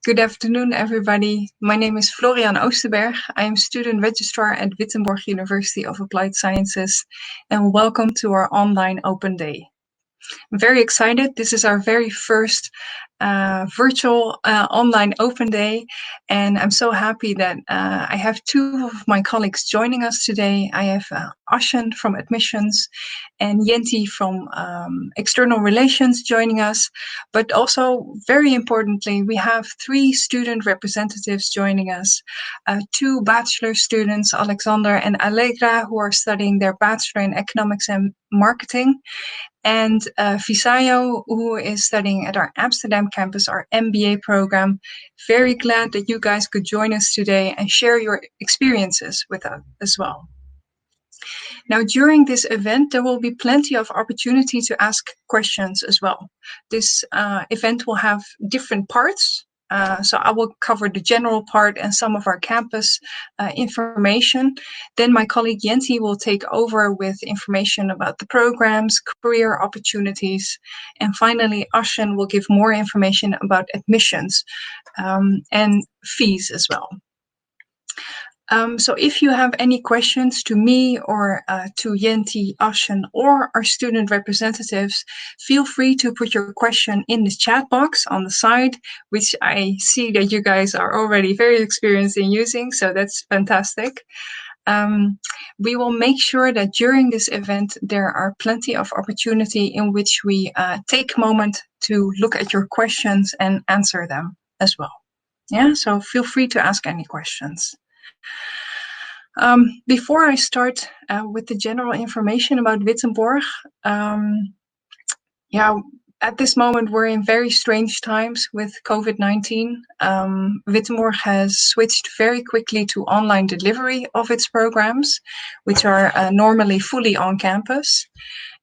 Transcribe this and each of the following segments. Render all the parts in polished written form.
Good afternoon, everybody. My name is Florian Oosterberg. I am student registrar at Wittenborg University of Applied Sciences, and welcome to our online open day. I'm very excited. This is our very first virtual online open day, and I'm so happy that I have two of my colleagues joining us today. I have Ashen from admissions and Yenti from external relations joining us. But also, very importantly, we have three student representatives joining us. Two bachelor students, Alexander and Allegra, who are studying their bachelor in economics and marketing. And Visayo, who is studying at our Amsterdam campus, our MBA program. Very glad that you guys could join us today and share your experiences with us as well. Now, during this event, there will be plenty of opportunity to ask questions as well. This event will have different parts. So I will cover the general part and some of our campus information. Then my colleague Yenti will take over with information about the programs, career opportunities. And finally, Ashen will give more information about admissions and fees as well. So if you have any questions to me or to Yenti, Ashen, or our student representatives, feel free to put your question in the chat box on the side, which I see that you guys are already very experienced in using, so that's fantastic. We will make sure that during this event, there are plenty of opportunity in which we take a moment to look at your questions and answer them as well. Yeah, so feel free to ask any questions. Before I start with the general information about Wittenborg, at this moment we're in very strange times with COVID-19. Wittenborg has switched very quickly to online delivery of its programs, which are normally fully on campus.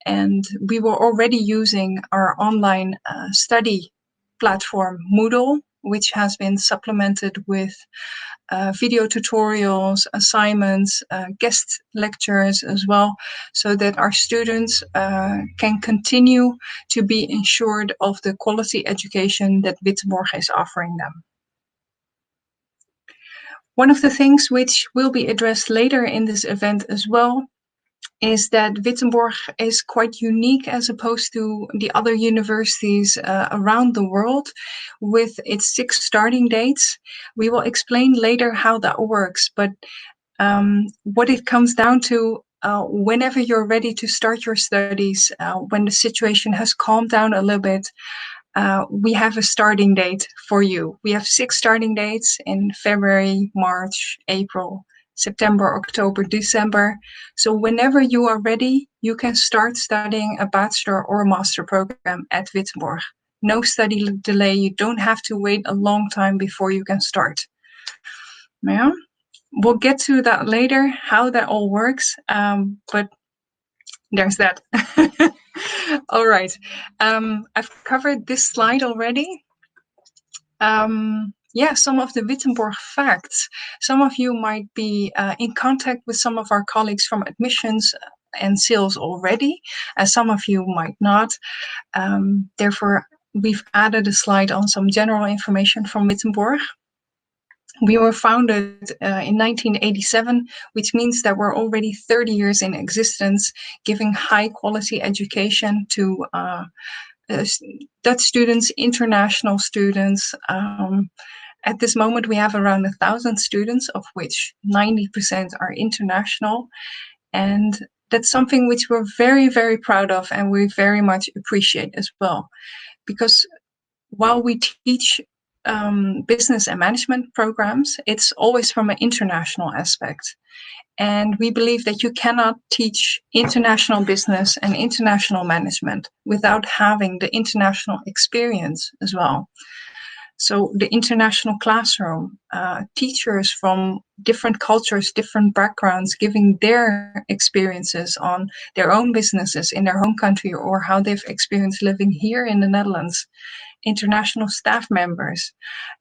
And we were already using our online study platform Moodle, which has been supplemented with video tutorials, assignments, guest lectures as well, so that our students can continue to be ensured of the quality education that Wittenborg is offering them. One of the things which will be addressed later in this event as well is that Wittenborg is quite unique as opposed to the other universities around the world with its 6 starting dates. We will explain later how that works, but what it comes down to, whenever you're ready to start your studies, when the situation has calmed down a little bit, we have a starting date for you. We have 6 starting dates in February, March, April, September, October, December. So whenever you are ready, you can start studying a bachelor or a master program at Wittenborg. No study delay. You don't have to wait a long time before you can start. Yeah, we'll get to that later, how that all works. But there's that. All right. I've covered this slide already. Some of the Wittenborg facts. Some of you might be in contact with some of our colleagues from admissions and sales already, as some of you might not. Therefore, we've added a slide on some general information from Wittenborg. We were founded in 1987, which means that we're already 30 years in existence, giving high quality education to Dutch students, international students. At this moment, we have around 1,000 students, of which 90% are international. And that's something which we're very, very proud of and we very much appreciate as well. Because while we teach business and management programs, it's always from an international aspect. And we believe that you cannot teach international business and international management without having the international experience as well. So the international classroom, teachers from different cultures, different backgrounds, giving their experiences on their own businesses in their home country or how they've experienced living here in the Netherlands. International staff members.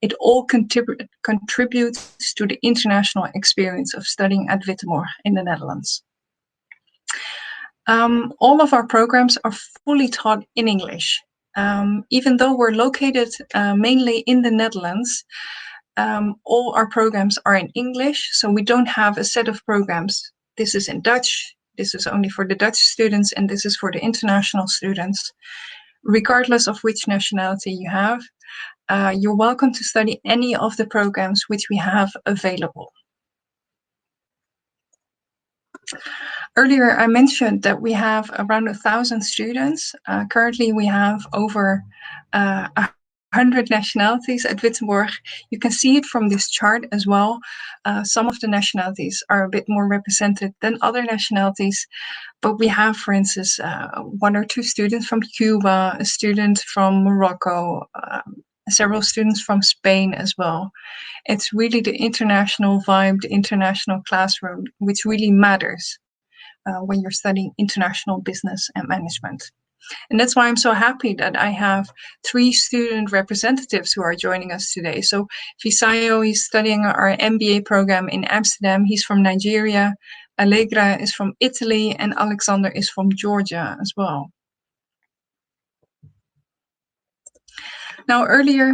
It all contributes to the international experience of studying at Wittenborg in the Netherlands. All of our programs are fully taught in English. Even though we're located mainly in the Netherlands, all our programs are in English, so we don't have a set of programs. This is in Dutch, this is only for the Dutch students, and this is for the international students. Regardless of which nationality you have, you're welcome to study any of the programs which we have available. Earlier, I mentioned that we have around 1,000 students. Currently, we have over 100 nationalities at Wittenborg. You can see it from this chart as well. Some of the nationalities are a bit more represented than other nationalities, but we have, for instance, 1 or 2 students from Cuba, a student from Morocco, several students from Spain as well. It's really the international vibe, the international classroom, which really matters when you're studying international business and management. And that's why I'm so happy that I have 3 student representatives who are joining us today. So Visayo, he's studying our MBA program in Amsterdam. He's from Nigeria. Allegra is from Italy, and Alexander is from Georgia as well. Now, earlier,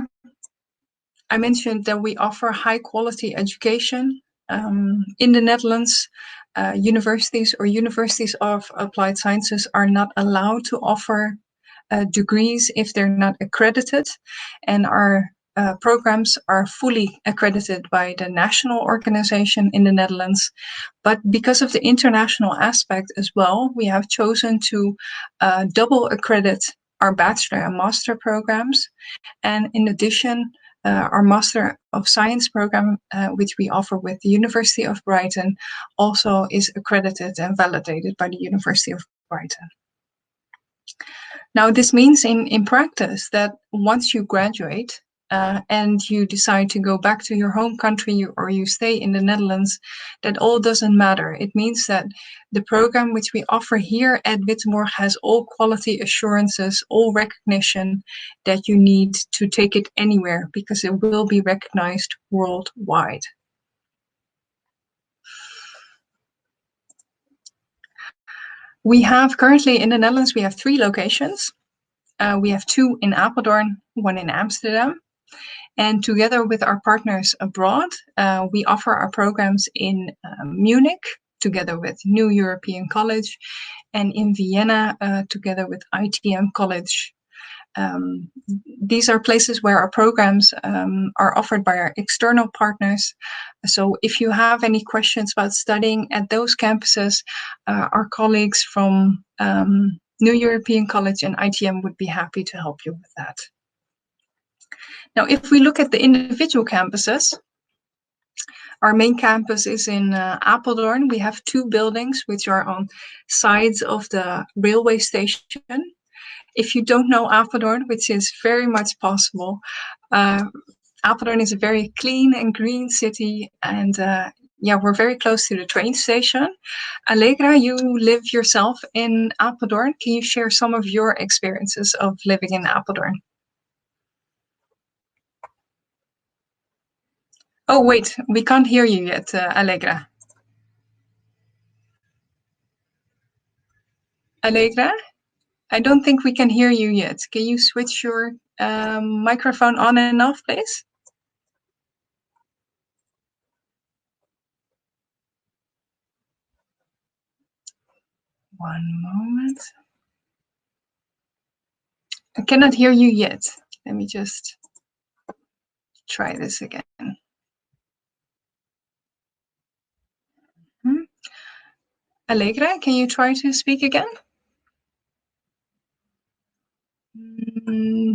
I mentioned that we offer high quality education in the Netherlands. Universities or universities of applied sciences are not allowed to offer degrees if they're not accredited, and our programs are fully accredited by the national organization in the Netherlands. But because of the international aspect as well, we have chosen to double accredit our bachelor and master programs. And in addition, our Master of Science program, which we offer with the University of Brighton, also is accredited and validated by the University of Brighton. Now, this means in practice that once you graduate and you decide to go back to your home country or you stay in the Netherlands, that all doesn't matter. It means that the program which we offer here at Wittenborg has all quality assurances, all recognition that you need to take it anywhere, because it will be recognized worldwide. We have currently in the Netherlands, we have 3 locations. We have 2 in Apeldoorn, 1 in Amsterdam. And together with our partners abroad, we offer our programs in Munich, together with New European College, and in Vienna, together with ITM College. These are places where our programs are offered by our external partners. So if you have any questions about studying at those campuses, our colleagues from New European College and ITM would be happy to help you with that. Now, if we look at the individual campuses, our main campus is in Apeldoorn. We have 2 buildings which are on sides of the railway station. If you don't know Apeldoorn, which is very much possible, Apeldoorn is a very clean and green city, and yeah, we're very close to the train station. Allegra, you live yourself in Apeldoorn. Can you share some of your experiences of living in Apeldoorn? Oh, wait, we can't hear you yet, Allegra. Allegra, I don't think we can hear you yet. Can you switch your microphone on and off, please? One moment. I cannot hear you yet. Let me just try this again. Allegra, can you try to speak again?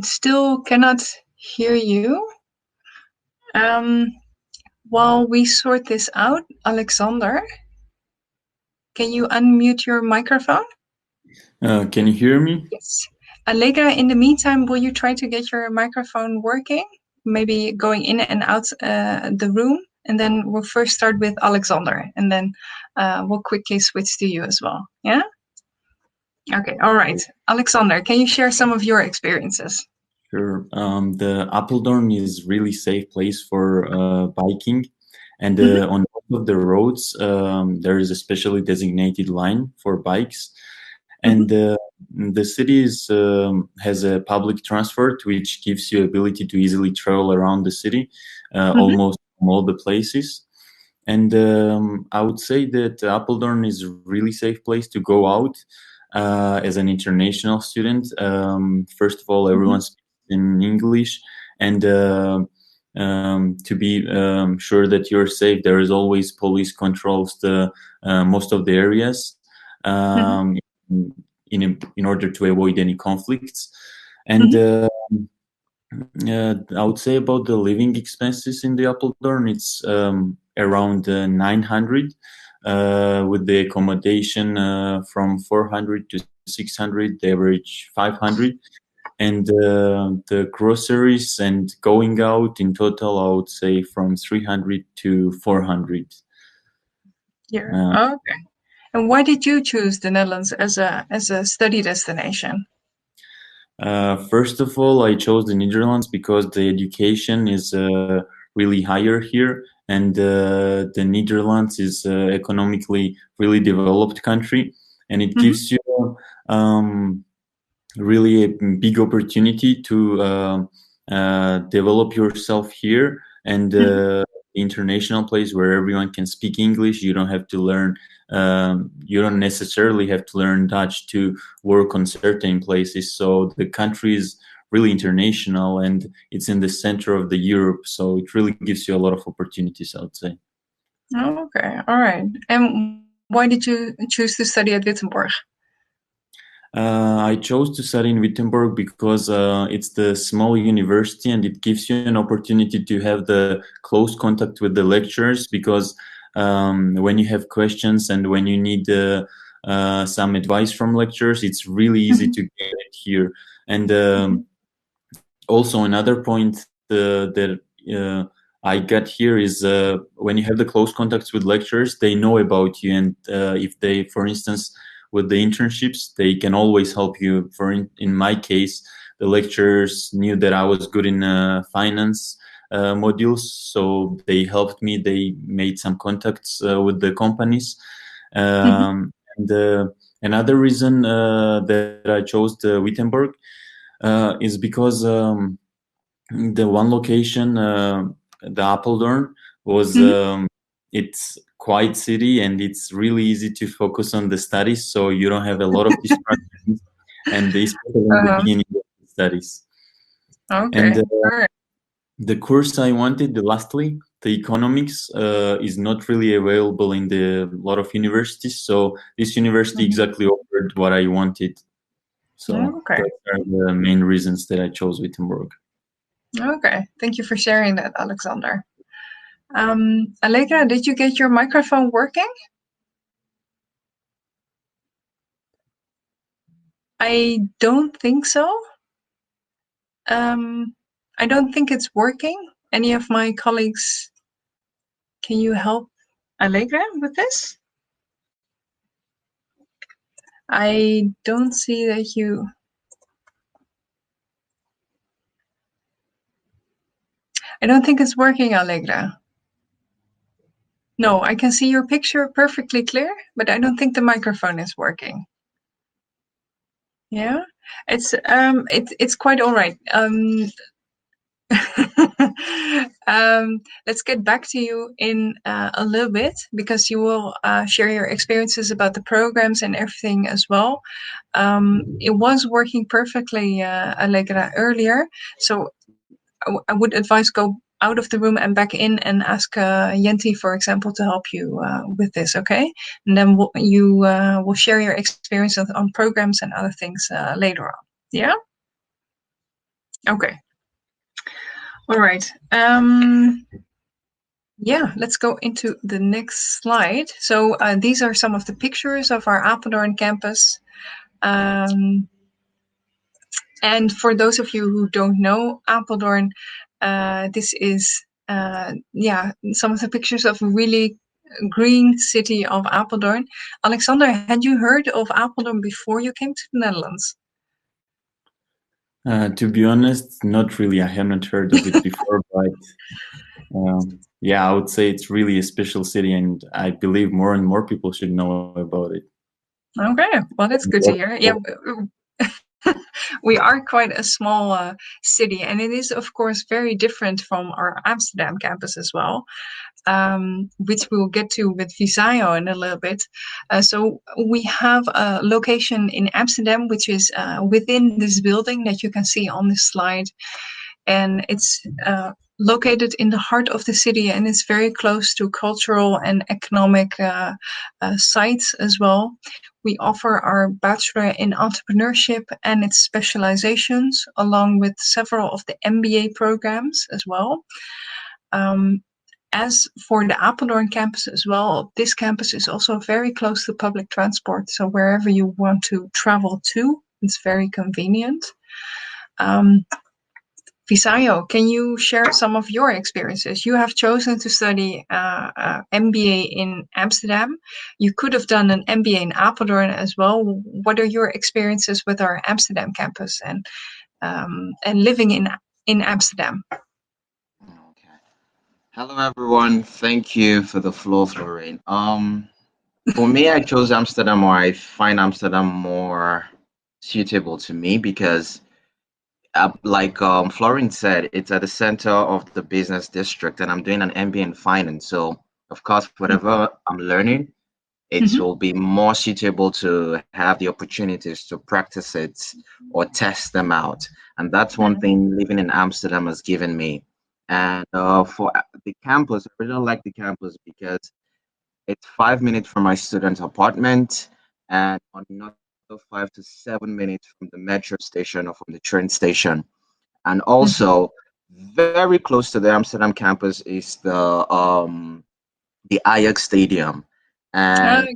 Still cannot hear you. While we sort this out, Alexander, can you unmute your microphone? Can you hear me? Yes. Allegra, in the meantime, will you try to get your microphone working? Maybe going in and out the room, and then we'll first start with Alexander, and then we'll quickly switch to you as well. Yeah? Okay, all right. Alexander, can you share some of your experiences? Sure. The Apeldoorn is really safe place for biking, and on all of the roads there is a specially designated line for bikes, and the city has a public transport which gives you ability to easily travel around the city, Mm-hmm. almost from all the places. And I would say that Apeldoorn is a really safe place to go out as an international student. First of all, Mm-hmm. everyone speaks in English, and to be sure that you're safe, there is always police controls the most of the areas Mm-hmm. um, in order to avoid any conflicts. And Mm-hmm. I would say about the living expenses in the Apeldoorn, it's around 900 with the accommodation from 400 to 600, the average 500. And the groceries and going out in total, I would say from 300 to 400. Yeah. Uh, Okay. And why did you choose the Netherlands as a study destination? First of all, I chose the Netherlands because the education is really higher here, and the Netherlands is economically really developed country, and it Mm-hmm. gives you um, really a big opportunity to develop yourself here, and Mm-hmm. international place where everyone can speak English. You don't have to learn. You don't necessarily have to learn Dutch to work on certain places. So the country is really international, and it's in the center of the Europe. So it really gives you a lot of opportunities, I would say. Okay. All right. And why did you choose to study at Wittenborg? I chose to study in Wittenberg because it's the small university and it gives you an opportunity to have the close contact with the lecturers. Because when you have questions and when you need some advice from lecturers, it's really easy Mm-hmm. to get it here. And Mm-hmm. also another point that I got here is when you have the close contacts with lecturers, they know about you, and if they, for instance, with the internships, they can always help you. In my case, the lecturers knew that I was good in finance modules, so they helped me. They made some contacts with the companies, Mm-hmm. and another reason that I chose the Wittenberg is because the one location, the Apeldoorn, was Mm-hmm. it's quiet city and it's really easy to focus on the studies, so you don't have a lot of distractions, and especially in the Uh-huh. beginning of the studies. And Okay. All right. the course I wanted, lastly, the economics, is not really available in the lot of universities. So this university Mm-hmm. exactly offered what I wanted. So Okay. those are the main reasons that I chose Wittenberg. Okay. Thank you for sharing that, Alexander. Allegra, did you get your microphone working? I don't think so. I don't think it's working. Any of my colleagues, can you help Allegra with this? I don't see that you. I don't think it's working, Allegra. No, I can see your picture perfectly clear, but I don't think the microphone is working. Yeah, it's quite all right. Let's get back to you in a little bit because you will share your experiences about the programs and everything as well. It was working perfectly, Allegra, earlier, so I would advise go out of the room and back in and ask Yenti, for example, to help you with this, okay? And then you will share your experience on programs and other things later on. Yeah? Okay. All right. Yeah, let's go into the next slide. So these are some of the pictures of our Apeldoorn campus. And for those of you who don't know Apeldoorn, this is some of the pictures of a really green city of Apeldoorn. Alexander, had you heard of Apeldoorn before you came to the Netherlands? To be honest, not really. I haven't heard of it before, but yeah, I would say it's really a special city, and I believe more and more people should know about it. Okay, well, that's good to hear. Yeah, we are quite a small city, and it is, of course, very different from our Amsterdam campus as well, which we'll get to with Visayo in a little bit. So we have a location in Amsterdam, which is within this building that you can see on this slide, and it's located in the heart of the city, and it's very close to cultural and economic sites as well. We offer our Bachelor in Entrepreneurship and its specializations, along with several of the MBA programs as well. As for the Apeldoorn campus as well, this campus is also very close to public transport. So wherever you want to travel to, it's very convenient. Visayo, can you share some of your experiences? You have chosen to study MBA in Amsterdam. You could have done an MBA in Apeldoorn as well. What are your experiences with our Amsterdam campus and living in Amsterdam? Okay. Hello, everyone. Thank you for the floor, Florine. For me, I chose Amsterdam, or I find Amsterdam more suitable to me because, like Florine said, it's at the center of the business district, and I'm doing an MBA in finance. So, of course, whatever I'm learning, it Mm-hmm. will be more suitable to have the opportunities to practice it or test them out. And that's one thing living in Amsterdam has given me. And for the campus, I really like the campus because it's 5 minutes from my student apartment and another 5 to 7 minutes from the metro station or from the train station. And also, very close to the Amsterdam campus is the Ajax Stadium. And Okay.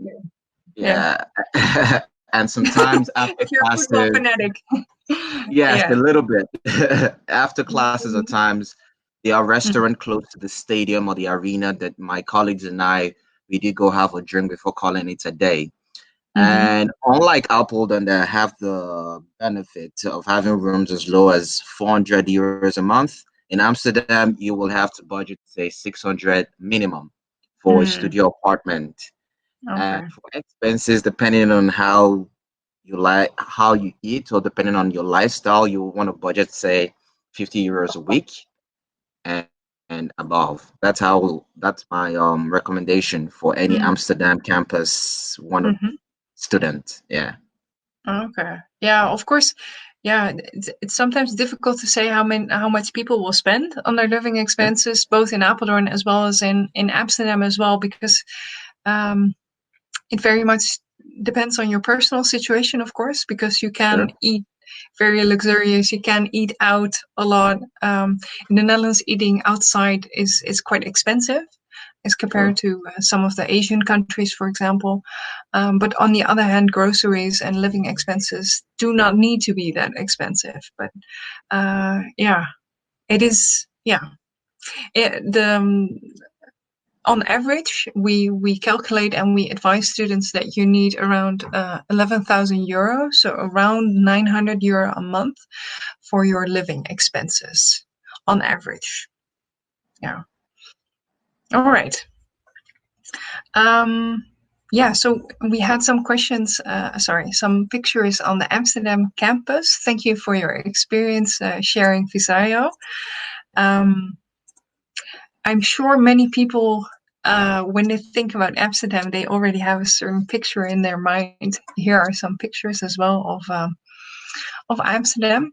Yeah. yeah, and sometimes after If you're a football classes, fanatic. yes, a Yeah. little bit. After classes, at times there are Mhm. restaurant close to the stadium or the arena that my colleagues and we did go have a drink before calling it a day. Mhm. And unlike Apeldoorn, that have the benefit of having rooms as low as 400 euros a month, in Amsterdam you will have to budget say 600 minimum for a Mm. studio apartment. And Okay. for expenses, depending on how you eat, or depending on your lifestyle, you want to budget say 50 euros a week and, and above. That's my recommendation for any Mm. Amsterdam campus one of Mhm. student. Yeah. Okay. Yeah, of course. Yeah, it's sometimes difficult to say how much people will spend on their living Yeah. expenses, both in Apeldoorn as well as in Amsterdam as well, because um, it very much depends on your personal situation, of course, because you can Sure. eat very luxurious, you can eat out a lot. In the Netherlands, eating outside is quite expensive as compared Sure. to some of the Asian countries, for example. But on the other hand, groceries and living expenses do not need to be that expensive. But yeah, it is. Yeah, the on average, we calculate and we advise students that you need around 11,000 euros, so around 900 euro a month for your living expenses on average. Yeah. All right. Yeah, so we had some questions, some pictures on the Amsterdam campus. Thank you for your experience sharing, Visayo. I'm sure many people, when they think about Amsterdam, they already have a certain picture in their mind. Here are some pictures as well of Amsterdam.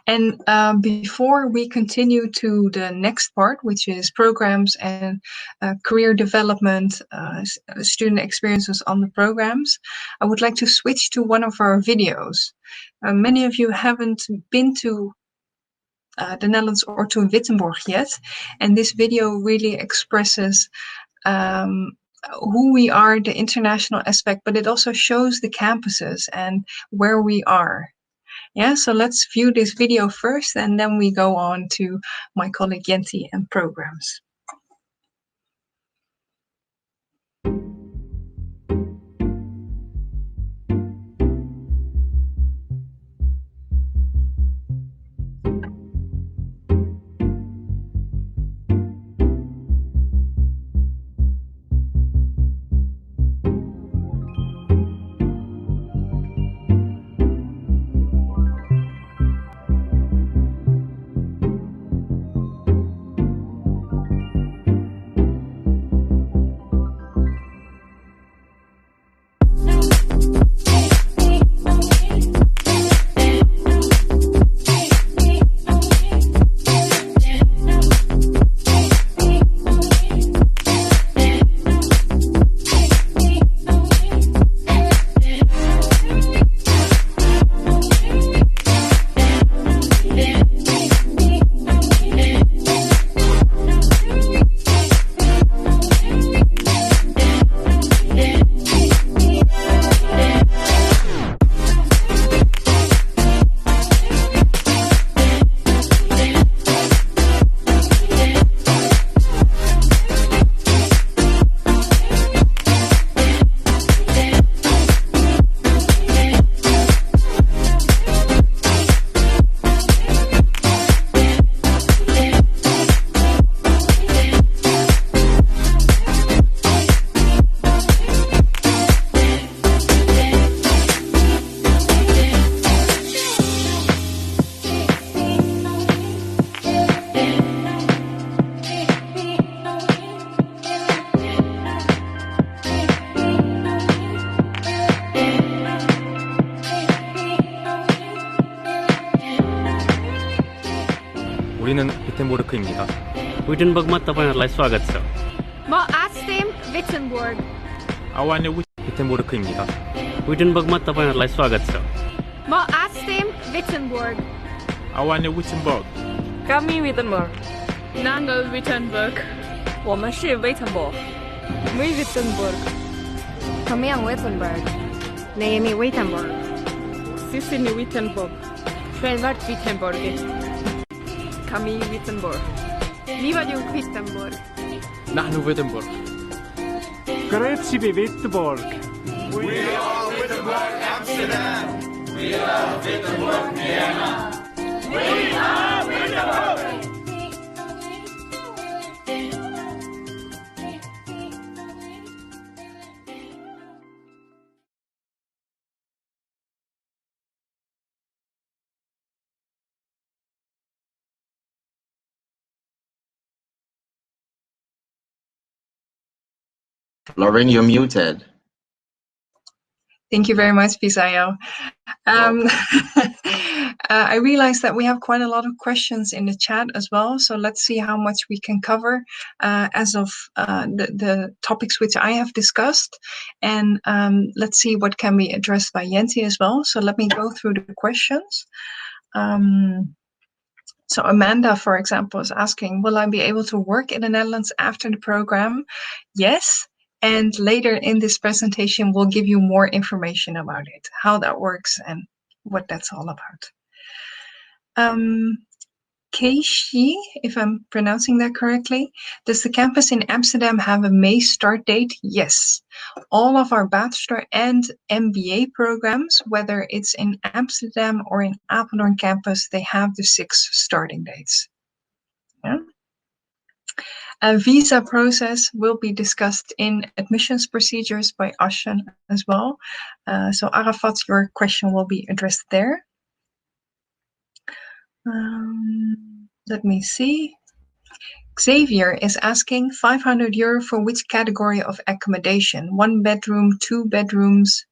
And before we continue to the next part, which is programs and career development, student experiences on the programs, I would like to switch to one of our videos. Many of you haven't been to the Netherlands or to Wittenborg yet, and this video really expresses who we are, the international aspect, but it also shows the campuses and where we are. Yeah, so let's view this video first, and then we go on to my colleague Yenti and programs. 우리는 위텐보르크입니다. विटेनबर्गमा तपाईहरुलाई स्वागत छ। म आस्टेम Wittenberg. 위텐보르크입니다. विटेनबर्गमा तपाईहरुलाई स्वागत छ। म आस्टेम Wittenberg. Wittenborg. Kami Wittenborg. Nango Wittenberg. 我们是 Wittenborg. We Wittenberg. Kami ang Wittenberg. Naomi Wittenberg. Sisini Wittenberg. Självklart Wittenborg. Kami Wittenborg. Livaju Wittenberg. 나누 위텐보르크. Grüezi Wittenborg. We are Wittenborg Amsterdam. We are Wittenborg Vienna. We are Wittenborg. Lauren, you're muted. Thank you very much, Pisayo. I realized that we have quite a lot of questions in the chat as well, so let's see how much we can cover as of the topics which I have discussed, and let's see what can be addressed by Jenti as well. So let me go through the questions. So Amanda, for example, is asking, will I be able to work in the Netherlands after the program? Yes. And later in this presentation, we'll give you more information about it, how that works and what that's all about. Keishi, if I'm pronouncing that correctly, does the campus in Amsterdam have a May start date? Yes. All of our Bachelor and MBA programs, whether it's in Amsterdam or in Apeldoorn Campus, they have the 6 starting dates. Yeah. A visa process will be discussed in admissions procedures by Ashen as well. So Arafat, your question will be addressed there. Let me see. Xavier is asking €500 for which category of accommodation? 1 bedroom, 2 bedrooms?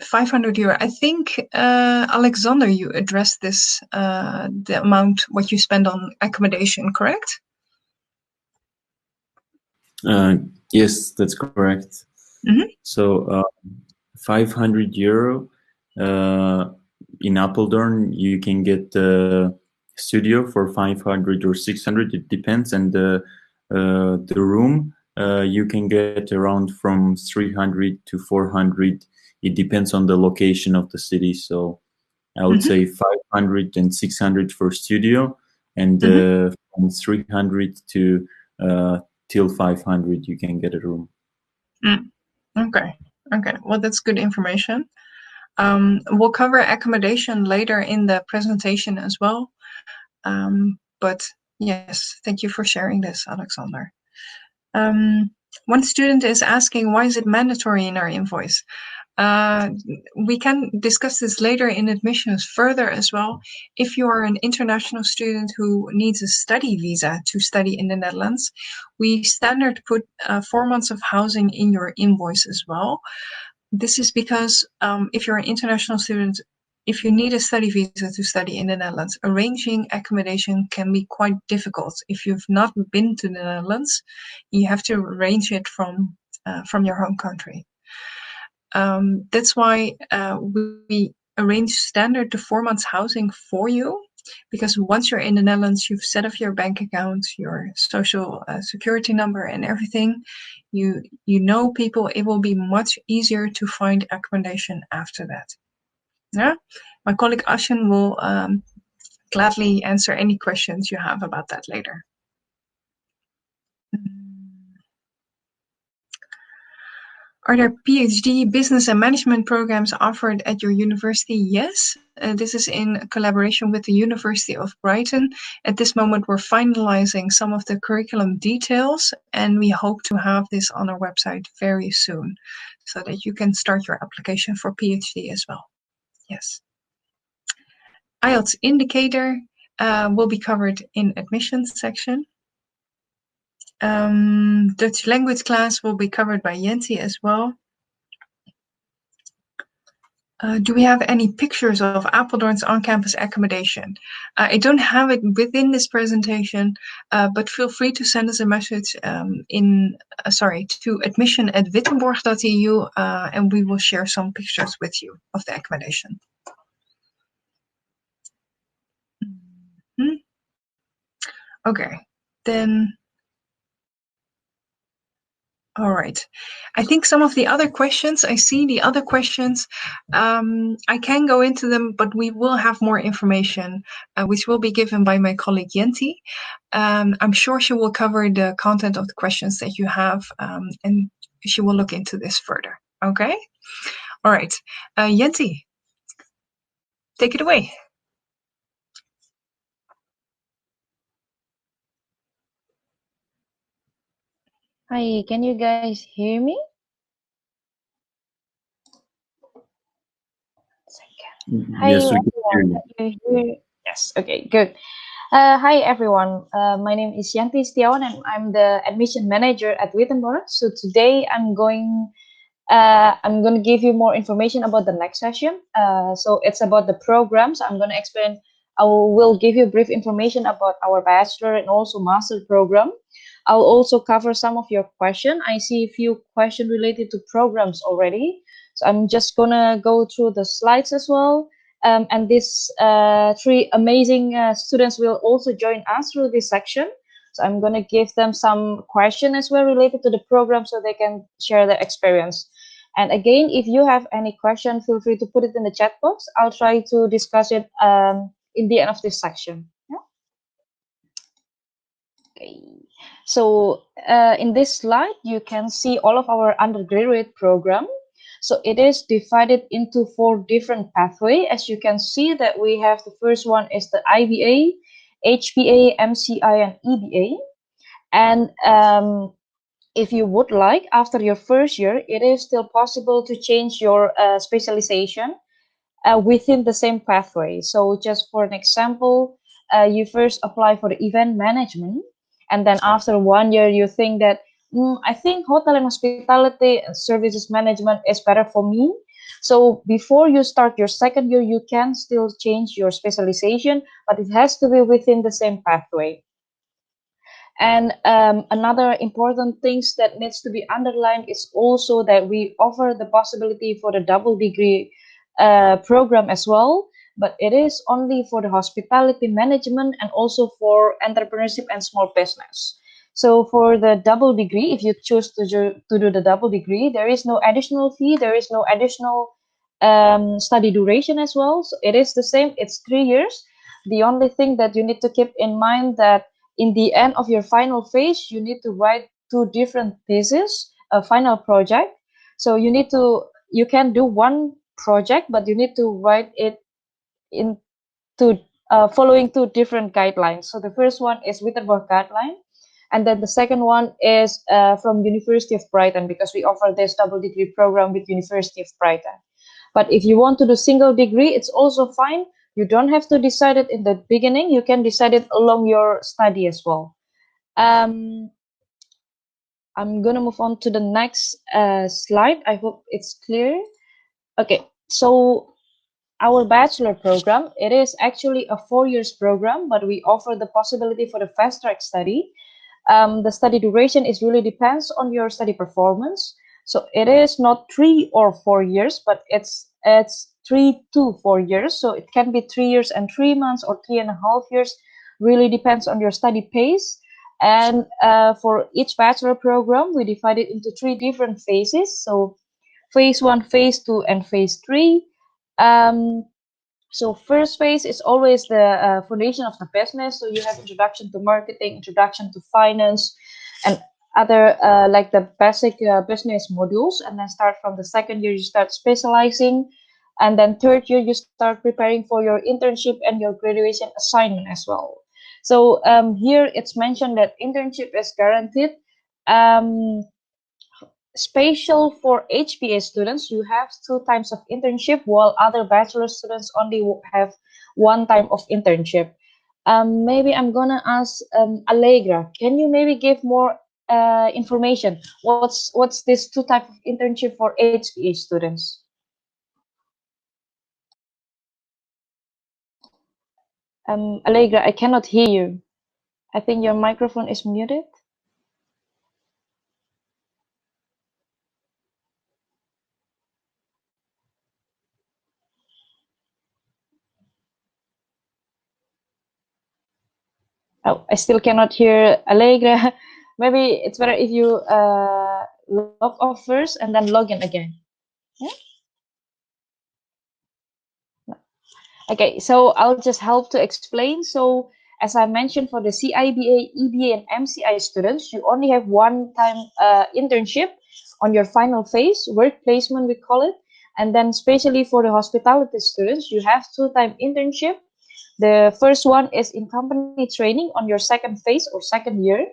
€500. I think, Alexander, you addressed this, the amount, what you spend on accommodation, correct? Yes, that's correct. Mm-hmm. So €500 in Apeldoorn, you can get a studio for 500 or 600. It depends, and the room you can get around from 300 to 400. It depends on the location of the city. So I would say 500 and 600 for studio, and from 300 to till 500 you can get a room. Okay. Well, that's good information. We'll cover accommodation later in the presentation as well. But yes, thank you for sharing this, Alexander. One student is asking, why is it mandatory in our invoice? We can discuss this later in admissions further as well. If you are an international student who needs a study visa to study in the Netherlands, we standard put 4 months of housing in your invoice as well. This is because if you're an international student, if you need a study visa to study in the Netherlands, arranging accommodation can be quite difficult. If you've not been to the Netherlands, you have to arrange it from your home country. That's why we arrange standard to 4 months housing for you, because once you're in the Netherlands, you've set up your bank account, your social security number and everything. You know people, it will be much easier to find accommodation after that. Yeah, my colleague Ashen will gladly answer any questions you have about that later. Are there PhD business and management programs offered at your university? Yes, this is in collaboration with the University of Brighton. At this moment, we're finalizing some of the curriculum details, and we hope to have this on our website very soon so that you can start your application for PhD as well. Yes. IELTS indicator will be covered in admissions section. Dutch language class will be covered by Jenti as well. Do we have any pictures of Apeldoorn's on-campus accommodation? I don't have it within this presentation, but feel free to send us a message to admission@wittenborg.eu, and we will share some pictures with you of the accommodation. Okay, then. All right. I think some of the other questions, I see the other questions, I can go into them, but we will have more information, which will be given by my colleague Jenti. I'm sure she will cover the content of the questions that you have, and she will look into this further. Okay? All right. Jenti, take it away. Hi, can you guys hear me? Hi, yes, we can hear you. Can you hear? Yes, okay, good. Hi, everyone. My name is Yanti Setiawan, and I'm the admission manager at Wittenborg. So today I'm going to give you more information about the next session. So it's about the programs. I'm going to explain. I will give you brief information about our bachelor and also master program. I'll also cover some of your questions. I see a few questions related to programs already. So I'm just gonna go through the slides as well. And these three amazing students will also join us through this section. So I'm gonna give them some question as well related to the program so they can share their experience. And again, if you have any question, feel free to put it in the chat box. I'll try to discuss it in the end of this section. Yeah? Okay. So in this slide, you can see all of our undergraduate program. So it is divided into 4 different pathways. As you can see that we have the first one is the IBA, HBA, MCI, and EBA. And if you would like, after your first year, it is still possible to change your specialization within the same pathway. So just for an example, you first apply for the event management, and then after 1 year, you think that, I think hotel and hospitality and services management is better for me. So before you start your second year, you can still change your specialization, but it has to be within the same pathway. And another important things that needs to be underlined is also that we offer the possibility for the double degree program as well, but it is only for the hospitality management and also for entrepreneurship and small business. So for the double degree, if you choose to do the double degree, there is no additional fee, there is no additional study duration as well. So it is the same, it's 3 years. The only thing that you need to keep in mind that in the end of your final phase, you need to write 2 different theses, a final project. So you can do one project, but you need to write it into following 2 different guidelines. So the first one is Wittenborg guideline, and then the second one is from University of Brighton, because we offer this double degree program with University of Brighton. But if you want to do single degree, it's also fine. You don't have to decide it in the beginning. You can decide it along your study as well. I'm going to move on to the next slide. I hope it's clear. Okay, so our bachelor program, it is actually a 4 years program, but we offer the possibility for the fast track study. The study duration is really depends on your study performance. So it is not 3 or 4 years, but it's 3 to 4 years. So it can be 3 years and 3 months or 3.5 years. Really depends on your study pace. And for each bachelor program, we divide it into 3 different phases. So phase 1, phase 2, and phase 3. So first phase is always the foundation of the business. So you have introduction to marketing, introduction to finance, and other like the basic business modules. And then start from the second year, you start specializing. And then third year, you start preparing for your internship and your graduation assignment as well. So here it's mentioned that internship is guaranteed. Special for HBA students, you have 2 times of internship, while other bachelor students only have 1 time of internship. Maybe I'm gonna ask Allegra, can you maybe give more information? What's this 2 type of internship for HBA students? Allegra, I cannot hear you. I think your microphone is muted. Oh, I still cannot hear Allegra. Maybe it's better if you log off first and then log in again. Yeah? No. Okay, so I'll just help to explain. So as I mentioned, for the CIBA, EBA, and MCI students, you only have one-time internship on your final phase, work placement we call it. And then especially for the hospitality students, you have two-time internship. The first one is in company training on your second phase or second year.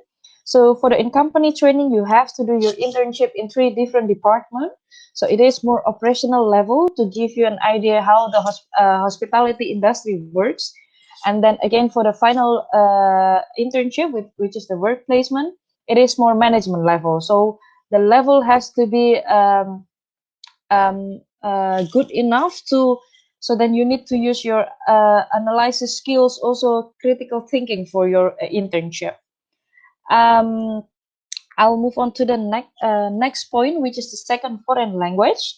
So for the in company training, you have to do your internship in 3 different departments. So it is more operational level to give you an idea how the hospitality industry works. And then again, for the final internship, which is the work placement, it is more management level. So the level has to be good enough to, so then you need to use your analysis skills, also critical thinking for your internship. I'll move on to the next point, which is the second foreign language.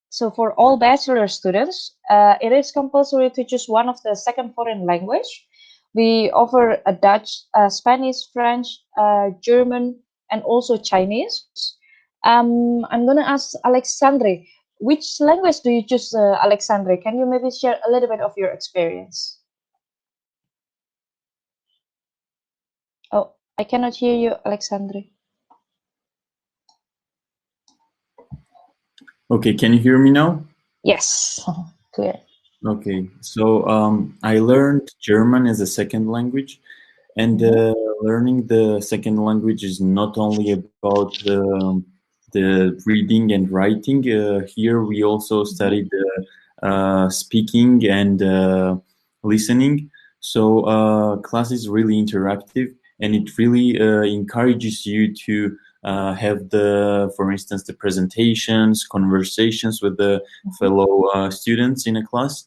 So for all bachelor students, it is compulsory to choose one of the second foreign language. We offer a Dutch, Spanish, French, German, and also Chinese. I'm gonna ask Alexandre, which language do you choose, Alexandre? Can you maybe share a little bit of your experience? Oh, I cannot hear you, Alexandre. Okay, can you hear me now? Yes, clear. Okay, so I learned German as a second language, and learning the second language is not only about the reading and writing. Here we also studied speaking and listening. So class is really interactive, and it really encourages you to have for instance, the presentations, conversations with the fellow students in a class.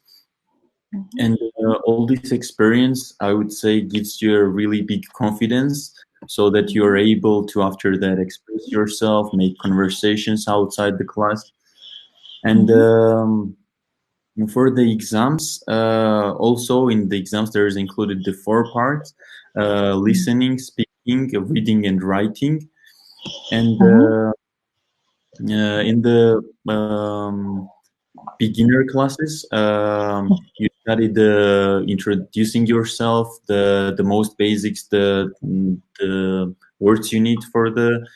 And all this experience, I would say, gives you a really big confidence, so that you're able to, after that, express yourself, make conversations outside the class. And for the exams, also in the exams, there is included the 4 parts: listening, speaking, reading, and writing. And in the beginner classes, you study the introducing yourself, the most basics, the words you need for the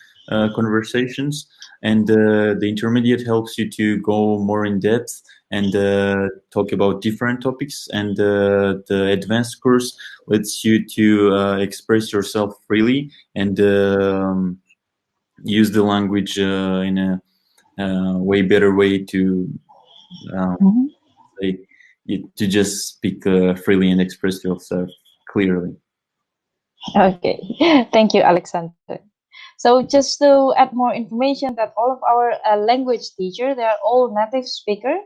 conversations, and the intermediate helps you to go more in depth and talk about different topics, and the advanced course lets you to express yourself freely and use the language in a way better way to to just speak freely and express yourself clearly. Okay, thank you, Alexander. So just to add more information, that all of our language teachers, they are all native speaker.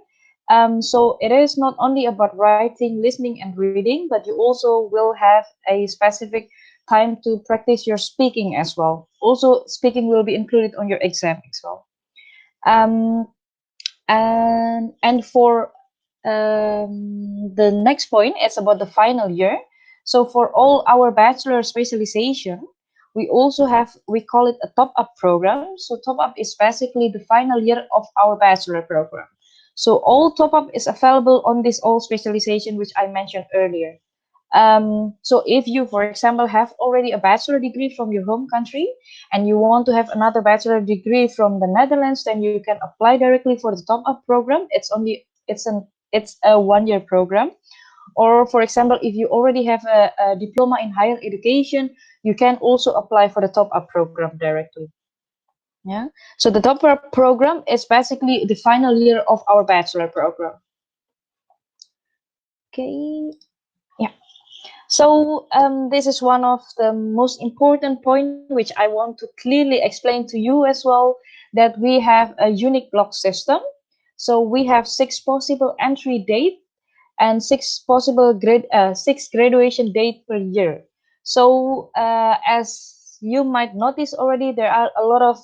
So it is not only about writing, listening, and reading, but you also will have a specific time to practice your speaking as well. Also, speaking will be included on your exam as well. And for the next point, it's about the final year. So for all our bachelor specialization, we also have, we call it a top-up program. So top-up is basically the final year of our bachelor program. So all top-up is available on this all specialization, which I mentioned earlier. So if you, for example, have already a bachelor degree from your home country and you want to have another bachelor degree from the Netherlands, then you can apply directly for the top-up program. It's a 1-year program. Or for example, if you already have a diploma in higher education, you can also apply for the top-up program directly. Yeah. So the top-up program is basically the final year of our bachelor program. Okay. Yeah. So this is one of the most important points which I want to clearly explain to you as well, that we have a unique block system. So we have 6 possible entry dates, and 6 possible six graduation date per year. So as you might notice already, there are a lot of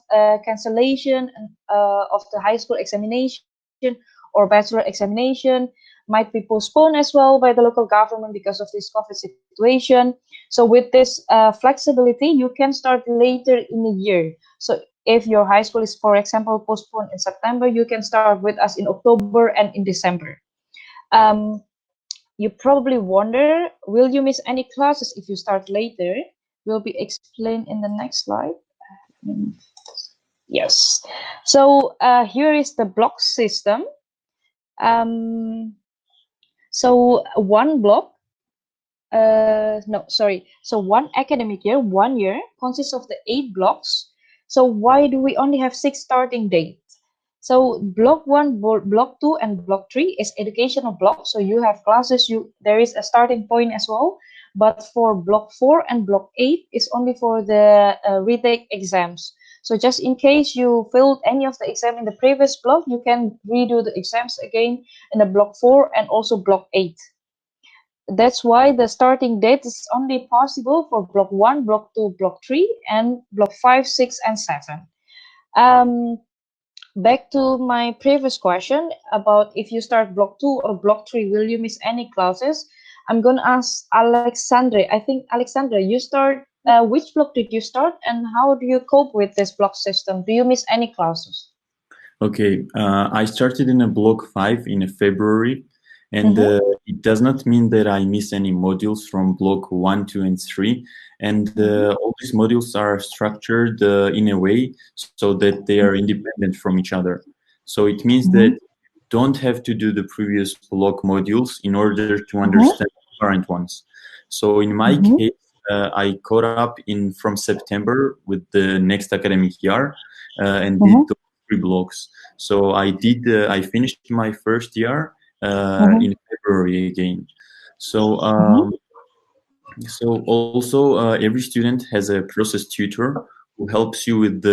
cancellation of the high school examination or bachelor examination, might be postponed as well by the local government because of this COVID situation. So with this flexibility, you can start later in the year. So if your high school is, for example, postponed in September, you can start with us in October and in December. You probably wonder, will you miss any classes if you start later? Will be explained in the next slide. Yes. So here is the block system. So one block, So one academic year, 1 year, consists of the 8 blocks. So why do we only have 6 starting dates? So block 1, block 2, and block 3 is educational block. So you have classes, there is a starting point as well. But for block 4 and block 8 is only for the retake exams. So just in case you failed any of the exam in the previous block, you can redo the exams again in the block 4 and also block 8. That's why the starting date is only possible for block 1, block 2, block 3, and block 5, 6, and 7. Back to my previous question about if you start block 2 or block 3, will you miss any classes? I'm going to ask Alexandre. I think, Alexandre, you start, which block did you start, and how do you cope with this block system? Do you miss any classes? Okay, I started in a block 5 in February, and it does not mean that I miss any modules from block 1, 2, and 3. And all these modules are structured in a way so that they are independent from each other. So it means that you don't have to do the previous block modules in order to understand the current ones. So in my case, I caught up from September with the next academic year and did the 3 blocks. So I finished my first year in February again. So also every student has a process tutor who helps you with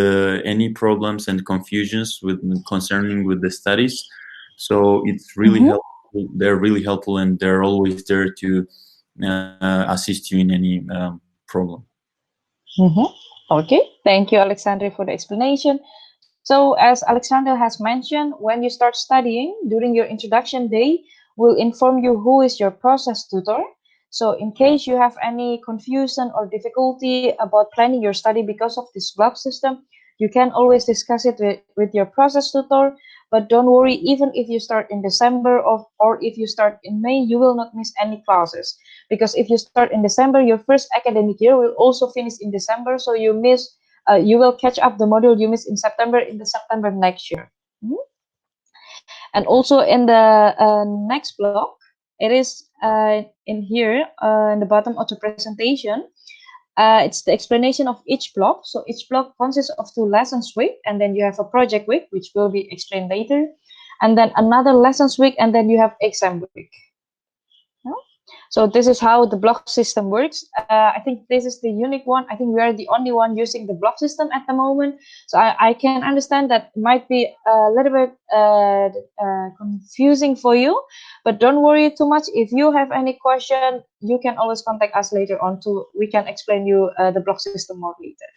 any problems and confusions concerning with the studies. So it's really helpful. They're really helpful, and they're always there to assist you in any problem. Okay, thank you, Alexandre, for the explanation. So as Alexander has mentioned, when you start studying, during your introduction day, we'll inform you who is your process tutor. So in case you have any confusion or difficulty about planning your study because of this block system, you can always discuss it with your process tutor. But don't worry, even if you start in December or if you start in May, you will not miss any classes. Because if you start in December, your first academic year will also finish in December. So you will catch up the module you missed in the September next year. And also in the next block, it is in here in the bottom of the presentation. It's the explanation of each block. So each block consists of 2 lessons week, and then you have a project week, which will be explained later, and then another lessons week, and then you have exam week. So this is how the block system works. I think this is the unique one. I think we are the only one using the block system at the moment. So I can understand that might be a little bit confusing for you, but don't worry too much. If you have any question, you can always contact us later on we can explain you the block system more later.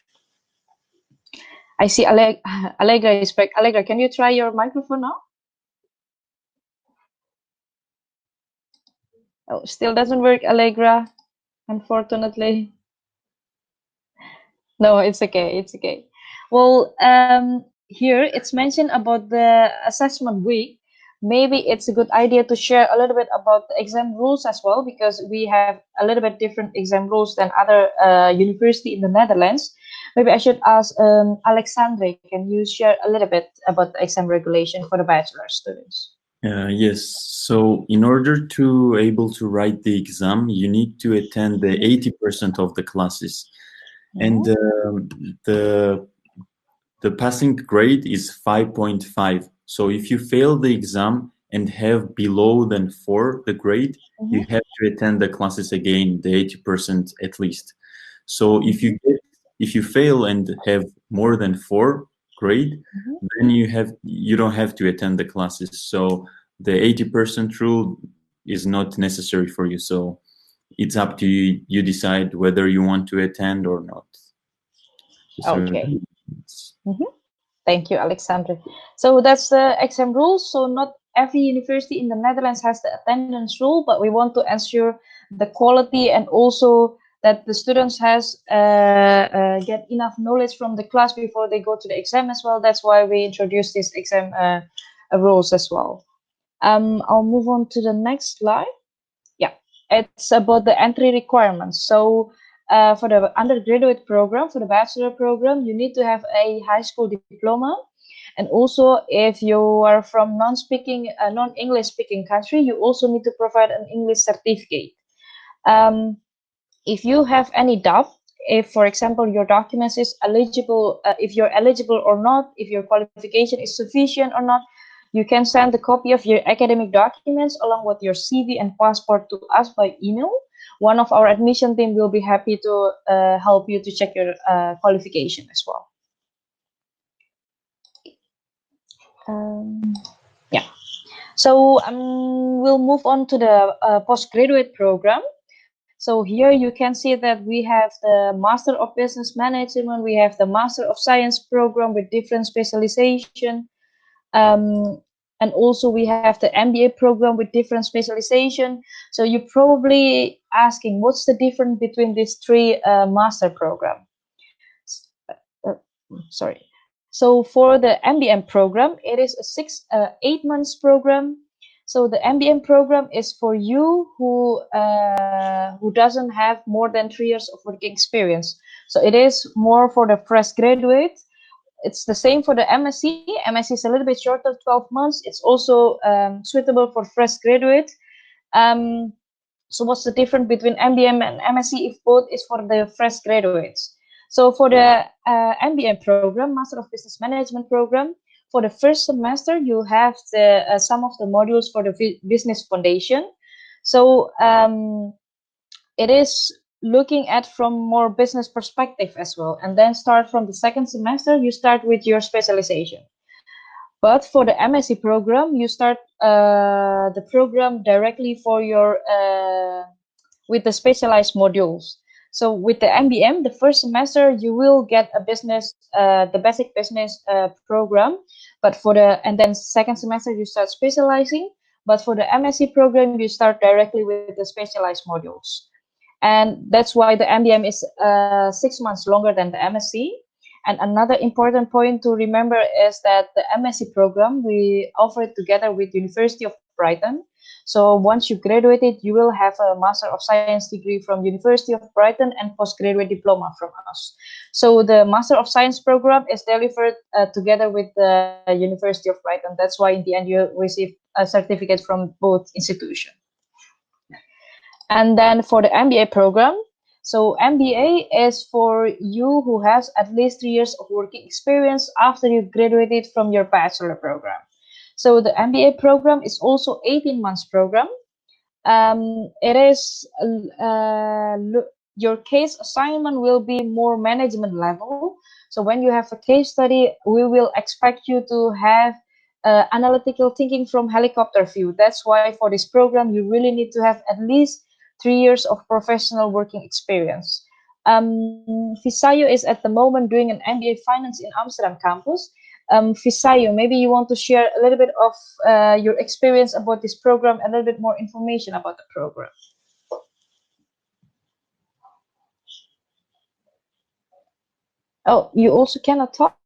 I see Allegra is back. Allegra, can you try your microphone now? Oh, still doesn't work, Allegra, unfortunately. No, it's okay. It's okay. Well, here it's mentioned about the assessment week. Maybe it's a good idea to share a little bit about the exam rules as well, because we have a little bit different exam rules than other university in the Netherlands. Maybe I should ask Alexandre, can you share a little bit about the exam regulation for the bachelor students? Yes. So in order to able to write the exam, you need to attend the 80% of the classes, and the passing grade is 5.5. So if you fail the exam and have below than 4 the grade, you have to attend the classes again, the 80% at least. So if you fail and have more than 4 grade, then you don't have to attend the classes. So the 80% rule is not necessary for you. So it's up to you. You decide whether you want to attend or not. Okay. Thank you, Alexander. So that's the exam rules. So not every university in the Netherlands has the attendance rule, but we want to ensure the quality and also that the students get enough knowledge from the class before they go to the exam as well. That's why we introduced this exam rules as well. I'll move on to the next slide. Yeah, it's about the entry requirements. So for the undergraduate program, for the bachelor program, you need to have a high school diploma. And also, if you are from non-English speaking country, you also need to provide an English certificate. If you have any doubt, if, for example, your documents is eligible, if you're eligible or not, if your qualification is sufficient or not, you can send a copy of your academic documents along with your CV and passport to us by email. One of our admission team will be happy to help you to check your qualification as well. Yeah. So we'll move on to the postgraduate program. So here you can see that we have the Master of Business Management, we have the Master of Science program with different specialization. And also we have the MBA program with different specialization. So you're probably asking, what's the difference between these three master program? Sorry. So for the MBM program, it is a 8 months program. So the MBM program is for you who doesn't have more than 3 years of working experience. So it is more for the fresh graduate. It's the same for the MSc. MSc is a little bit shorter, 12 months. It's also suitable for fresh graduate. So what's the difference between MBM and MSc if both is for the fresh graduates? So for the MBM program, Master of Business Management program, for the first semester, you have the some of the modules for the business foundation. So it is looking at from more business perspective as well. And then start from the second semester, you start with your specialization. But for the MSc program, you start the program directly for your with the specialized modules. So with the MBM, the first semester you will get a business, the basic business program, but and then second semester you start specializing. But for the MSc program, you start directly with the specialized modules, and that's why the MBM is 6 months longer than the MSc. And another important point to remember is that the MSc program we offer it together with University of Brighton. So once you graduated, you will have a Master of Science degree from University of Brighton and postgraduate diploma from us. So the Master of Science program is delivered together with the University of Brighton. That's why in the end you receive a certificate from both institutions. And then for the MBA program, so MBA is for you who has at least 3 years of working experience after you graduated from your bachelor program. So the MBA program is also 18 months program. It is your case assignment will be more management level. So when you have a case study, we will expect you to have analytical thinking from helicopter view. That's why for this program, you really need to have at least 3 years of professional working experience. Visayo is at the moment doing an MBA Finance in Amsterdam Campus. Visayo, maybe you want to share a little bit of your experience about this program, a little bit more information about the program. Oh, you also cannot talk?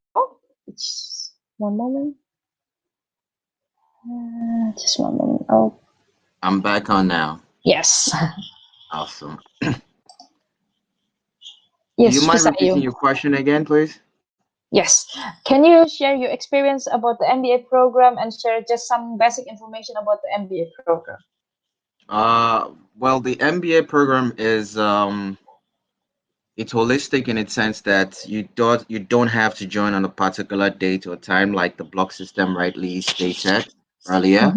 Just one moment. Just one moment. Oh, I'm back on now. Yes. Awesome. Yes, do you mind Visayo. repeating your question again, please? Yes. Can you share your experience about the MBA program and share just some basic information about the MBA program? Well, the MBA program is it's holistic in its sense that you don't have to join on a particular date or time like the block system rightly stated earlier.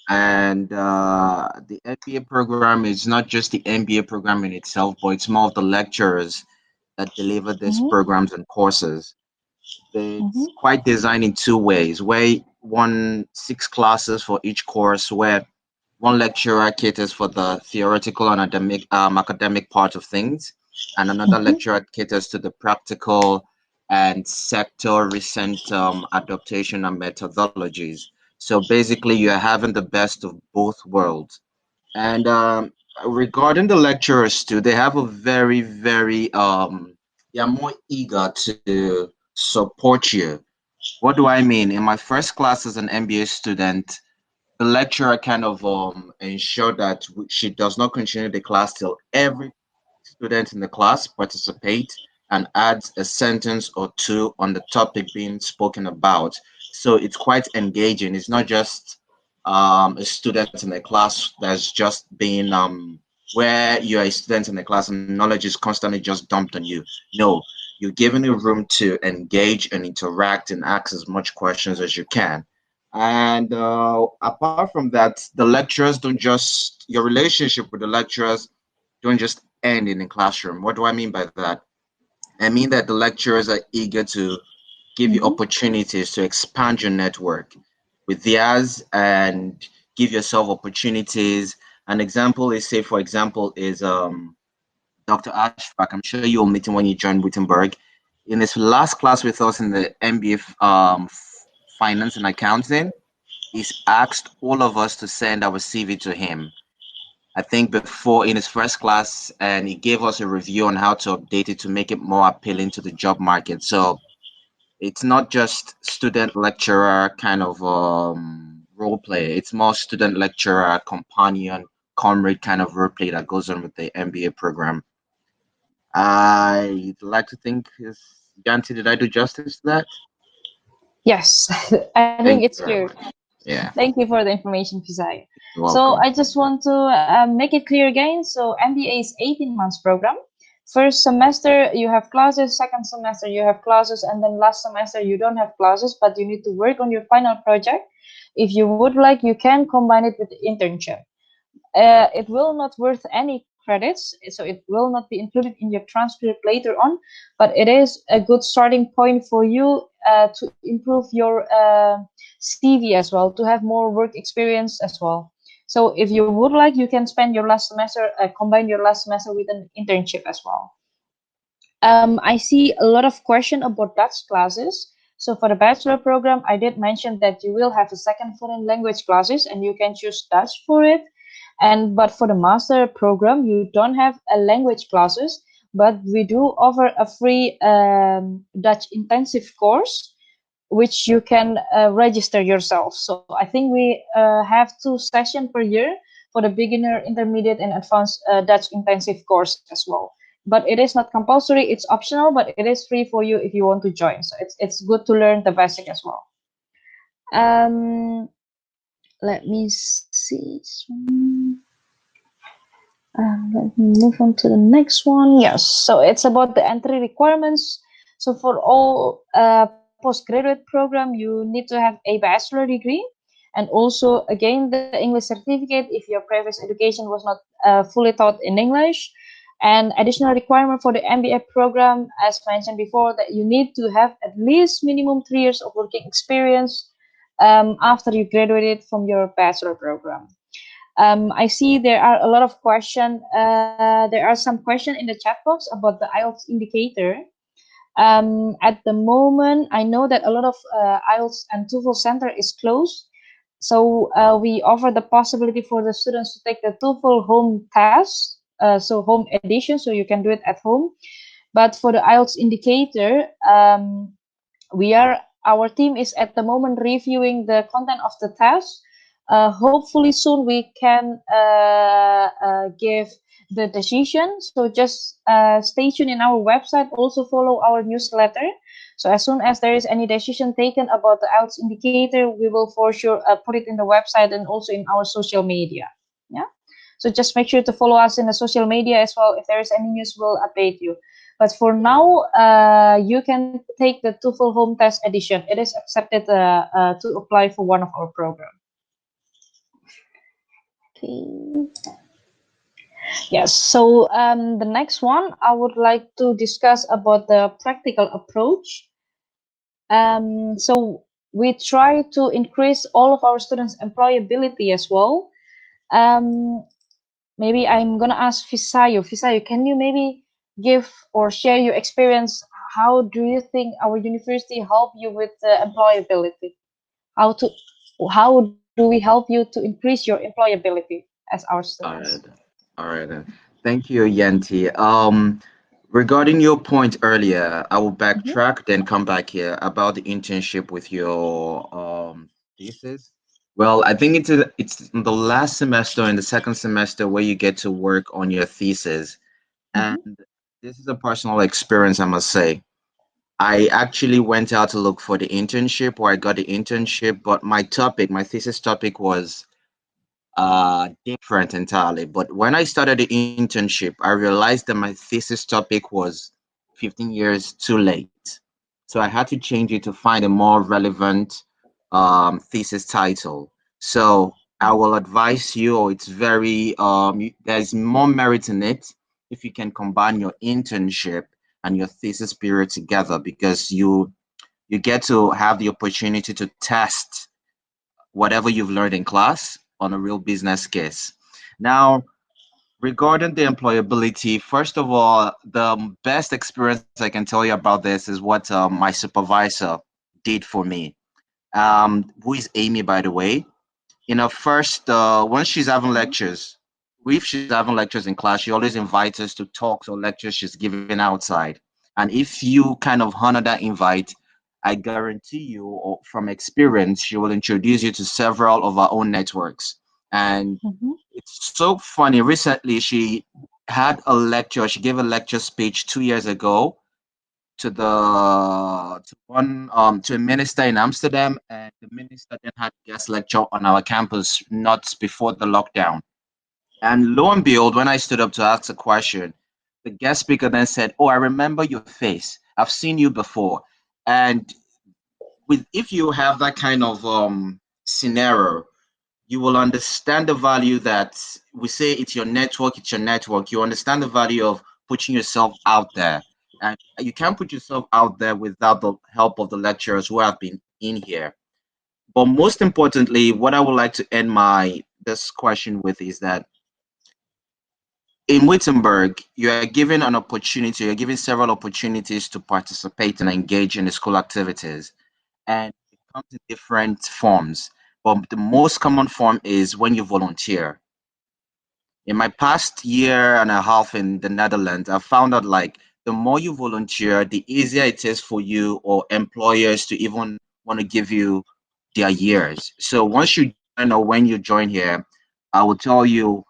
And the MBA program is not just the MBA program in itself, but it's more of the lecturers that deliver these programs and courses. It's quite designed in two ways, where 6 classes for each course, where one lecturer caters for the theoretical and academic part of things, and another lecturer caters to the practical and sector recent adaptation and methodologies. So basically, you're having the best of both worlds. And regarding the lecturers too, they have a very, they are more eager to support you. What do I mean? In my first class as an MBA student, the lecturer kind of ensured that she does not continue the class till every student in the class participate and adds a sentence or two on the topic being spoken about. So it's quite engaging. It's not just a student in the class that's just being where you're a student in the class and knowledge is constantly just dumped on you. No, you're given a room to engage and interact and ask as much questions as you can. And apart from that, the lecturers don't just, your relationship with the lecturers don't just end in the classroom. What do I mean by that? I mean that the lecturers are eager to give you opportunities to expand your network with theirs and give yourself opportunities. An example is, say, for example, is Dr. Ashfaq. I'm sure you'll meet him when you join Wittenborg. In his last class with us in the MBA Finance and Accounting, he's asked all of us to send our CV to him. I think before in his first class, and he gave us a review on how to update it to make it more appealing to the job market. So it's not just student lecturer kind of role play. It's more student lecturer, companion, comrade kind of role play that goes on with the MBA program. I'd like to think, Janti, did I do justice to that? Yes, I think it's clear. Yeah. Thank you for the information, Pisai. So I just want to make it clear again. So MBA is 18 months program. First semester you have classes, second semester you have classes, and then last semester you don't have classes, but you need to work on your final project. If you would like, you can combine it with the internship. It will not worth any credits, so it will not be included in your transcript later on, but it is a good starting point for you to improve your CV as well, to have more work experience as well. So if you would like, you can spend your last semester, combine your last semester with an internship as well. I see a lot of questions about Dutch classes. So for the bachelor program, I did mention that you will have a second foreign language classes and you can choose Dutch for it. But for the master program, you don't have a language classes, but we do offer a free Dutch intensive course, which you can register yourself. So I think we have 2 sessions per year for the beginner, intermediate, and advanced Dutch intensive course as well. But it is not compulsory; it's optional, but it is free for you if you want to join. So it's good to learn the basic as well. Let me see. Let me move on to the next one. Yes, so it's about the entry requirements. So for all postgraduate program, you need to have a bachelor degree, and also again the English certificate if your previous education was not fully taught in English. And additional requirement for the MBA program, as mentioned before, that you need to have at least minimum 3 years of working experience after you graduated from your bachelor program. I see there are a lot of questions. There are some questions in the chat box about the IELTS indicator. At the moment, I know that a lot of IELTS and TOEFL center is closed. So we offer the possibility for the students to take the TOEFL home test, so home edition, so you can do it at home. But for the IELTS indicator, our team is at the moment reviewing the content of the test. Hopefully soon we can give the decision. So just stay tuned in our website. Also follow our newsletter. So as soon as there is any decision taken about the IELTS indicator, we will for sure put it in the website and also in our social media. Yeah. So just make sure to follow us in the social media as well. If there is any news, we'll update you. But for now, you can take the TOEFL home test edition. It is accepted to apply for one of our programs. Okay. Yes, so the next one, I would like to discuss about the practical approach. So we try to increase all of our students' employability as well. Maybe I'm gonna ask Fisayo. Fisayo, can you maybe give or share your experience? How do you think our university help you with employability? How do we help you to increase your employability as our All students? right. All right then. Thank you, Yanti. Regarding your point earlier, I will backtrack, then come back here about the internship with your thesis. Well, I think it's in the last semester, in the second semester, where you get to work on your thesis. And this is a personal experience, I must say. I actually went out to look for the internship where I got the internship, but my thesis topic was different entirely. But when I started the internship, I realized that my thesis topic was 15 years too late. So I had to change it to find a more relevant thesis title. So I will advise you, or it's very there's more merit in it if you can combine your internship and your thesis period together, because you get to have the opportunity to test whatever you've learned in class on a real business case. Now, regarding the employability, first of all, the best experience I can tell you about this is what my supervisor did for me. Who is Amy, by the way. In her first, when she's having lectures, if she's having lectures in class, she always invites us to talks or lectures she's giving outside. And if you kind of honor that invite, I guarantee you, or from experience, she will introduce you to several of our own networks. And it's so funny. Recently, she had a lecture. She gave a lecture speech 2 years ago to a minister in Amsterdam, and the minister then had a guest lecture on our campus not before the lockdown. And lo and behold, when I stood up to ask a question, the guest speaker then said, "Oh, I remember your face. I've seen you before." And if you have that kind of scenario, you will understand the value that we say it's your network, it's your network. You understand the value of putting yourself out there. And you can't put yourself out there without the help of the lecturers who have been in here. But most importantly, what I would like to end my this question with is that in Wittenberg, you are given an opportunity, you're given several opportunities to participate and engage in the school activities. And it comes in different forms. But the most common form is when you volunteer. In my past year and a half in the Netherlands, I found out like the more you volunteer, the easier it is for you or employers to even want to give you their years. So once you join or when you join here, I will tell you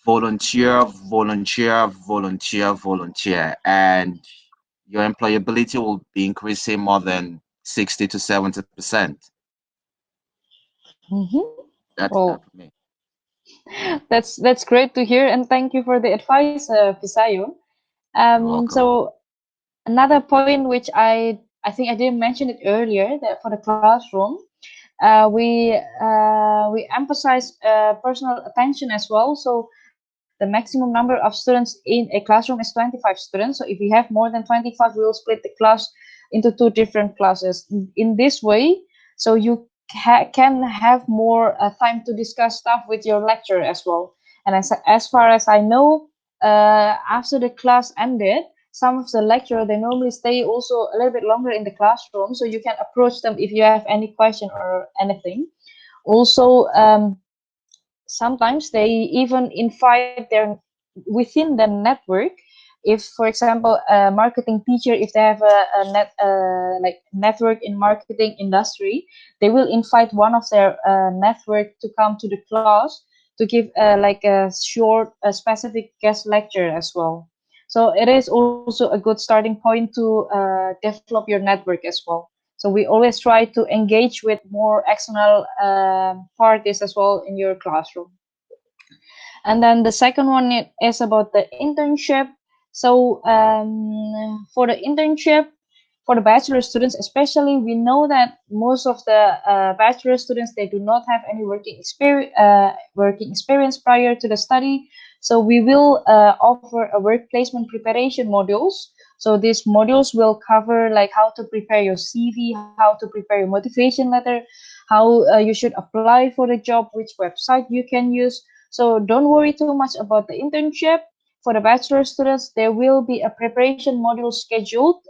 volunteer, volunteer, volunteer, volunteer, and your employability will be increasing more than 60 to 70%. That's that for me. That's great to hear, and thank you for the advice, Fisayo. So another point which I think I didn't mention it earlier, that for the classroom, we emphasize personal attention as well. So the maximum number of students in a classroom is 25 students. So if we have more than 25, we will split the class into two different classes. In this way, so you can have more time to discuss stuff with your lecturer as well. And as far as I know, after the class ended, some of the lecturer, they normally stay also a little bit longer in the classroom, so you can approach them if you have any question or anything. Also, sometimes they even invite their within the network. If, for example, a marketing teacher, if they have like network in marketing industry, they will invite one of their network to come to the class to give like a short, specific guest lecture as well. So it is also a good starting point to develop your network as well. So we always try to engage with more external parties as well in your classroom. And then the second one is about the internship. So for the internship, for the bachelor students especially, we know that most of the bachelor students, they do not have any working experience prior to the study. So we will offer a work placement preparation modules. So these modules will cover like how to prepare your CV, how to prepare your motivation letter, how you should apply for the job, which website you can use. So don't worry too much about the internship. For the bachelor students, there will be a preparation module scheduled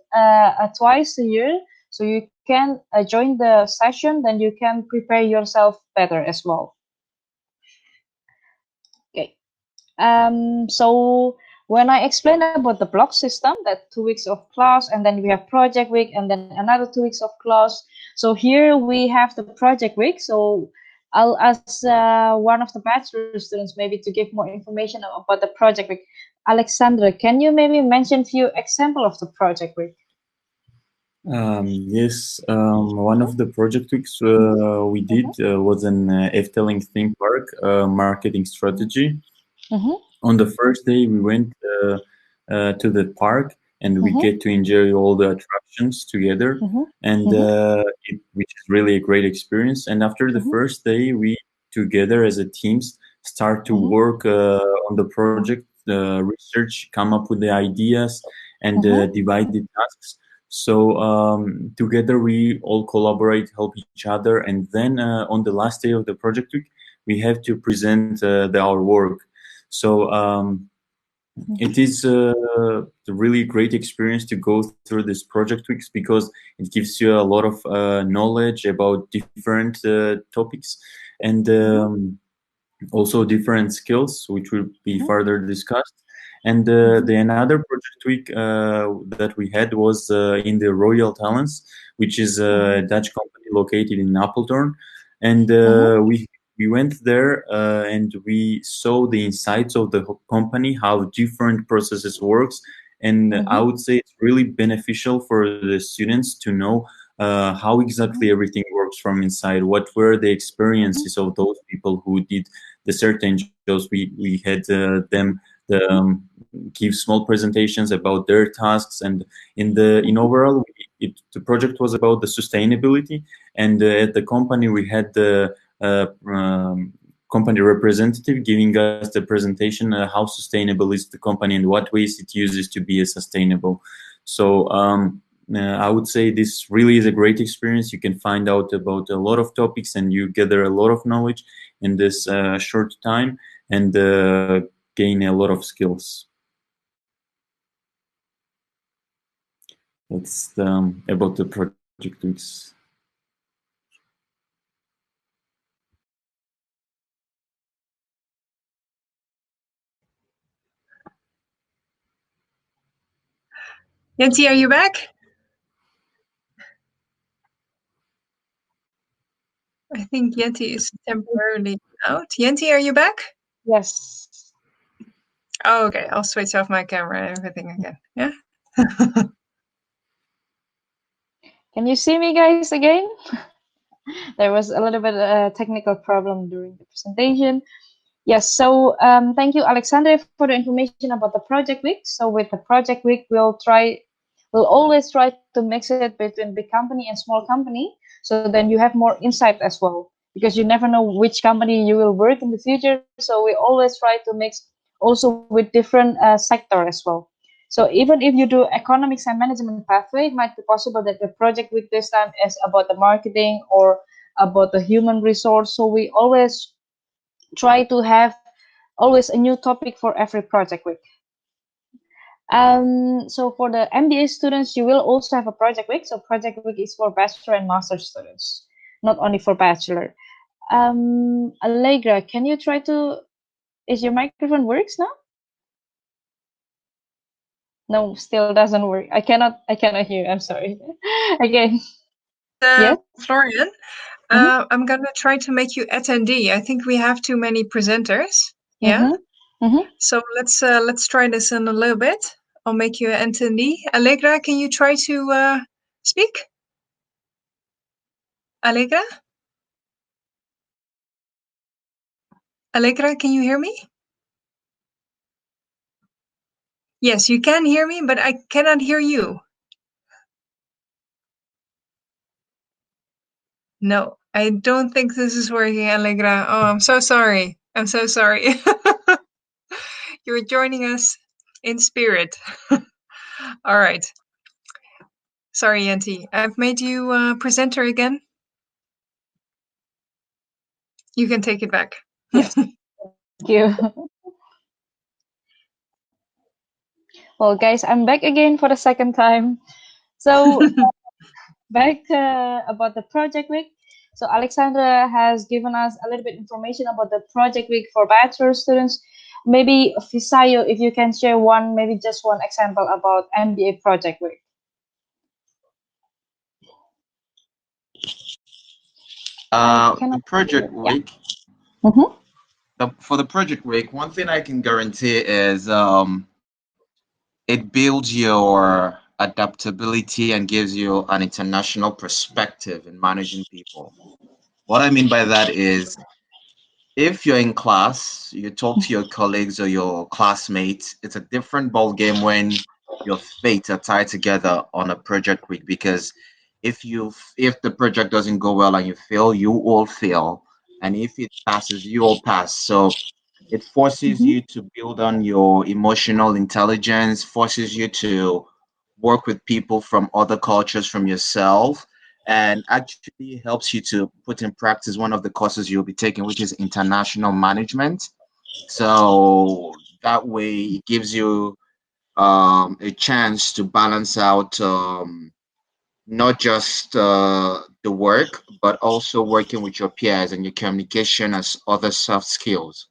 twice a year. So you can join the session, then you can prepare yourself better as well. Okay. So when I explain about the block system, that 2 weeks of class, and then we have project week, and then another 2 weeks of class. So here we have the project week. So I'll ask one of the bachelor students maybe to give more information about the project week. Alexandra, can you maybe mention a few examples of the project week? Yes, one of the project weeks we did was an Efteling theme park marketing strategy. On the first day, we went to the park and we get to enjoy all the attractions together, and which is really a great experience. And after the first day, we together as a teams start to work on the project, research, come up with the ideas, and divide the tasks. So together we all collaborate, help each other, and then on the last day of the project week, we have to present our work. So it is a really great experience to go through this project weeks because it gives you a lot of knowledge about different topics and also different skills, which will be further discussed. And the another project week that we had was in the Royal Talents, which is a Dutch company located in Apeldoorn. And we went there and we saw the insights of the company, how different processes works. And I would say it's really beneficial for the students to know how exactly everything works from inside. What were the experiences of those people who did the certain jobs? We had them give small presentations about their tasks, and in overall, the project was about the sustainability. And at the company, we had the company representative giving us the presentation how sustainable is the company and what ways it uses to be sustainable. So I would say this really is a great experience. You can find out about a lot of topics and you gather a lot of knowledge in this short time and gain a lot of skills. That's about the project weeks. Yanti, are you back? I think Yanti is temporarily out. Yanti, are you back? Yes. Oh, okay. I'll switch off my camera and everything again. Yeah. Can you see me, guys, again? There was a little bit of a technical problem during the presentation. Yes, so thank you, Alexander, for the information about the project week. So with the project week, we'll always try to mix it between big company and small company. So then you have more insight as well, because you never know which company you will work in the future. So we always try to mix also with different sector as well. So even if you do economics and management pathway, it might be possible that the project week this time is about the marketing or about the human resource. So we always try to have always a new topic for every project week. So for the MBA students, you will also have a project week. So project week is for bachelor and master students, not only for bachelor. Allegra, can you try to, is your microphone works now? No, still doesn't work. I cannot hear. I'm sorry. Again. Yes? Florian, I'm gonna try to make you attendee. I think we have too many presenters. Yeah. So let's try this in a little bit. I'll make you an attendee. Allegra, can you try to speak? Allegra? Allegra, can you hear me? Yes, you can hear me, but I cannot hear you. No, I don't think this is working, Allegra. Oh, I'm so sorry. I'm so sorry. You're joining us in spirit. All right. Sorry, Yanti. I've made you presenter again. You can take it back. Yes. Thank you. Well, guys, I'm back again for the second time. So back about the project week. So Alexandra has given us a little bit information about the project week for bachelor students. Maybe Fisayo, if you can share one, maybe just one example about MBA project week. The project week. Yeah. For the project week, one thing I can guarantee is it builds your adaptability and gives you an international perspective in managing people. What I mean by that is if you're in class, you talk to your colleagues or your classmates, it's a different ball game when your fates are tied together on a project week, because if the project doesn't go well and you fail, you all fail. And if it passes, you all pass. So it forces you to build on your emotional intelligence, forces you to work with people from other cultures from yourself, and actually helps you to put in practice one of the courses you'll be taking, which is international management. So that way it gives you a chance to balance out not just the work, but also working with your peers and your communication as other soft skills.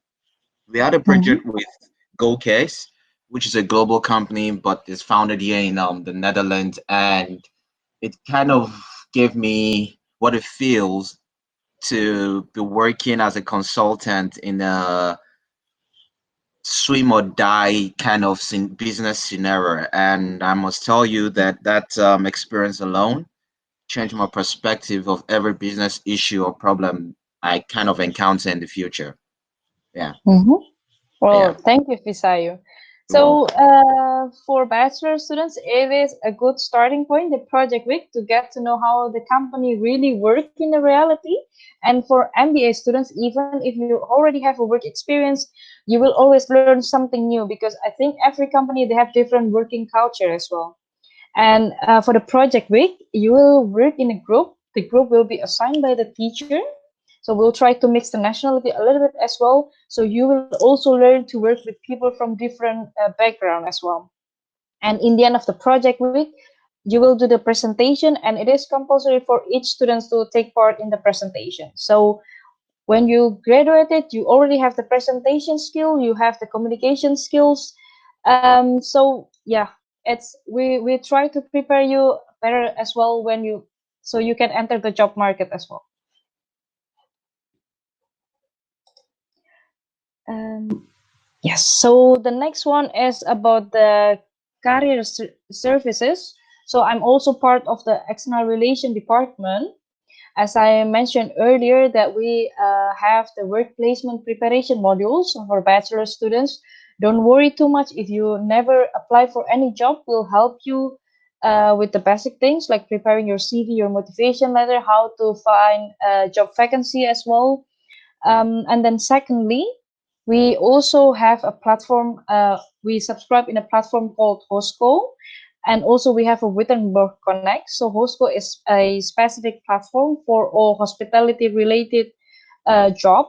We had a project with GoCase, which is a global company, but is founded here in the Netherlands, and it kind of gave me what it feels to be working as a consultant in a swim or die kind of business scenario. And I must tell you that experience alone changed my perspective of every business issue or problem I kind of encounter in the future. Yeah. Well, thank you, Fisayo. So for bachelor students, it is a good starting point, the project week, to get to know how the company really works in the reality. And for MBA students, even if you already have a work experience, you will always learn something new, because I think every company, they have different working culture as well. And for the project week, you will work in a group. The group will be assigned by the teacher. So we'll try to mix the nationality a little bit as well. So you will also learn to work with people from different background as well. And in the end of the project week, you will do the presentation, and it is compulsory for each student to take part in the presentation. So when you graduated, you already have the presentation skill, you have the communication skills. So yeah, we try to prepare you better as well so you can enter the job market as well. Yes, so the next one is about the career services. So I'm also part of the external relation department. As I mentioned earlier, that we have the work placement preparation modules for bachelor students. Don't worry too much if you never apply for any job. We'll help you with the basic things like preparing your CV, your motivation letter, how to find a job vacancy as well. And then secondly, we also have a platform. We subscribe in a platform called Hosco, and also we have a Wittenborg Connect. So Hosco is a specific platform for all hospitality related job.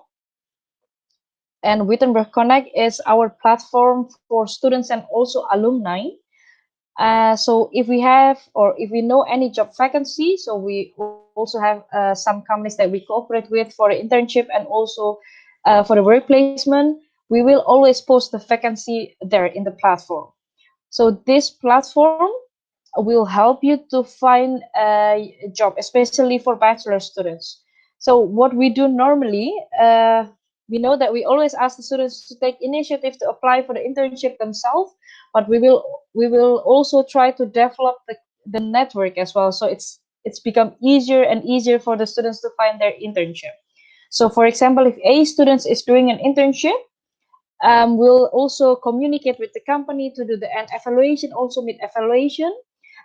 And Wittenborg Connect is our platform for students and also alumni. So if we have, or if we know any job vacancy, so we also have some companies that we cooperate with for the internship and also for the work placement, we will always post the vacancy there in the platform. So this platform will help you to find a job, especially for bachelor students. So what we do normally, we know that we always ask the students to take initiative to apply for the internship themselves, but we will also try to develop the network as well. So it's become easier and easier for the students to find their internship. So for example, if a student is doing an internship, we'll also communicate with the company to do the end evaluation, also mid-evaluation.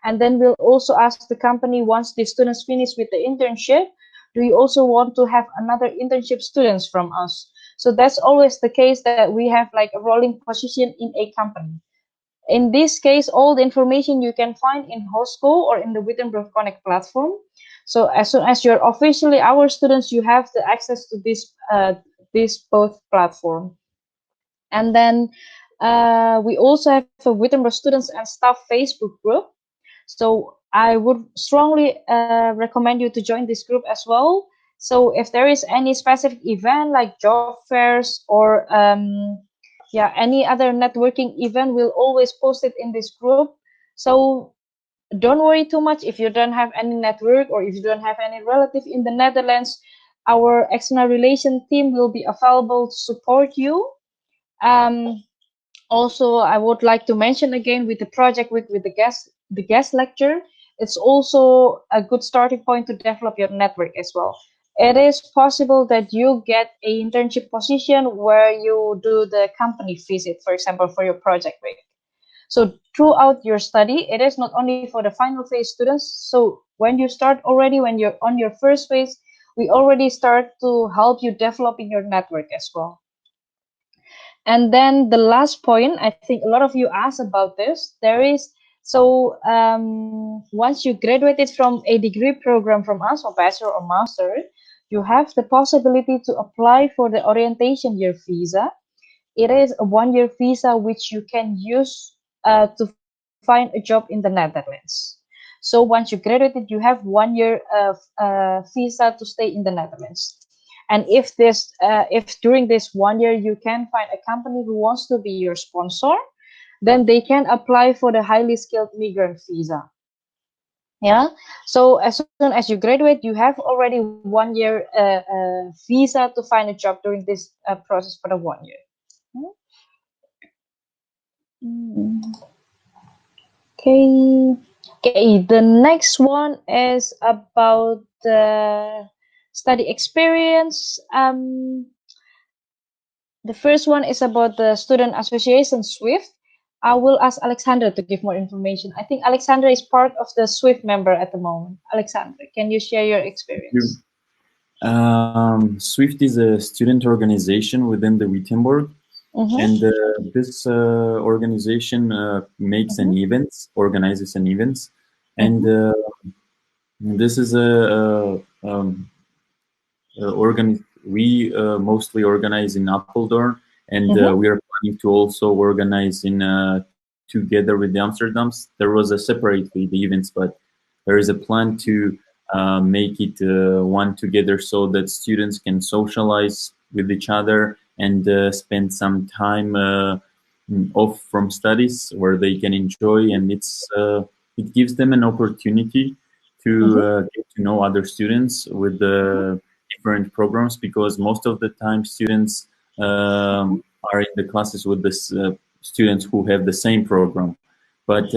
And then we'll also ask the company, once the students finish with the internship, do you also want to have another internship students from us? So that's always the case, that we have like a rolling position in a company. In this case, all the information you can find in Hosco or in the Wittenborg Connect platform. So as soon as you're officially our students, you have the access to this both platform. And then we also have a Wittenborg students and staff Facebook group. So I would strongly recommend you to join this group as well. So if there is any specific event like job fairs or any other networking event, we'll always post it in this group. So don't worry too much if you don't have any network or if you don't have any relative in the Netherlands. Our external relation team will be available to support you. Also, I would like to mention again with the project with the guest lecture, it's also a good starting point to develop your network as well. It is possible that you get a internship position where you do the company visit, for example, for your project week. So throughout your study, it is not only for the final phase students. So when you start already, when you're on your first phase, we already start to help you developing your network as well. And then the last point, I think a lot of you asked about this. Once you graduated from a degree program from us, or bachelor or master, you have the possibility to apply for the orientation year visa. It is a 1-year visa which you can use to find a job in the Netherlands. So once you graduated, you have 1 year visa to stay in the Netherlands. And if during this 1 year you can find a company who wants to be your sponsor, then they can apply for the highly skilled migrant visa. Yeah. So as soon as you graduate, you have already 1 year visa to find a job during this process for the 1 year. Okay. The next one is about the study experience. The first one is about the student association SWIFT. I will ask Alexandra to give more information. I think Alexandra is part of the SWIFT member at the moment. Alexandra, can you share your experience? SWIFT is a student organization within the Wittenborg. And this organization makes an events, organizes an events, and this is we mostly organize in Apeldoorn, and we are planning to also organize in together with the Amsterdams. There was a separately the events, but there is a plan to make it one together so that students can socialize with each other and spend some time off from studies where they can enjoy, and it gives them an opportunity to get to know other students with different programs, because most of the time students are in the classes with the students who have the same program, but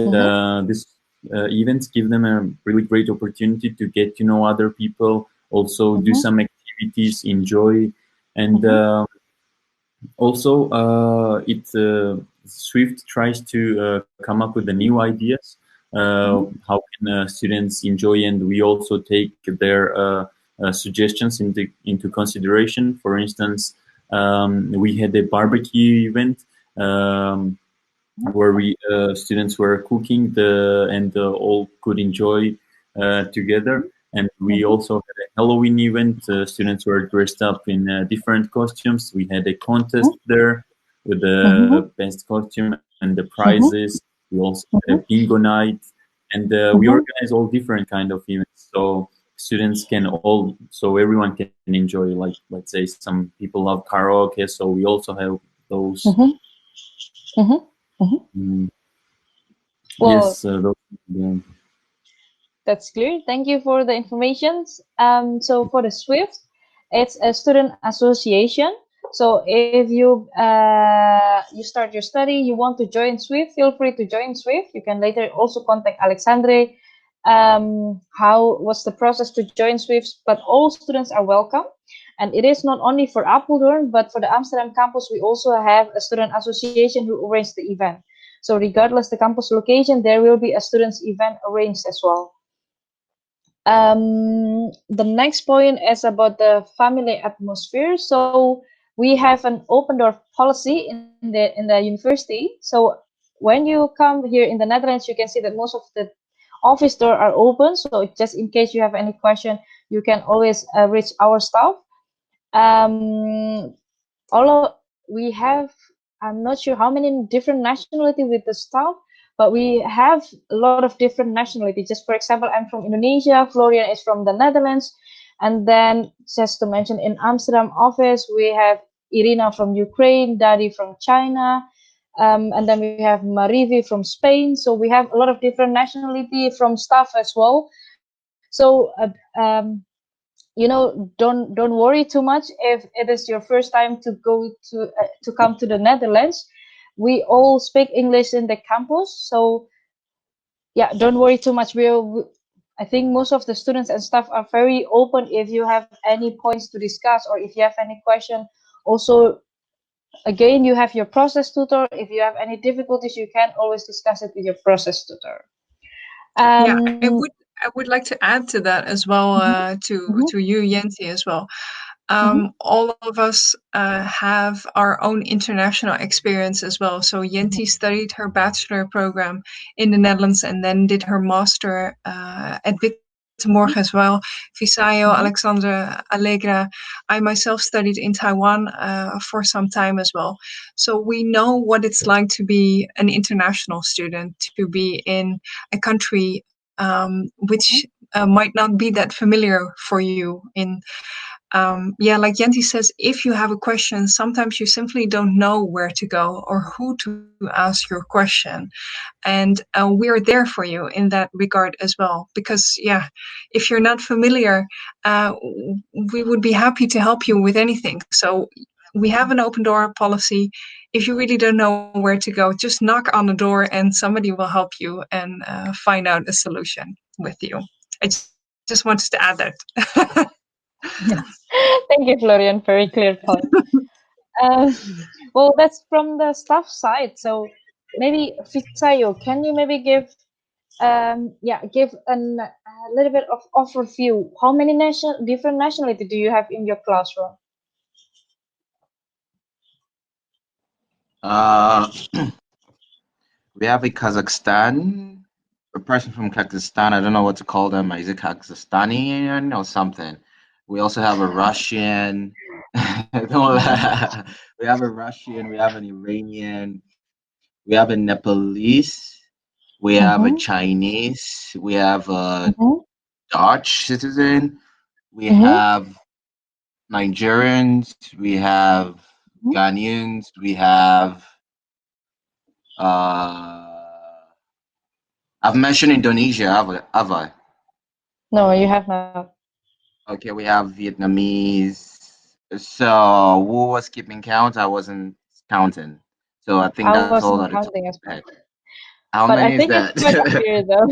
this events give them a really great opportunity to get to know other people, also do some activities, enjoy, and also SWIFT tries to come up with the new ideas, how can students enjoy, and we also take their suggestions into consideration. For instance, we had a barbecue event where students were cooking and all could enjoy together. And we also had a Halloween event. Students were dressed up in different costumes. We had a contest there with the best costume and the prizes. We also had a bingo night, and we organize all different kind of events. So students can so everyone can enjoy, like, let's say some people love karaoke, so we also have those. Well, yes, that's clear. Thank you for the information. So for the SWIFT, it's a student association. So if you start your study, you want to join SWIFT, feel free to join SWIFT. You can later also contact Alexandre. What's the process to join SWIFT? But all students are welcome. And it is not only for Apeldoorn, but for the Amsterdam campus, we also have a student association who arranges the event. So regardless the campus location, there will be a students event arranged as well. The next point is about the family atmosphere. So we have an open door policy in the university. So when you come here in the Netherlands, you can see that most of the office doors are open. So just in case you have any question, you can always reach our staff. We have I'm not sure how many different nationality with the staff, but we have a lot of different nationality. Just for example, I'm from Indonesia, Florian is from the Netherlands, and then just to mention, in Amsterdam office we have Irina from Ukraine, Daddy from China, and then we have Marivi from Spain. So we have a lot of different nationality from staff as well. So don't worry too much if it is your first time to go to come to the Netherlands. We all speak English in the campus, so yeah, don't worry too much. I think most of the students and staff are very open if you have any points to discuss or if you have any question. Also, again, you have your process tutor. If you have any difficulties, you can always discuss it with your process tutor. Yeah, I would like to add to that as well, to you, Yenty, as well. All of us have our own international experience as well. So Yenty studied her bachelor program in the Netherlands and then did her master at Wittenborg as well. Visayo, Alexandra, Allegra. I myself studied in Taiwan for some time as well. So we know what it's like to be an international student, to be in a country which might not be that familiar for you. Like Yenty says, if you have a question, sometimes you simply don't know where to go or who to ask your question. And we're there for you in that regard as well. Because, if you're not familiar, we would be happy to help you with anything. So we have an open door policy. If you really don't know where to go, just knock on the door and somebody will help you and find out a solution with you. I just wanted to add that. Thank you, Florian. Very clear point. Well, that's from the staff side. So maybe Visayo, can you maybe give a little bit of overview? How many different nationality do you have in your classroom? We have a Kazakhstan, a person from Kazakhstan. I don't know what to call them. Is it Kazakhstani or something? We also have a Russian. We have a Russian. We have an Iranian. We have a Nepalese. We have a Chinese. We have a Dutch citizen. We have Nigerians. We have Ghanaians. We have. I've mentioned Indonesia, have I? No, you have not. Okay, we have Vietnamese. So who was keeping count? I wasn't counting. So I think that's all that it's well. How but many I think is that? it's quite clear though.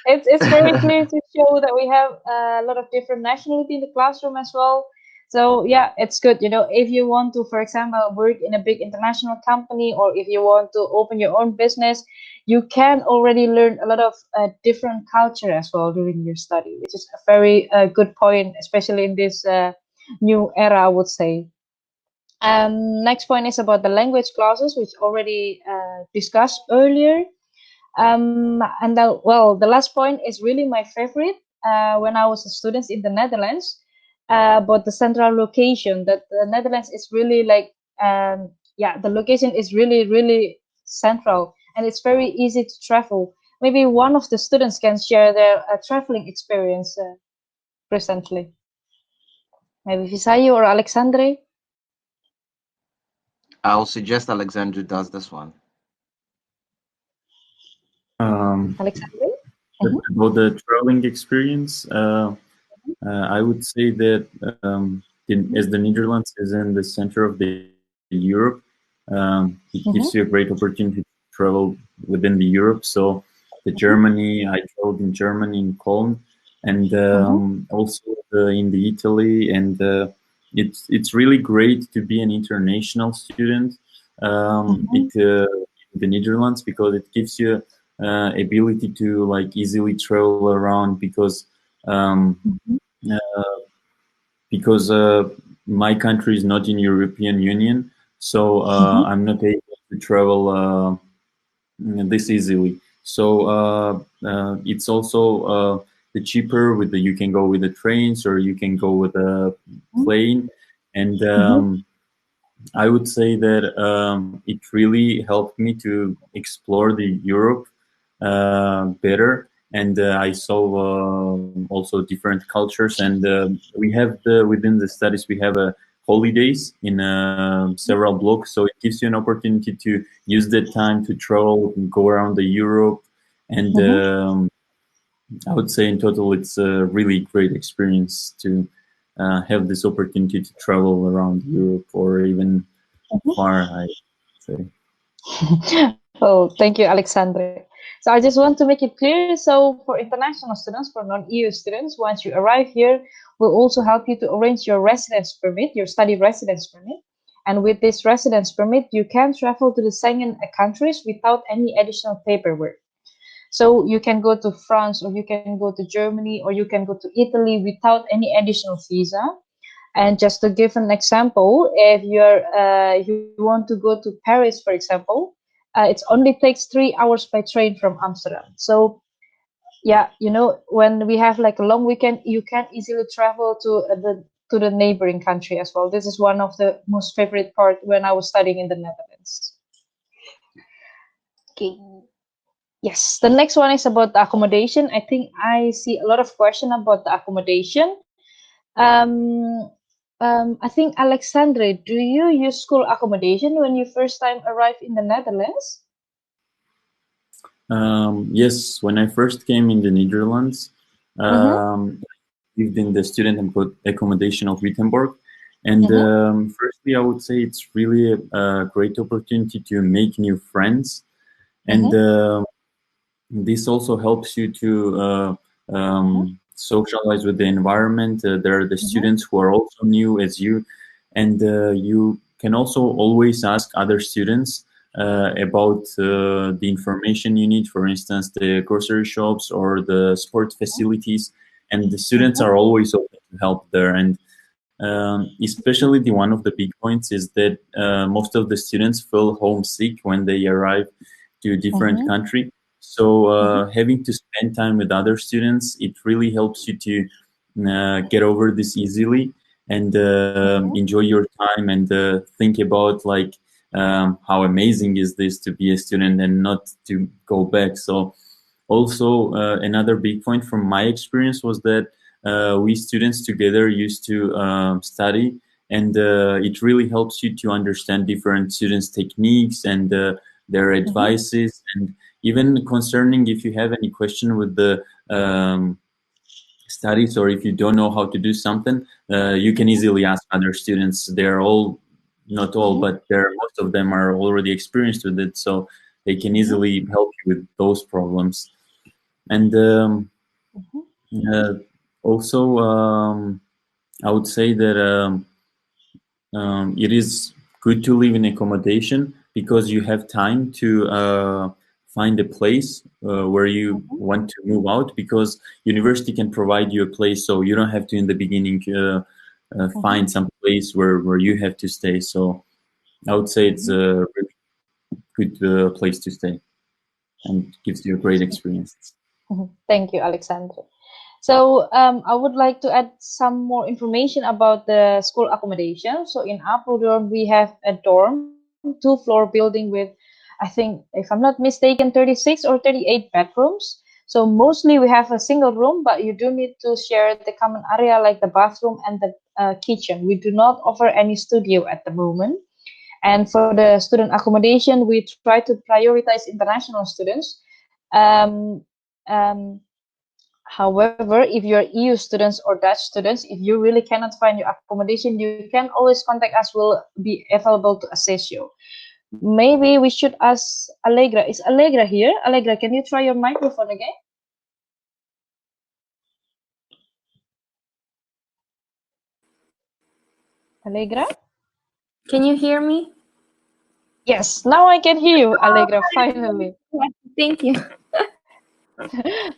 It's very clear to show that we have a lot of different nationality in the classroom as well. So yeah, it's good. If you want to, for example, work in a big international company, or if you want to open your own business, you can already learn a lot of different culture as well during your study, which is a very good point, especially in this new era, I would say. Next point is about the language classes, which already discussed earlier. The last point is really my favorite when I was a student in the Netherlands, but the central location, that the Netherlands is really the location is really, really central and it's very easy to travel. Maybe one of the students can share their traveling experience presently. Maybe Visayo or Alexandre? I'll suggest Alexandre does this one. Alexandre? About the traveling experience, I would say that as the Netherlands is in the center of the Europe, it gives you a great opportunity to travel within the Europe. So the Germany, I traveled in Germany, in Cologne, and also in the Italy, and it's really great to be an international student in the Netherlands, because it gives you ability to easily travel around, because my country is not in European Union, so I'm not able to travel this easily. So it's also the cheaper you can go with the trains, or you can go with a plane, and I would say that it really helped me to explore the Europe better, and I saw also different cultures. And we have within the studies we have holidays in several blocks, so it gives you an opportunity to use that time to travel and go around the Europe. And I would say in total, it's a really great experience to have this opportunity to travel around Europe or even far, I say. Oh, thank you, Alexandre. So I just want to make it clear. So for international students, for non-EU students, once you arrive here, we'll also help you to arrange your residence permit, your study residence permit. And with this residence permit, you can travel to the Schengen countries without any additional paperwork. So you can go to France, or you can go to Germany, or you can go to Italy without any additional visa. And just to give an example, if you want to go to Paris, for example, it only takes 3 hours by train from Amsterdam. So yeah, when we have like a long weekend, you can easily travel to the neighboring country as well. This is one of the most favorite part when I was studying in the Netherlands. Okay. Yes, the next one is about the accommodation. I think I see a lot of question about the accommodation. I think, Alexandre, do you use school accommodation when you first time arrived in the Netherlands? Yes, when I first came in the Netherlands, lived in the student accommodation of Wittenborg. And firstly, I would say it's really a great opportunity to make new friends. And this also helps you to socialize with the environment. There are the students who are also new as you, and you can also always ask other students about the information you need, for instance, the grocery shops or the sport facilities, and the students are always open to help there. And especially one of the big points is that most of the students feel homesick when they arrive to a different country. So having to spend time with other students, it really helps you to get over this easily and enjoy your time and think about like how amazing is this to be a student and not to go back. So also another big point from my experience was that we students together used to study, and it really helps you to understand different students' techniques and their advices, and even concerning if you have any question with the studies, or if you don't know how to do something, you can easily ask other students. They're all, not all, but most of them are already experienced with it, so they can easily help you with those problems. And also, I would say that it is good to live in accommodation because you have time to find a place where you want to move out, because university can provide you a place, so you don't have to in the beginning find some place where you have to stay. So I would say it's a really good place to stay and gives you a great experience. Thank you, Alexandre. So I would like to add some more information about the school accommodation. So in Apeldoorn, we have a dorm, 2-floor building with, I think, if I'm not mistaken, 36 or 38 bedrooms. So mostly we have a single room, but you do need to share the common area like the bathroom and the kitchen. We do not offer any studio at the moment. And for the student accommodation, we try to prioritize international students. However, if you're EU students or Dutch students, if you really cannot find your accommodation, you can always contact us. We'll be available to assist you. Maybe we should ask Allegra. Is Allegra here? Allegra, can you try your microphone again? Allegra? Can you hear me? Yes, now I can hear you, Allegra, finally. Thank you.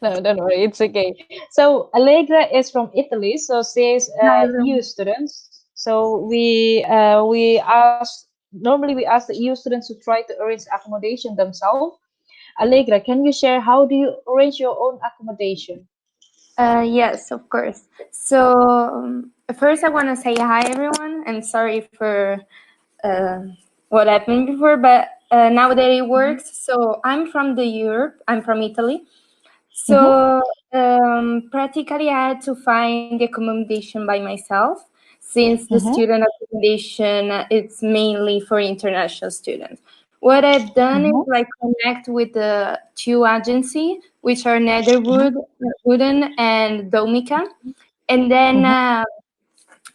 No, don't worry, it's okay. So Allegra is from Italy, so she is EU students. So we normally ask the EU students to try to arrange accommodation themselves. Allegra, can you share how do you arrange your own accommodation? Yes, of course. So first I want to say hi everyone, and sorry for what happened before, but now that it works. So I'm from the Europe. I'm from Italy. So practically, I had to find the accommodation by myself, since the student accommodation it's mainly for international students. What I've done is like connect with the two agencies, which are Wooden and Domica, and then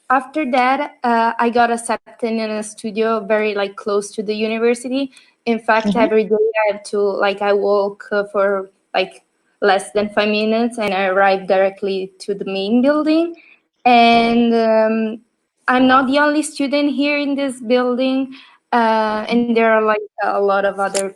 after that, I got accepted in a studio very like close to the university. In fact, every day I have to I walk for like less than 5 minutes, and I arrive directly to the main building. And I'm not the only student here in this building, and there are like a lot of other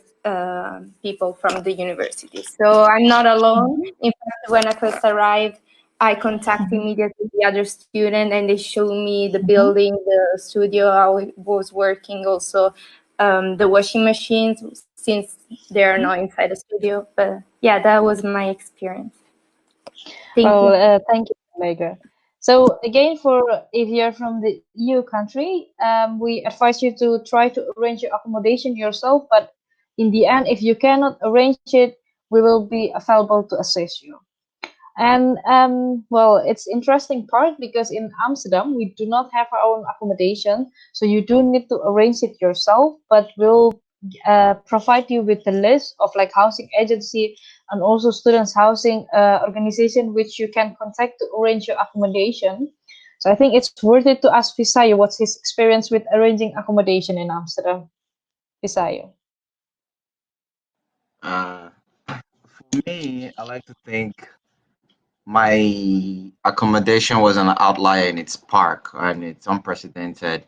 people from the university. So I'm not alone. In fact, when I first arrived, I contacted immediately the other student, and they showed me the building, the studio, how it was working, also the washing machines, since they are not inside the studio. But yeah, that was my experience. Thank you. Thank you, Megan. So again, for if you're from the EU country, we advise you to try to arrange your accommodation yourself. But in the end, if you cannot arrange it, we will be available to assist you. And well, it's interesting part because in Amsterdam we do not have our own accommodation, so you do need to arrange it yourself. But we'll provide you with the list of like housing agency and also students housing organization which you can contact to arrange your accommodation. So I think it's worth it to ask Visayo what's his experience with arranging accommodation in Amsterdam. Visayo. For me, I like to think my accommodation was an outlier in its park, and it's unprecedented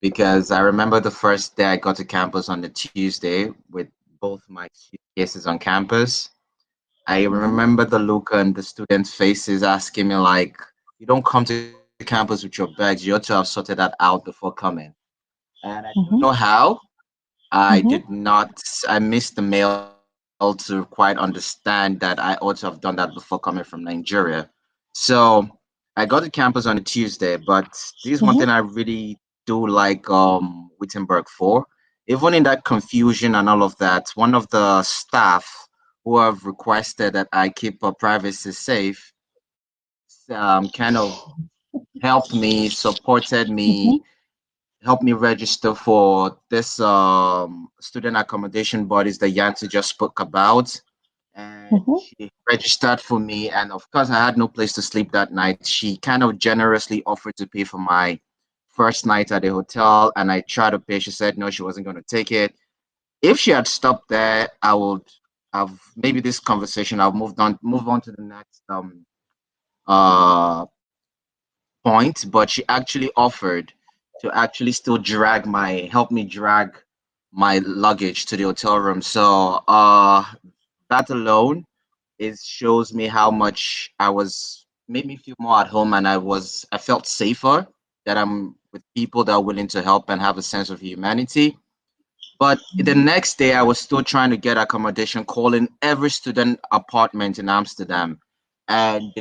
because I remember the first day I got to campus on the Tuesday with both my suitcases on campus. I remember the look on the students' faces asking me like, "You don't come to campus with your bags. You ought to have sorted that out before coming." And I don't know how. I did not. I missed the mail to quite understand that I ought to have done that before coming from Nigeria. So I got to campus on a Tuesday, but this is one thing I really do like Wittenberg for. Even in that confusion and all of that, one of the staff who have requested that I keep privacy safe kind of helped me, supported me, helped me register for this student accommodation bodies that Yanti just spoke about. And she registered for me. And of course, I had no place to sleep that night. She kind of generously offered to pay for my first night at the hotel. And I tried to pay. She said no, she wasn't going to take it. If she had stopped there, I would have maybe this conversation. I'll move on to the next uh point, but she actually offered to actually still help me drag my luggage to the hotel room. So that alone shows me how much made me feel more at home, and I felt safer that I'm with people that are willing to help and have a sense of humanity. But the next day I was still trying to get accommodation, calling every student apartment in Amsterdam. And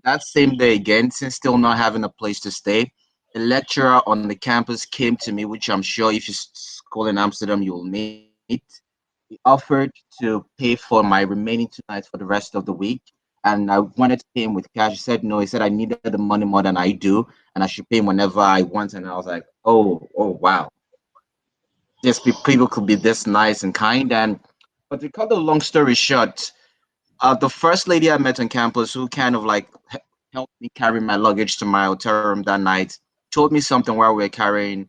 that same day again, since still not having a place to stay, a lecturer on the campus came to me, which I'm sure if you school in Amsterdam, you will meet. He offered to pay for my remaining 2 nights for the rest of the week. And I wanted to pay him with cash. He said no. He said I needed the money more than I do, and I should pay him whenever I want. And I was like, oh wow, people could be this nice and kind. But to cut the long story short, the first lady I met on campus who kind of like helped me carry my luggage to my hotel room that night told me something while we were carrying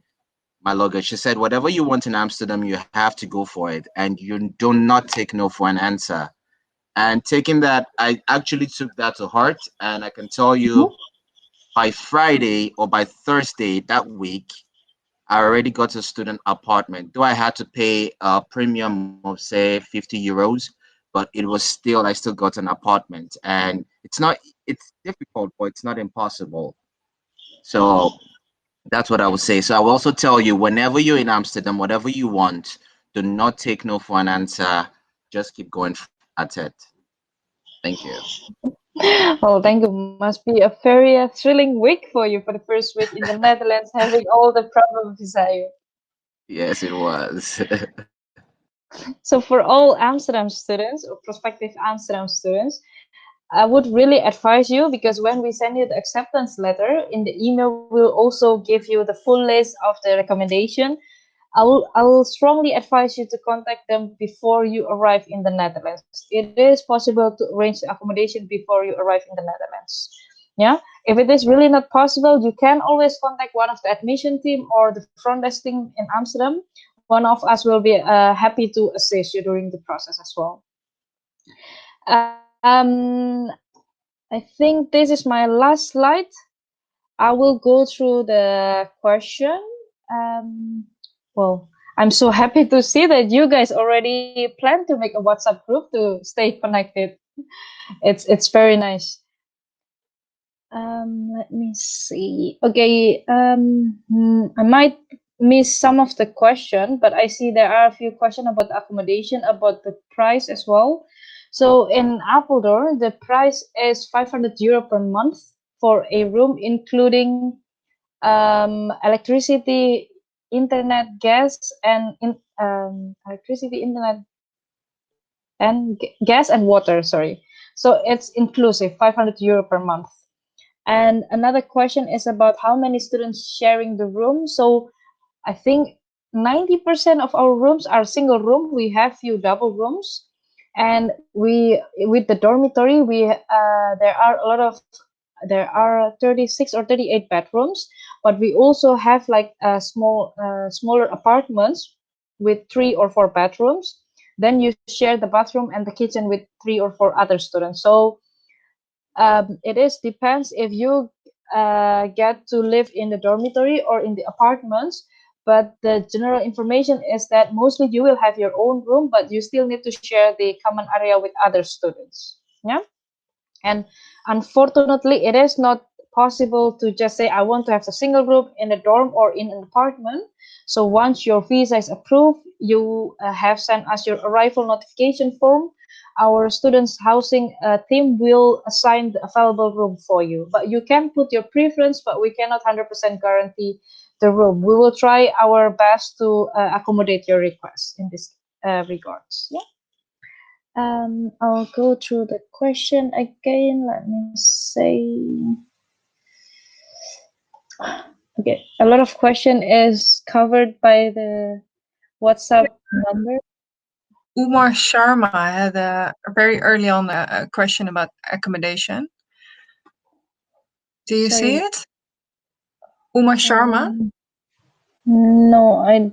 my luggage. She said, "Whatever you want in Amsterdam, you have to go for it, and you do not take no for an answer." And taking that, I actually took that to heart, and I can tell you, by Friday or by Thursday that week, I already got a student apartment. Though I had to pay a premium of say 50 euros, but I still got an apartment. And it's difficult, but it's not impossible. So that's what I would say. So I will also tell you, whenever you're in Amsterdam, whatever you want, do not take no for an answer. Just keep going at it. Thank you. Well, thank you. Must be a very thrilling week for you for the first week in the Netherlands, having all the problems, Visayo. Yes, it was. So for all Amsterdam students or prospective Amsterdam students, I would really advise you, because when we send you the acceptance letter, in the email we'll also give you the full list of the recommendation. I will strongly advise you to contact them before you arrive in the Netherlands. It is possible to arrange the accommodation before you arrive in the Netherlands. Yeah, if it is really not possible, you can always contact one of the admission team or the front desk team in Amsterdam. One of us will be happy to assist you during the process as well. I think this is my last slide. I will go through the question. Well, I'm so happy to see that you guys already plan to make a WhatsApp group to stay connected. It's very nice. Let me see. Okay, I might miss some of the question, but I see there are a few questions about accommodation, about the price as well. So in Apeldoorn, the price is 500 euro per month for a room, including electricity, internet, gas, and electricity, internet, and gas and water. Sorry, so it's inclusive, 500 euro per month. And another question is about how many students sharing the room. So I think 90% of our rooms are single room. We have few double rooms, and we with the dormitory there are 36 or 38 bedrooms, but we also have like smaller apartments with 3 or 4 bedrooms. Then you share the bathroom and the kitchen with 3 or 4 other students. So it depends if you get to live in the dormitory or in the apartments. But the general information is that mostly you will have your own room, but you still need to share the common area with other students. Yeah. And unfortunately, it is not possible to just say, I want to have a single room in a dorm or in an apartment. So once your visa is approved, you have sent us your arrival notification form. Our students housing team will assign the available room for you. But you can put your preference, but we cannot 100% guarantee the room. We will try our best to accommodate your request in this regards. Yeah. I'll go through the question again. Let me say. Okay, a lot of question is covered by the WhatsApp number. Umar Sharma had very early on a question about accommodation. Do you see it? Umar Sharma? No, I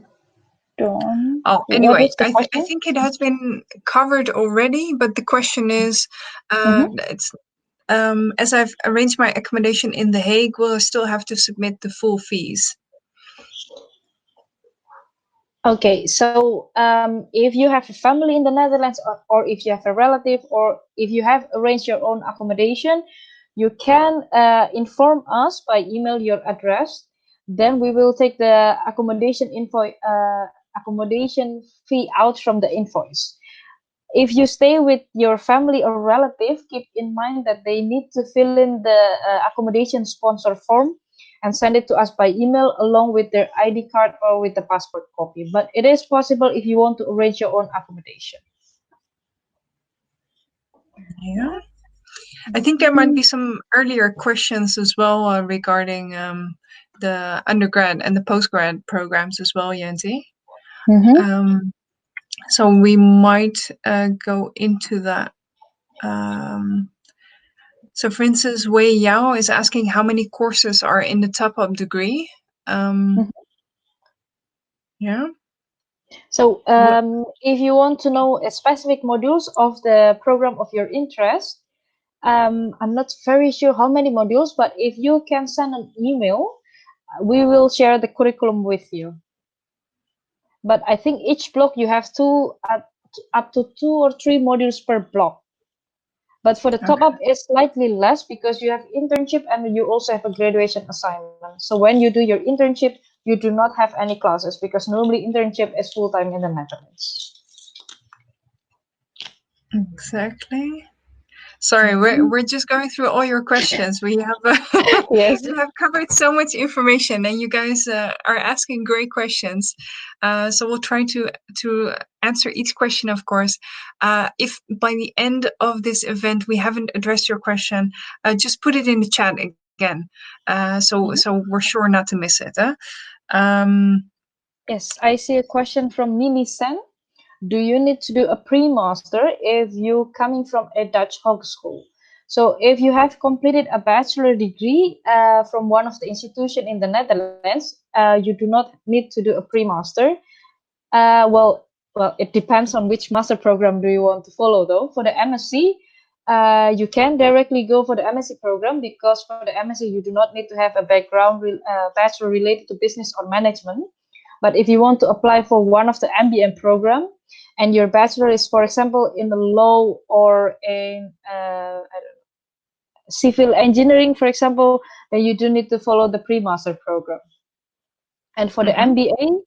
don't. Oh, anyway, I think it has been covered already, but the question is, it's as I've arranged my accommodation in The Hague, will I still have to submit the full fees? Okay, so if you have a family in the Netherlands, or if you have a relative, or if you have arranged your own accommodation, you can inform us by email your address. Then we will take the accommodation fee out from the invoice. If you stay with your family or relative, keep in mind that they need to fill in the accommodation sponsor form and send it to us by email along with their ID card or with the passport copy. But it is possible if you want to arrange your own accommodation. Yeah. I think there might be some earlier questions as well regarding the undergrad and the postgrad programs as well, Yanti. So we might go into that. So for instance, Wei Yao is asking how many courses are in the top-up degree. Yeah. So if you want to know specific modules of the program of your interest, I'm not very sure how many modules, but if you can send an email, we will share the curriculum with you. But I think each block you have up to 2 or 3 modules per block. But for the top-up, it's slightly less because you have internship and you also have a graduation assignment. So when you do your internship, you do not have any classes because normally internship is full-time in the Netherlands. Exactly. Sorry, we're just going through all your questions. We have Yes. we have covered so much information, and you guys are asking great questions. So we'll try to answer each question, of course. If by the end of this event we haven't addressed your question, just put it in the chat again. So we're sure not to miss it. Yes, I see a question from Mimi Sen. Do you need to do a pre-master if you coming from a Dutch hogeschool? So if you have completed a bachelor degree from one of the institution in the Netherlands, you do not need to do a pre-master. Well, it depends on which master program do you want to follow, though. For the MSc, you can directly go for the MSc program, because for the MSc you do not need to have a background bachelor related to business or management. But if you want to apply for one of the MBM program, and your bachelor is, for example, in the law or in civil engineering, for example, then you do need to follow the pre-master program. And for the MBA,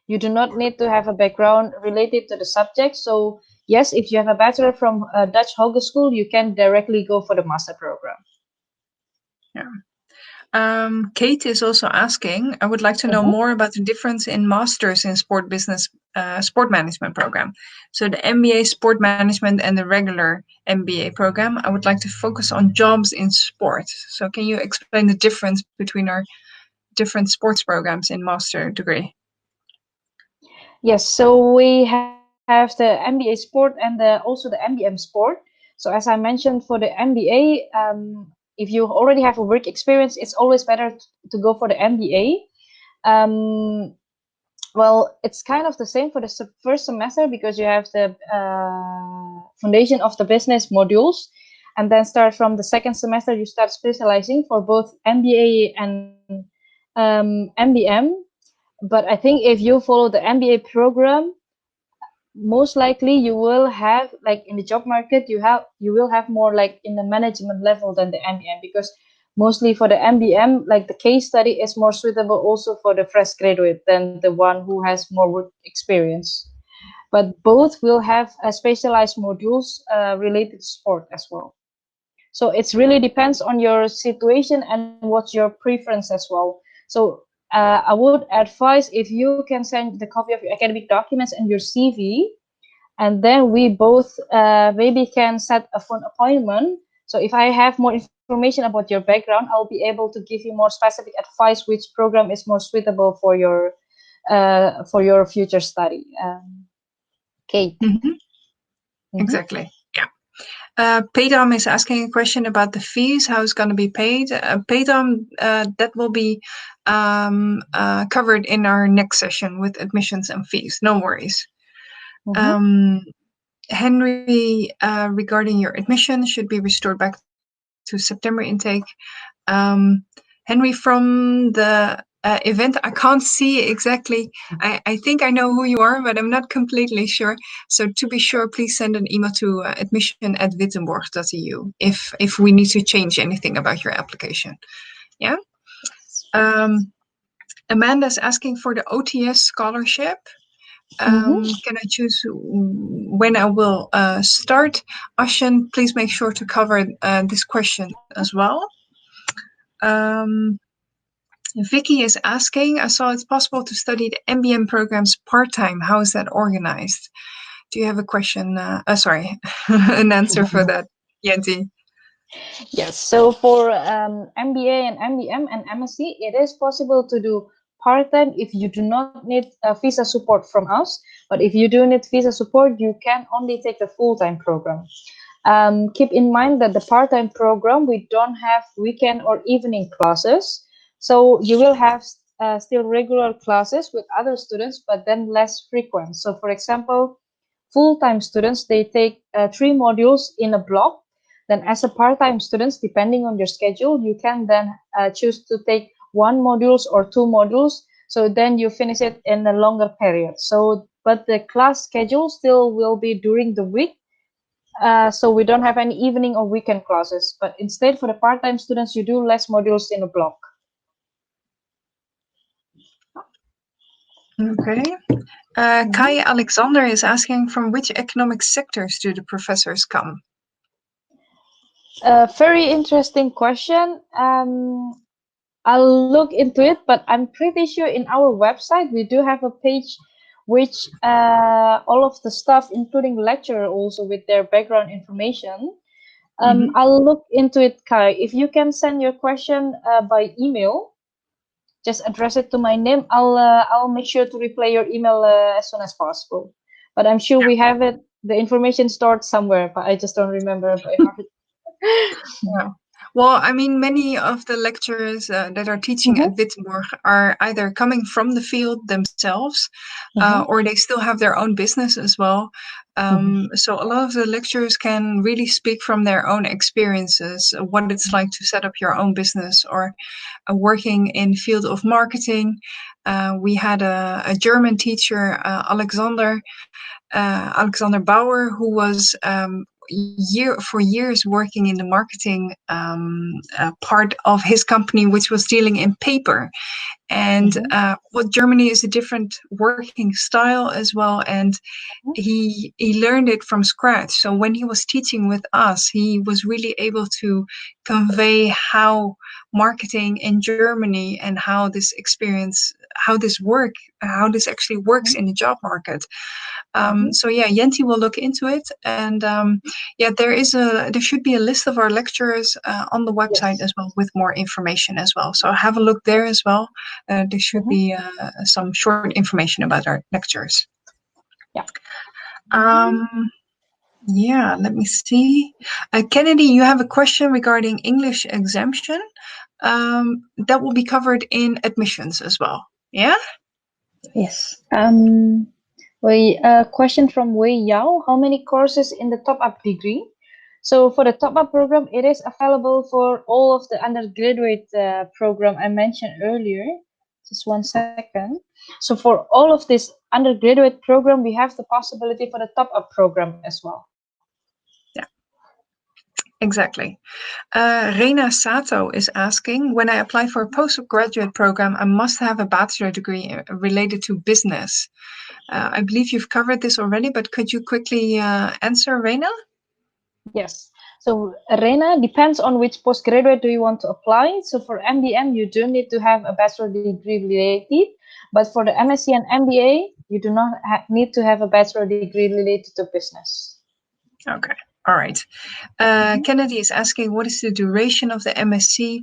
you do not need to have a background related to the subject. So yes, if you have a bachelor from a Dutch hogeschool, you can directly go for the master program. Yeah. Kate is also asking, I would like to know more about the difference in masters in sport business, sport management program. So the MBA sport management and the regular MBA program, I would like to focus on jobs in sport. So can you explain the difference between our different sports programs in master degree? Yes, so we have the MBA sport and also the MBM sport. So as I mentioned, for the MBA, if you already have a work experience, it's always better to go for the MBA. Well, it's kind of the same for the first semester, because you have the foundation of the business modules, and then start from the second semester, you start specializing for both MBA and MBM. But I think if you follow the MBA program, most likely you will have, like in the job market, you will have more like in the management level than the MBM, because mostly for the MBM, like the case study is more suitable also for the fresh graduate than the one who has more work experience. But both will have specialized modules related to sport as well. So it really depends on your situation and what's your preference as well. So I would advise, if you can send the copy of your academic documents and your CV, and then we both maybe can set a phone appointment. So if I have more information about your background, I'll be able to give you more specific advice which program is more suitable for your future study. Kate. Exactly. Yeah. Pedam is asking a question about the fees, how it's going to be paid. Pedam, that will be covered in our next session with admissions and fees. No worries. Henry, regarding your admission, should be restored back to September intake. Henry, from the event, I can't see exactly. I think I know who you are, but I'm not completely sure. So to be sure, please send an email to admission@wittenborg.eu if we need to change anything about your application. Yeah. Amanda's asking for the OTS scholarship. Can I choose when I will start? Ashen, please make sure to cover this question as well. Vicky is asking, I saw it's possible to study the MBM programs part-time. How is that organized? Do you have a question? Sorry, an answer for that, Yenti? Yes, so for MBA and MBM and MSc, it is possible to do part-time if you do not need visa support from us. But if you do need visa support, you can only take the full-time program. Keep in mind that the part-time program, we don't have weekend or evening classes. So you will have still regular classes with other students, but then less frequent. So for example, full-time students, they take 3 modules in a block. Then as a part-time students, depending on your schedule, you can then choose to take 1 modules or 2 modules. So then you finish it in a longer period. So, but the class schedule still will be during the week. So we don't have any evening or weekend classes, but instead for the part-time students, you do less modules in a block. Okay. Kai Alexander is asking, from which economic sectors do the professors come? Very interesting question. I'll look into it, but I'm pretty sure in our website we do have a page which all of the stuff, including lecturer, also with their background information. I'll look into it, Kai. If you can send your question by email, just address it to my name. I'll make sure to reply your email as soon as possible. But I'm sure we have it. The information stored somewhere, but I just don't remember by heart. Yeah. Well, I mean, many of the lecturers that are teaching at Wittenborg are either coming from the field themselves, or they still have their own business as well. So a lot of the lecturers can really speak from their own experiences, what it's like to set up your own business or working in field of marketing. We had a German teacher, Alexander Bauer, who was for years working in the marketing part of his company, which was dealing in paper. And Germany is a different working style as well, and he learned it from scratch. So when he was teaching with us, he was really able to convey how marketing in Germany and how this actually works in the job market. So yeah, Jenti will look into it, and there should be a list of our lecturers on the website as well with more information as well. So have a look there as well. There should be some short information about our lecturers. Yeah. Let me see. Kennedy, you have a question regarding English exemption. That will be covered in admissions as well. Yeah. Yes. Question from Wei Yao. How many courses in the top-up degree? So for the top-up program, it is available for all of the undergraduate program I mentioned earlier. Just 1 second. So for all of this undergraduate program, we have the possibility for the top-up program as well. Yeah, exactly. Reina Sato is asking, when I apply for a postgraduate program, I must have a bachelor degree related to business. I believe you've covered this already, but could you quickly answer, Reina? Yes. So Reina, depends on which postgraduate do you want to apply. So for MBM, you do need to have a bachelor degree related, but for the MSc and MBA, you do not need to have a bachelor degree related to business. Okay. All right. Kennedy is asking, what is the duration of the MSc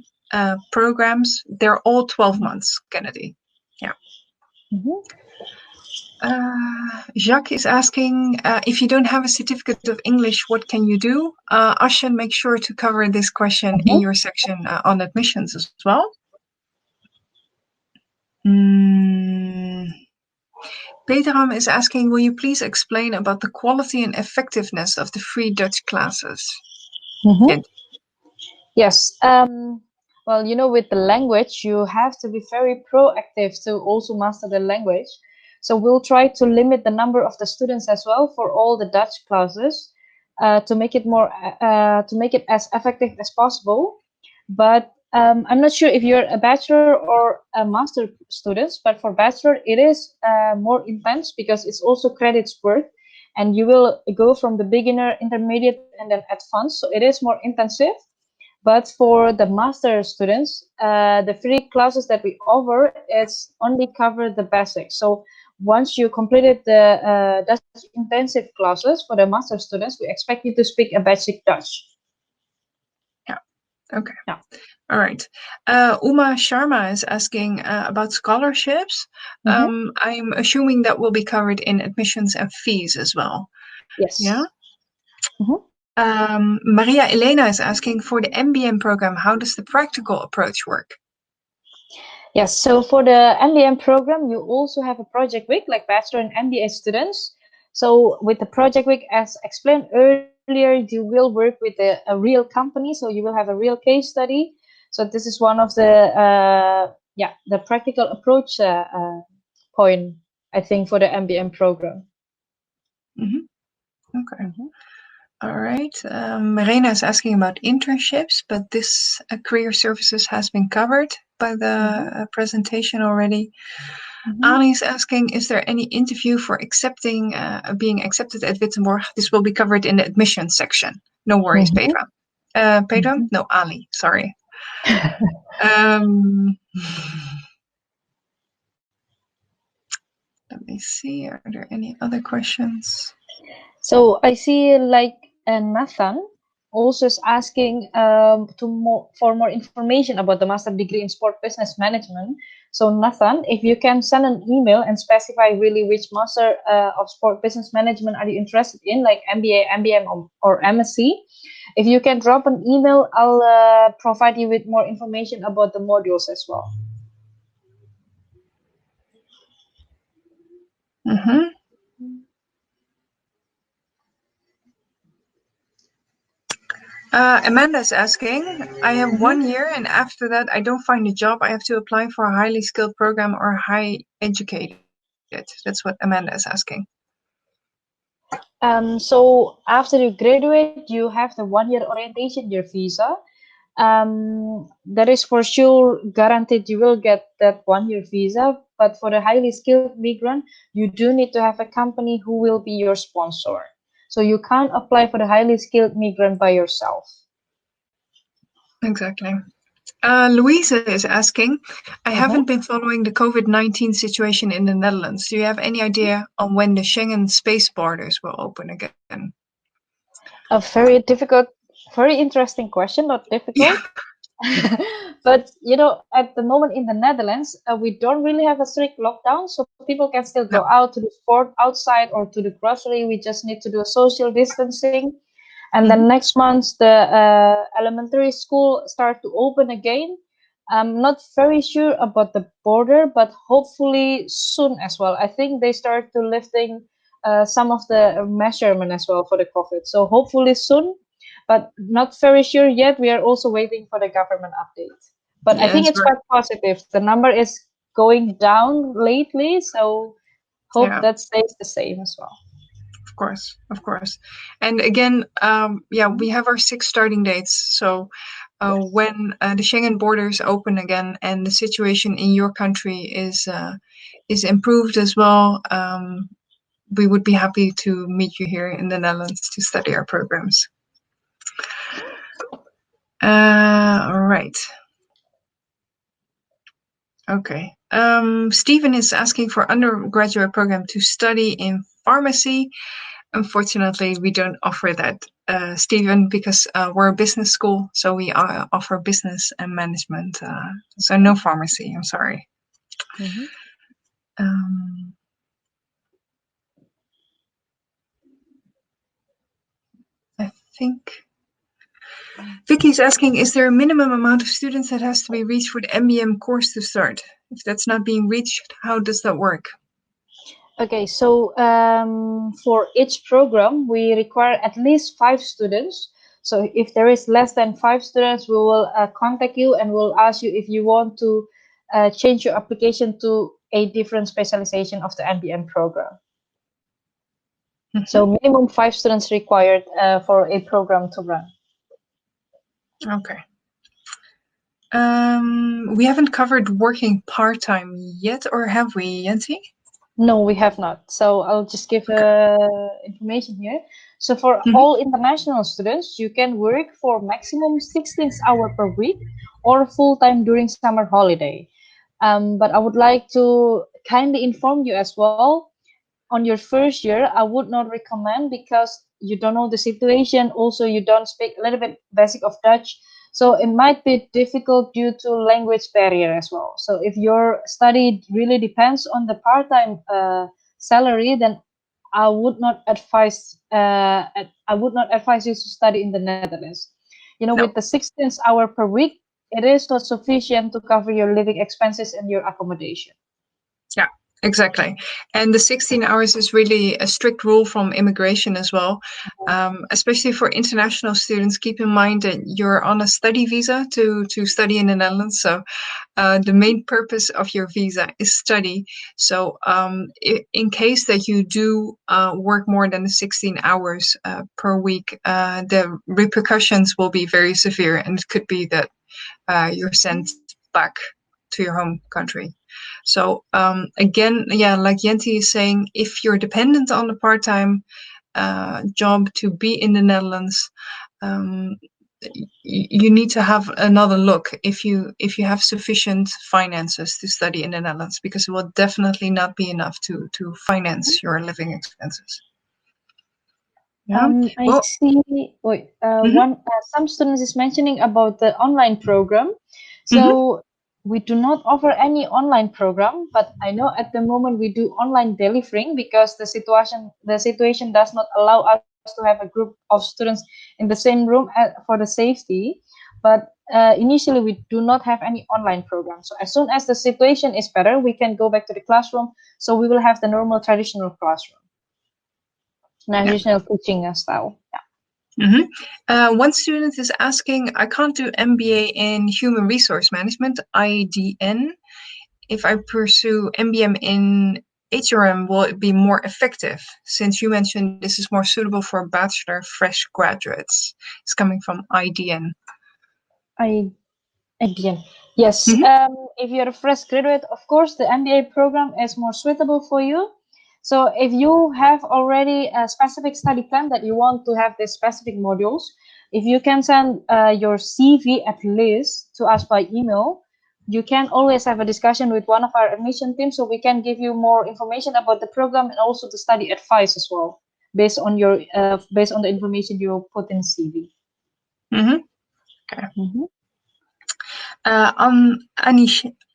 programs? They're all 12 months, Kennedy. Yeah. Jacques is asking, if you don't have a certificate of English, what can you do? Ashen, make sure to cover this question in your section on admissions as well. Peteram is asking, will you please explain about the quality and effectiveness of the free Dutch classes? Yes. Well, you know, with the language, you have to be very proactive to also master the language. So we'll try to limit the number of the students as well for all the Dutch classes to make it as effective as possible. But I'm not sure if you're a bachelor or a master student, but for bachelor, it is more intense because it's also credits worth, and you will go from the beginner, intermediate, and then advanced. So it is more intensive. But for the master students, the free classes that we offer, it's only cover the basics. So once you completed the Dutch intensive classes for the master students, we expect you to speak a basic Dutch. Yeah. Okay. Yeah. All right. Uma Sharma is asking about scholarships. I'm assuming that will be covered in admissions and fees as well. Yes. Yeah. Maria Elena is asking, for the MBM program, how does the practical approach work? Yes, so for the MBM program, you also have a project week like bachelor and MBA students. So with the project week, as explained earlier, you will work with a real company. So you will have a real case study. So this is one of the practical approach point, I think, for the MBM program. Okay. All right. Marina is asking about internships, but this career services has been covered by the presentation already. Ani is asking, is there any interview for being accepted at Wittenborg? This will be covered in the admissions section. No worries, Petra. Pedro? No, Ali. Sorry. Let me see. Are there any other questions? So I see like Nathan also is asking for more information about the master degree in sport business management. So Nathan, if you can send an email and specify really which master of sport business management are you interested in, like MBA, MBM, or MSc. If you can drop an email, I'll provide you with more information about the modules as well. Mm-hmm. Amanda is asking, I have 1 year and after that I don't find a job. I have to apply for a highly skilled program or high educated. That's what Amanda is asking. So after you graduate, you have the 1 year orientation year visa. That is for sure guaranteed you will get that 1 year visa. But for the highly skilled migrant, you do need to have a company who will be your sponsor. So you can't apply for the highly skilled migrant by yourself. Exactly. Louisa is asking, I haven't been following the COVID-19 situation in the Netherlands. Do you have any idea on when the Schengen space borders will open again? A very difficult, very interesting question, not difficult. But at the moment in the Netherlands, we don't really have a strict lockdown, so people can still go out to the sport outside or to the grocery. We just need to do social distancing. And then next month, the elementary school start to open again. I'm not very sure about the border, but hopefully soon as well. I think they start to lifting some of the measurement as well for the COVID. So hopefully soon, but not very sure yet. We are also waiting for the government update. But I think it's quite positive. The number is going down lately, so hope that stays the same as well. Of course. And again, we have our 6 starting dates. So when the Schengen borders open again and the situation in your country is improved as well, we would be happy to meet you here in the Netherlands to study our programs. All right. Okay. Stephen is asking for undergraduate program to study in pharmacy. Unfortunately, we don't offer that, Stephen, because we're a business school, so we offer business and management. So no pharmacy, I'm sorry. I think Vicky's asking, is there a minimum amount of students that has to be reached for the MBM course to start? If that's not being reached, how does that work? Okay, so for each program, we require at least 5 students. So if there is less than 5 students, we will contact you and we'll ask you if you want to change your application to a different specialization of the MBM program. So minimum 5 students required for a program to run. Okay. We haven't covered working part-time yet, or have we, Yanti? No, we have not. So I'll just give information here. So for all international students, you can work for maximum 16 hours per week or full-time during summer holiday. But I would like to kindly inform you as well, on your first year, I would not recommend because you don't know the situation. Also, you don't speak a little bit basic of Dutch. So it might be difficult due to language barrier as well. So if your study really depends on the part-time salary, then I would not advise you to study in the Netherlands. With the 16 hours per week, it is not sufficient to cover your living expenses and your accommodation. Yeah. Exactly. And the 16 hours is really a strict rule from immigration as well. Especially for international students, keep in mind that you're on a study visa to study in the Netherlands. So the main purpose of your visa is study. So in case that you do work more than the 16 hours per week, the repercussions will be very severe. And it could be that you're sent back to your home country. So again, like Yenti is saying, if you're dependent on a part-time job to be in the Netherlands, you need to have another look if you have sufficient finances to study in the Netherlands, because it will definitely not be enough to finance your living expenses. Yeah. I see. Wait, some students is mentioning about the online program. So we do not offer any online program, but I know at the moment we do online delivering because the situation does not allow us to have a group of students in the same room for the safety. But initially we do not have any online program. So as soon as the situation is better, we can go back to the classroom. So we will have the normal traditional classroom. Traditional teaching style. One student is asking, I can't do MBA in Human Resource Management, IDN. If I pursue MBM in HRM, will it be more effective? Since you mentioned this is more suitable for bachelor fresh graduates. It's coming from IDN. IDN. Yes. If you're a fresh graduate, of course, the MBA program is more suitable for you. So if you have already a specific study plan that you want to have these specific modules, if you can send your CV at least to us by email, you can always have a discussion with one of our admission teams, so we can give you more information about the program and also the study advice as well, based on your based on the information you put in CV. Okay.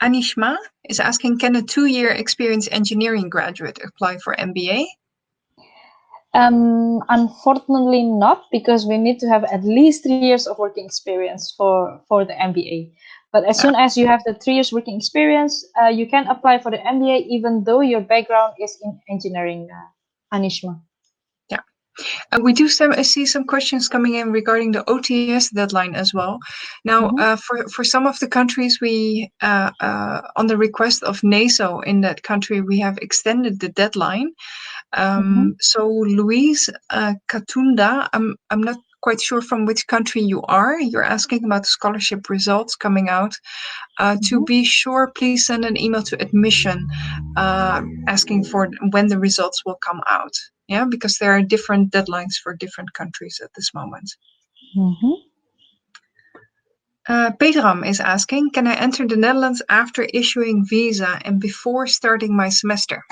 Anishma is asking, can a 2-year experienced engineering graduate apply for MBA? Unfortunately not, because we need to have at least 3 years of working experience for the MBA. But as soon as you have the 3 years working experience, you can apply for the MBA even though your background is in engineering, Anishma. We do see some questions coming in regarding the OTS deadline as well. Now, for some of the countries, we on the request of NASO in that country, we have extended the deadline. So Louise Katunda, I'm not quite sure from which country you are. You're asking about the scholarship results coming out. To be sure, please send an email to admission asking for when the results will come out. Yeah, because there are different deadlines for different countries at this moment. Pedram is asking, can I enter the Netherlands after issuing visa and before starting my semester?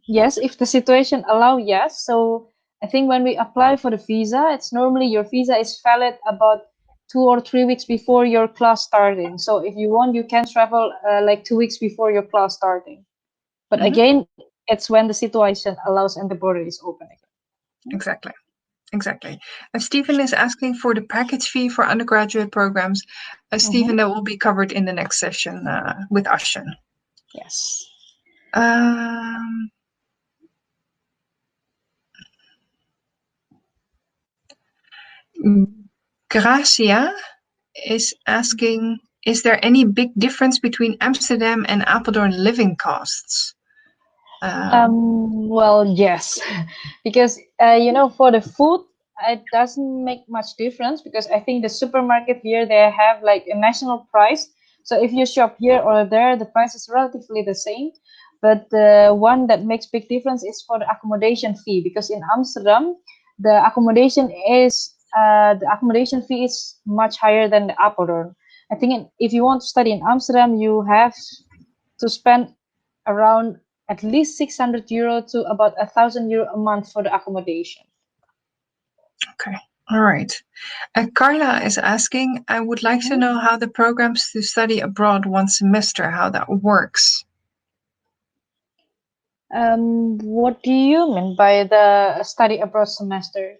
Yes, if the situation allow, yes. So I think when we apply for the visa, it's normally your visa is valid about 2 or 3 weeks before your class starting. So if you want, you can travel like 2 weeks before your class starting. But again, it's when the situation allows and the border is open again. Exactly. Stephen is asking for the package fee for undergraduate programs. Stephen, that will be covered in the next session with Ashton. Yes. Gracia is asking, is there any big difference between Amsterdam and Apeldoorn living costs? Well, yes, because for the food, it doesn't make much difference, because I think the supermarket here, they have like a national price. So if you shop here or there, the price is relatively the same. But the one that makes big difference is for the accommodation fee, because in Amsterdam, the accommodation fee is much higher than the Apeldoorn. I think if you want to study in Amsterdam, you have to spend around at least 600 euro to about 1,000 euro a month for the accommodation. Okay, all right. Carla is asking, I would like to know how the programs to study abroad one semester, how that works. What do you mean by the study abroad semester?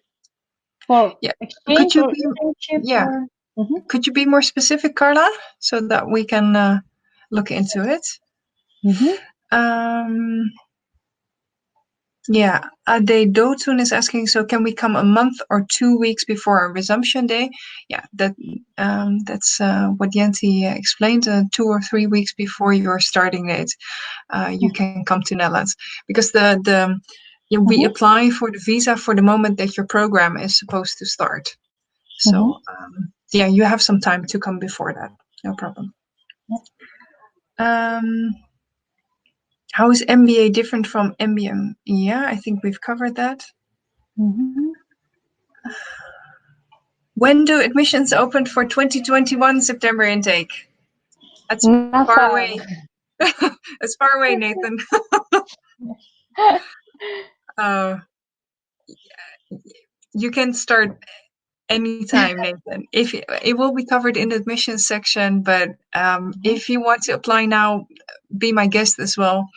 For exchange or internship? Could you be more specific, Carla, so that we can look into it? Ade Dotun is asking, so can we come a month or 2 weeks before our resumption day? Yeah, that's what Jenti explained. 2 or 3 weeks before your starting date, you can come to Netherlands, because we apply for the visa for the moment that your program is supposed to start. So you have some time to come before that. No problem. How is MBA different from MBM? Yeah, I think we've covered that. When do admissions open for 2021 September intake? That's Not far far. away. That's far away, Nathan. You can start anytime, Nathan. If it will be covered in the admissions section, but if you want to apply now, be my guest as well.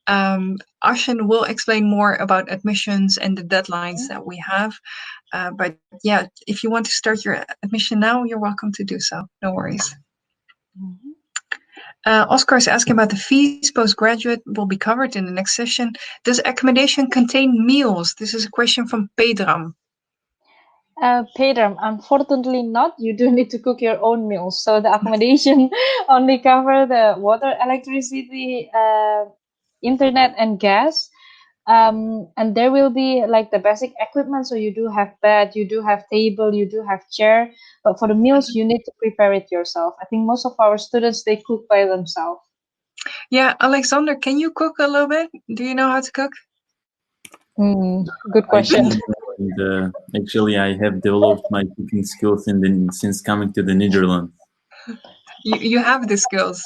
Ashen will explain more about admissions and the deadlines that we have. But yeah, if you want to start your admission now, you're welcome to do so. No worries. Oscar is asking about the fees. Postgraduate will be covered in the next session. Does accommodation contain meals? This is a question from Pedram. Pedram, unfortunately not. You do need to cook your own meals. So the accommodation only cover the water, electricity, internet, and gas. And there will be like the basic equipment. So you do have bed, you do have table, you do have chair. But for the meals, you need to prepare it yourself. I think most of our students, they cook by themselves. Yeah, Alexander, can you cook a little bit? Do you know how to cook? Good question. Actually, I have developed my cooking skills since coming to the Netherlands. You have the skills.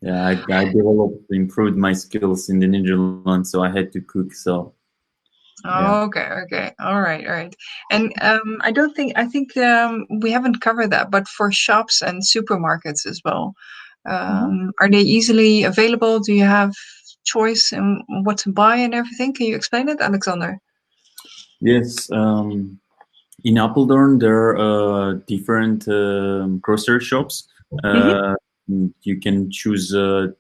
Yeah, I improved my skills in the Netherlands, so I had to cook. So. Yeah. Okay. All right. And I think we haven't covered that, but for shops and supermarkets as well, are they easily available? Do you have choice in what to buy and everything? Can you explain it, Alexander? Yes. In Apeldoorn, there are different grocery shops. You can choose,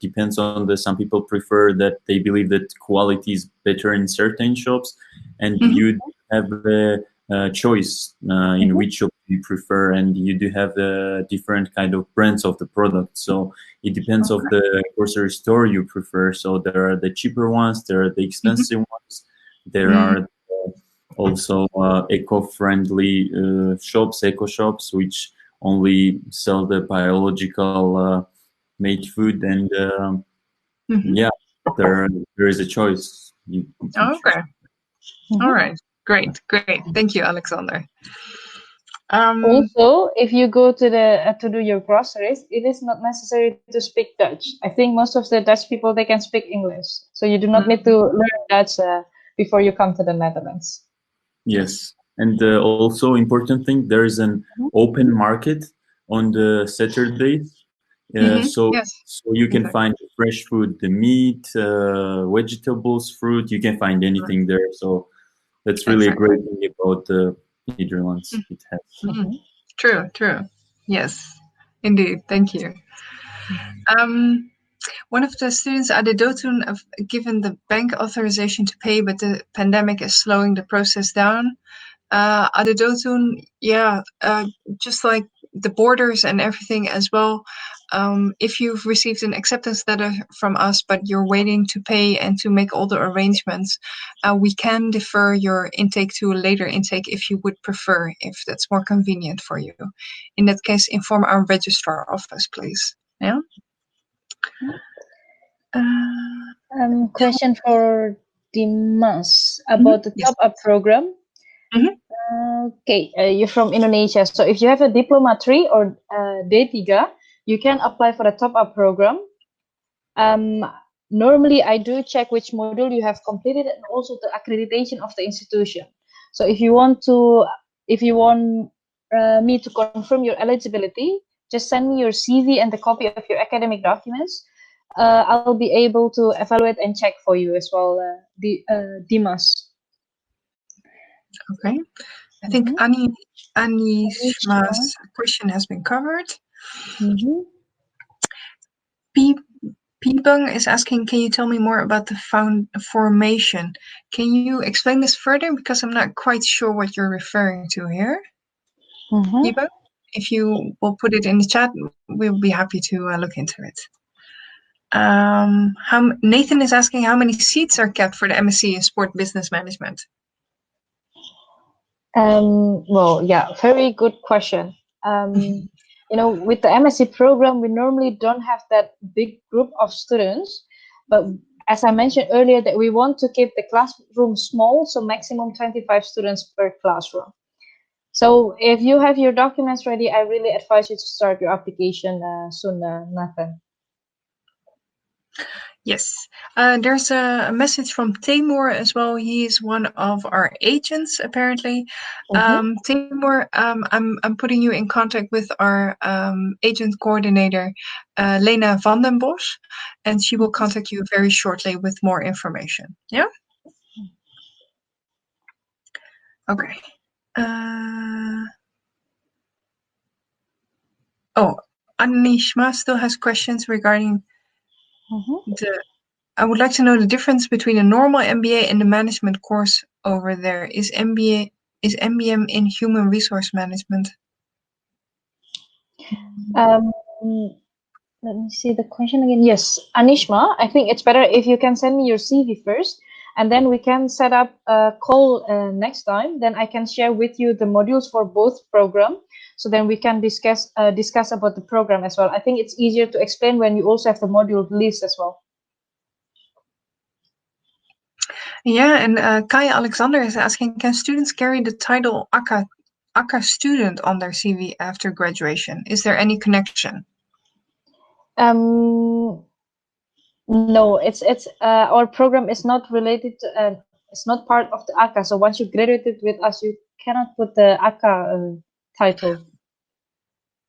depends on some people prefer that they believe that quality is better in certain shops, and you have a choice in which shop you prefer, and you do have different kind of brands of the product. So it depends of the grocery store you prefer. So there are the cheaper ones, there are the expensive ones, there are also eco-friendly shops, eco shops, which only sell the biological made food, and yeah, there is a choice. You okay. All right, great. Thank you, Alexander. Also, if you go to the to do your groceries, it is not necessary to speak Dutch. I think most of the Dutch people, they can speak English, so you do not need to learn Dutch before you come to the Netherlands. Yes, and also important thing, there is an open market on the Saturdays. So you can find fresh food, the meat, vegetables, fruit. You can find anything there. So that's really a great thing about the Netherlands. It has. True. Yes, indeed. Thank you. One of the students at Apeldoorn have given the bank authorization to pay, but the pandemic is slowing the process down. Apeldoorn, just like the borders and everything as well. If you've received an acceptance letter from us, but you're waiting to pay and to make all the arrangements, we can defer your intake to a later intake if you would prefer, if that's more convenient for you. In that case, inform our registrar office, please. Yeah. Question for Dimas about the top-up program. Okay, you're from Indonesia, so if you have a Diploma 3 or D3, you can apply for a top-up program. Normally, I do check which module you have completed and also the accreditation of the institution. So if you want me to confirm your eligibility, just send me your CV and the copy of your academic documents. I'll be able to evaluate and check for you as well, Dimas. Okay. I think Anishma's question has been covered. Pibang is asking, can you tell me more about the formation? Can you explain this further? Because I'm not quite sure what you're referring to here. Pibang, if you will put it in the chat, we'll be happy to look into it. Nathan is asking how many seats are kept for the MSc in Sport Business Management? Well, yeah, very good question. With the MSc program, we normally don't have that big group of students, but as I mentioned earlier, that we want to keep the classroom small, so maximum 25 students per classroom. So if you have your documents ready, I really advise you to start your application soon, Nathan. Yes, there's a message from Timur as well. He is one of our agents, apparently. Timur, I'm putting you in contact with our agent coordinator, Lena van den Bosch, and she will contact you very shortly with more information. Yeah. Okay. Oh, Anishma still has questions regarding I would like to know the difference between a normal MBA and the management course over there. Is MBM in human resource management? Let me see the question again. Yes, Anishma, I think it's better if you can send me your CV first, and then we can set up a call next time. Then I can share with you the modules for both program. So then we can discuss about the program as well. I think it's easier to explain when you also have the module list as well. Yeah, and Kaya Alexander is asking, can students carry the title ACCA student on their CV after graduation? Is there any connection? No, it's our program is not related to, it's not part of the ACCA. So once you graduated with us, you cannot put the ACCA title.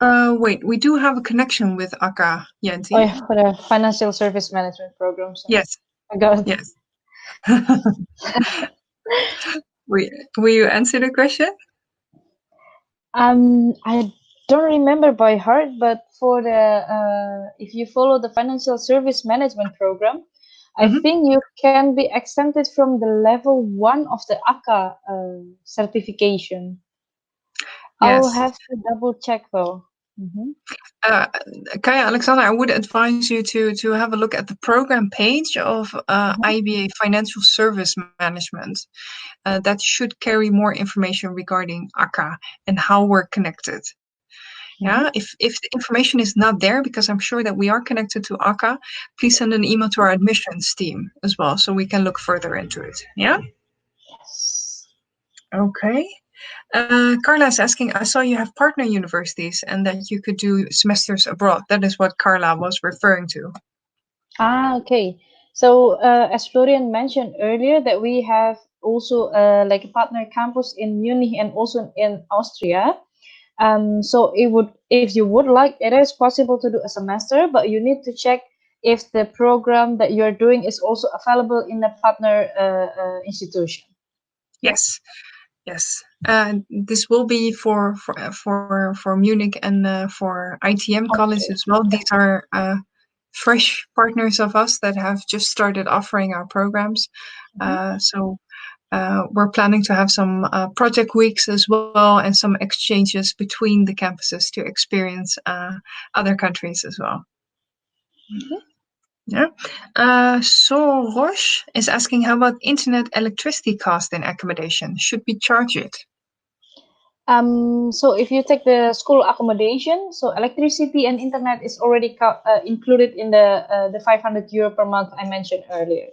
Wait, we do have a connection with ACCA, Jenti. Oh yeah, for the financial service management program. So. Yes. I got it. Yes. Will you answer the question? I don't remember by heart, but for the if you follow the financial service management program, I think you can be exempted from the level 1 of the ACCA certification. Yes. I'll have to double check though. Kaya Alexander, I would advise you to have a look at the program page of IBA Financial Service Management. That should carry more information regarding ACCA and how we're connected. Yeah, if the information is not there, because I'm sure that we are connected to ACCA, please send an email to our admissions team as well, so we can look further into it. Yeah. Yes. Okay. Carla is asking, I saw you have partner universities and that you could do semesters abroad. That is what Carla was referring to. Okay. So as Florian mentioned earlier, that we have also like a partner campus in Munich and also in Austria. So if you would like, it is possible to do a semester, but you need to check if the program that you're doing is also available in a partner institution. Yes. Yes, this will be for Munich and for ITM College as well. These are fresh partners of us that have just started offering our programs. So we're planning to have some project weeks as well and some exchanges between the campuses to experience other countries as well. Yeah. Roche is asking, how about internet electricity cost in accommodation? Should we charge it? So if you take the school accommodation, so electricity and internet is already included in the 500 euro per month I mentioned earlier.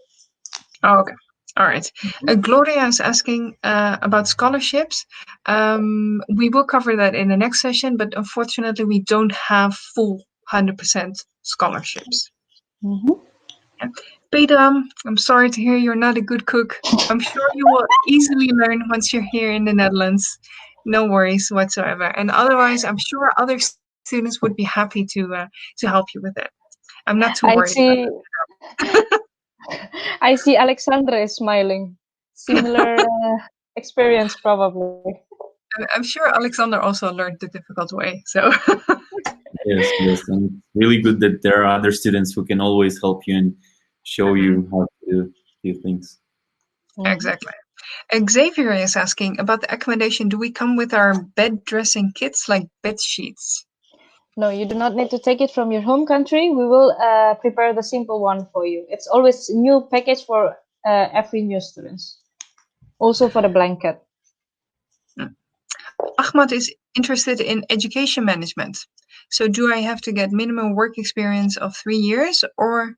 Oh, okay. All right. Gloria is asking about scholarships. We will cover that in the next session, but unfortunately we don't have full 100% scholarships. Yeah. Pedram, I'm sorry to hear you're not a good cook. I'm sure you will easily learn once you're here in the Netherlands. No worries whatsoever. And otherwise, I'm sure other students would be happy to help you with it. I'm not too worried about it. I see Alexandra is smiling. Similar experience, probably. I'm sure Alexander also learned the difficult way. So yes, and it's really good that there are other students who can always help you and show you how to do things. Exactly. Xavier is asking about the accommodation. Do we come with our bed dressing kits like bed sheets? No, you do not need to take it from your home country. We will prepare the simple one for you. It's always a new package for every new student. Also for the blanket. Ahmad is interested in education management. So do I have to get minimum work experience of 3 years, or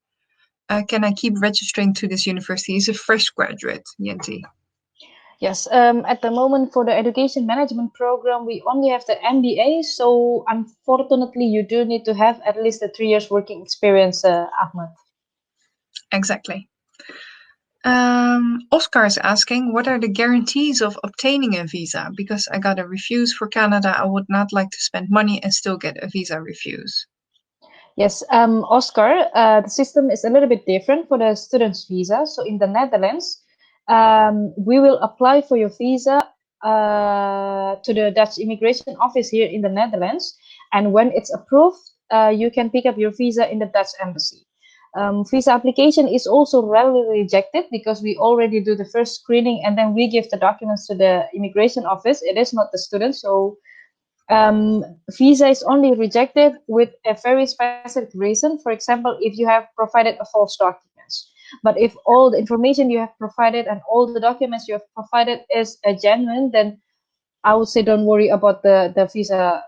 can I keep registering to this university? He's a fresh graduate, Jenti. Yes, at the moment for the education management program, we only have the MBA. So unfortunately, you do need to have at least a 3 years working experience, Ahmed. Exactly. Oscar is asking, what are the guarantees of obtaining a visa? Because I got a refuse for Canada, I would not like to spend money and still get a visa refuse. Yes, Oscar, the system is a little bit different for the student's visa. So in the Netherlands, we will apply for your visa to the Dutch immigration office here in the Netherlands. And when it's approved, you can pick up your visa in the Dutch embassy. Visa application is also rarely rejected because we already do the first screening and then we give the documents to the immigration office. It is not the student. So visa is only rejected with a very specific reason. For example, if you have provided a false documents. But if all the information you have provided and all the documents you have provided is genuine, then I would say don't worry about the visa.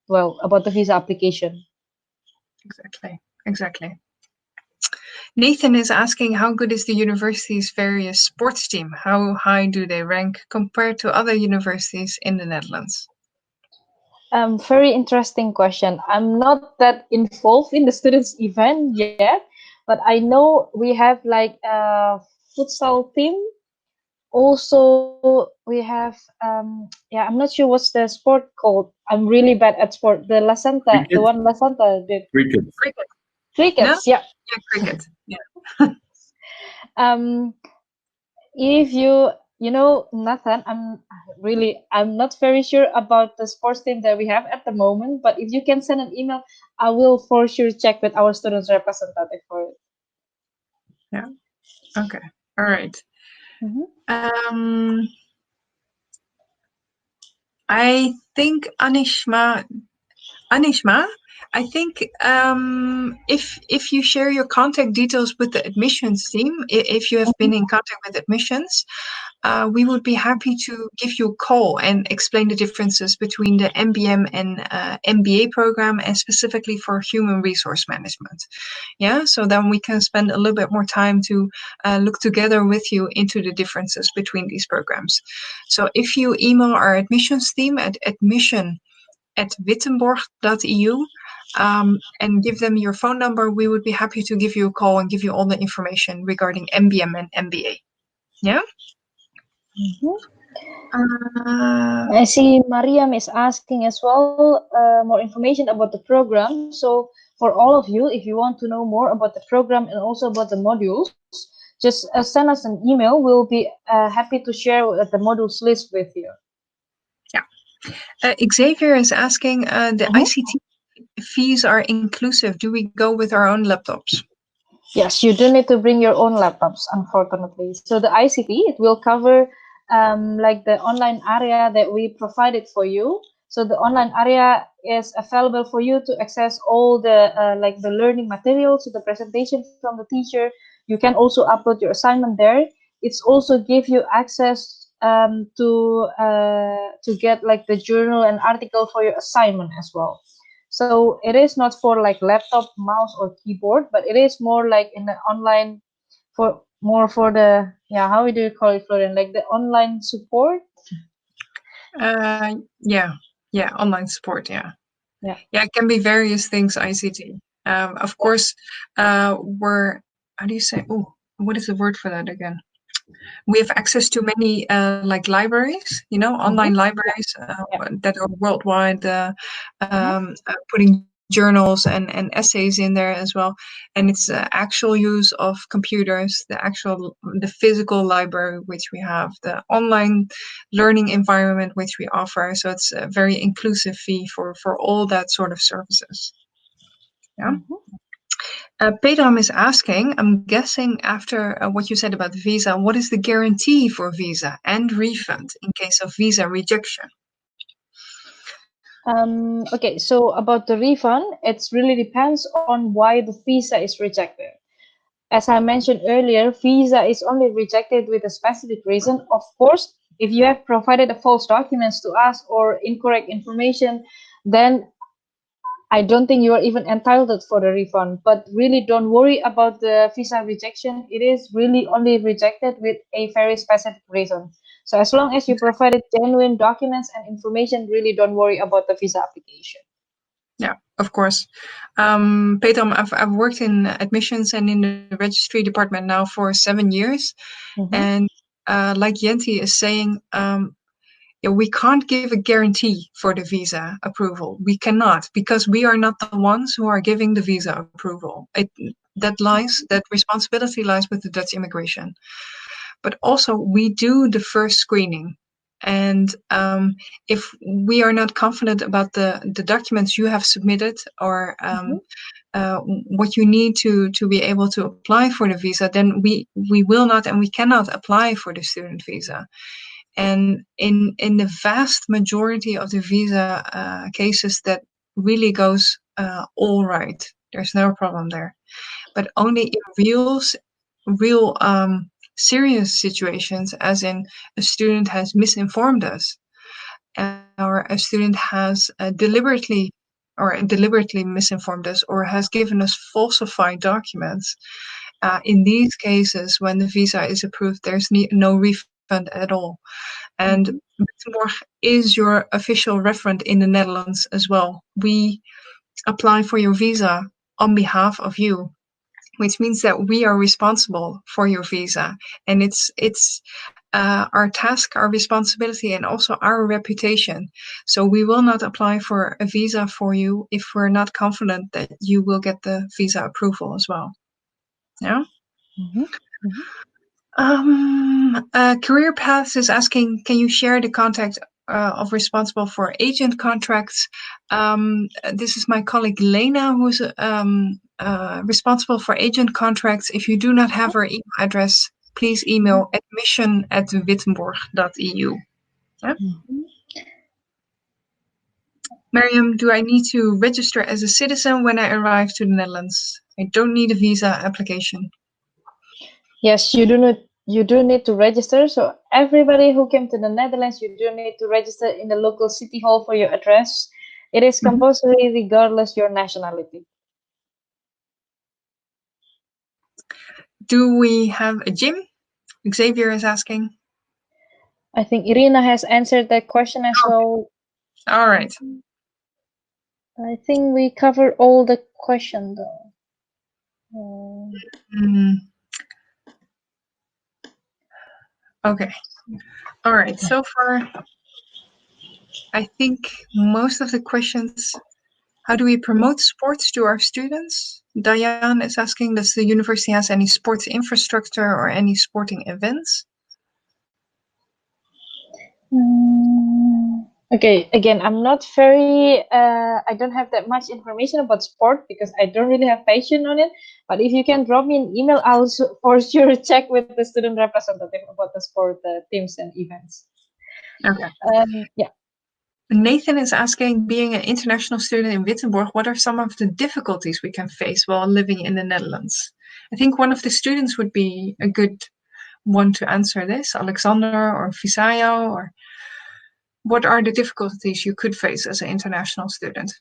About the visa application. Exactly. Nathan is asking, how good is the university's various sports team? How high do they rank compared to other universities in the Netherlands? Very interesting question. I'm not that involved in the students' event yet, but I know we have like a futsal team. Also, we have I'm not sure what's the sport called. I'm really bad at sport. The Lasanta, the one Lasanta did. Cricket. Crickets, no? yeah. Yeah, cricket. Yeah. If you know, Nathan, I'm not very sure about the sports team that we have at the moment, but if you can send an email, I will for sure check with our students representative for it. Yeah. Okay. All right. I think Anishma, I think if you share your contact details with the admissions team, if you have been in contact with admissions, we would be happy to give you a call and explain the differences between the MBM and MBA program, and specifically for human resource management. Yeah, so then we can spend a little bit more time to look together with you into the differences between these programs. So if you email our admissions team at admission@wittenborg.eu and give them your phone number, we would be happy to give you a call and give you all the information regarding MBM and MBA. Yeah? I see Mariam is asking as well more information about the program. So for all of you, if you want to know more about the program and also about the modules, just send us an email. We'll be happy to share the modules list with you. Yeah. Xavier is asking, the ICT fees are inclusive. Do we go with our own laptops? Yes, you do need to bring your own laptops, unfortunately. So the ICT, it will cover like the online area that we provided for you. So the online area is available for you to access all the like the learning materials, the presentation from the teacher. You can also upload your assignment there. It's also give you access to get like the journal and article for your assignment as well. So it is not for like laptop, mouse, or keyboard, but it is more like in the online for the how do you call it, Florian? Like the online support. Yeah, online support. Yeah, it can be various things. ICT. Of course, we're how do you say? Oh, what is the word for that again? We have access to many like libraries, online libraries that are worldwide, putting journals and essays in there as well. And it's actual use of computers, the physical library which we have, the online learning environment which we offer. So it's a very inclusive fee for all that sort of services. Yeah. Pedram is asking, I'm guessing after what you said about the visa, what is the guarantee for visa and refund in case of visa rejection? Okay, so about the refund, it really depends on why the visa is rejected. As I mentioned earlier, visa is only rejected with a specific reason. Of course, if you have provided a false documents to us or incorrect information, then I don't think you are even entitled for the refund. But really, don't worry about the visa rejection. It is really only rejected with a very specific reason. So as long as you provided genuine documents and information, really don't worry about the visa application. Yeah, of course. Peter, I've worked in admissions and in the registry department now for 7 years. And like Yenti is saying, we can't give a guarantee for the visa approval. We cannot, because we are not the ones who are giving the visa approval. That responsibility lies with the Dutch immigration. But also we do the first screening. And if we are not confident about the documents you have submitted or what you need to be able to apply for the visa, then we will not and we cannot apply for the student visa. And in the vast majority of the visa cases, that really goes all right. There's no problem there. But only in real serious situations, as in a student has misinformed us, or a student has deliberately misinformed us, or has given us falsified documents. In these cases, when the visa is approved, there's no refund at all. And Wittenborg is your official referent in the Netherlands as well. We apply for your visa on behalf of you, which means that we are responsible for your visa. And it's our task, our responsibility, and also our reputation. So we will not apply for a visa for you if we're not confident that you will get the visa approval as well. Yeah? Career Paths is asking, can you share the contact of responsible for agent contracts? This is my colleague Lena, who's responsible for agent contracts. If you do not have her email address, please email admission@wittenborg.eu. Yeah? Miriam, do I need to register as a citizen when I arrive to the Netherlands? I don't need a visa application. Yes, you do need to register. So everybody who came to the Netherlands, you do need to register in the local city hall for your address. It is compulsory regardless your nationality. Do we have a gym? Xavier is asking. I think Irina has answered that question as well. All right. I think we covered all the questions though. Okay. All right. So far, I think most of the questions. How do we promote sports to our students? Diane is asking, does the university has any sports infrastructure or any sporting events? Okay, again, I'm not very, I don't have that much information about sport because I don't really have passion on it. But if you can drop me an email, I'll for sure check with the student representative about the sport teams and events. Okay. Yeah. Nathan is asking, being an international student in Wittenborg, what are some of the difficulties we can face while living in the Netherlands? I think one of the students would be a good one to answer this, Alexander or Visayo, or what are the difficulties you could face as an international student?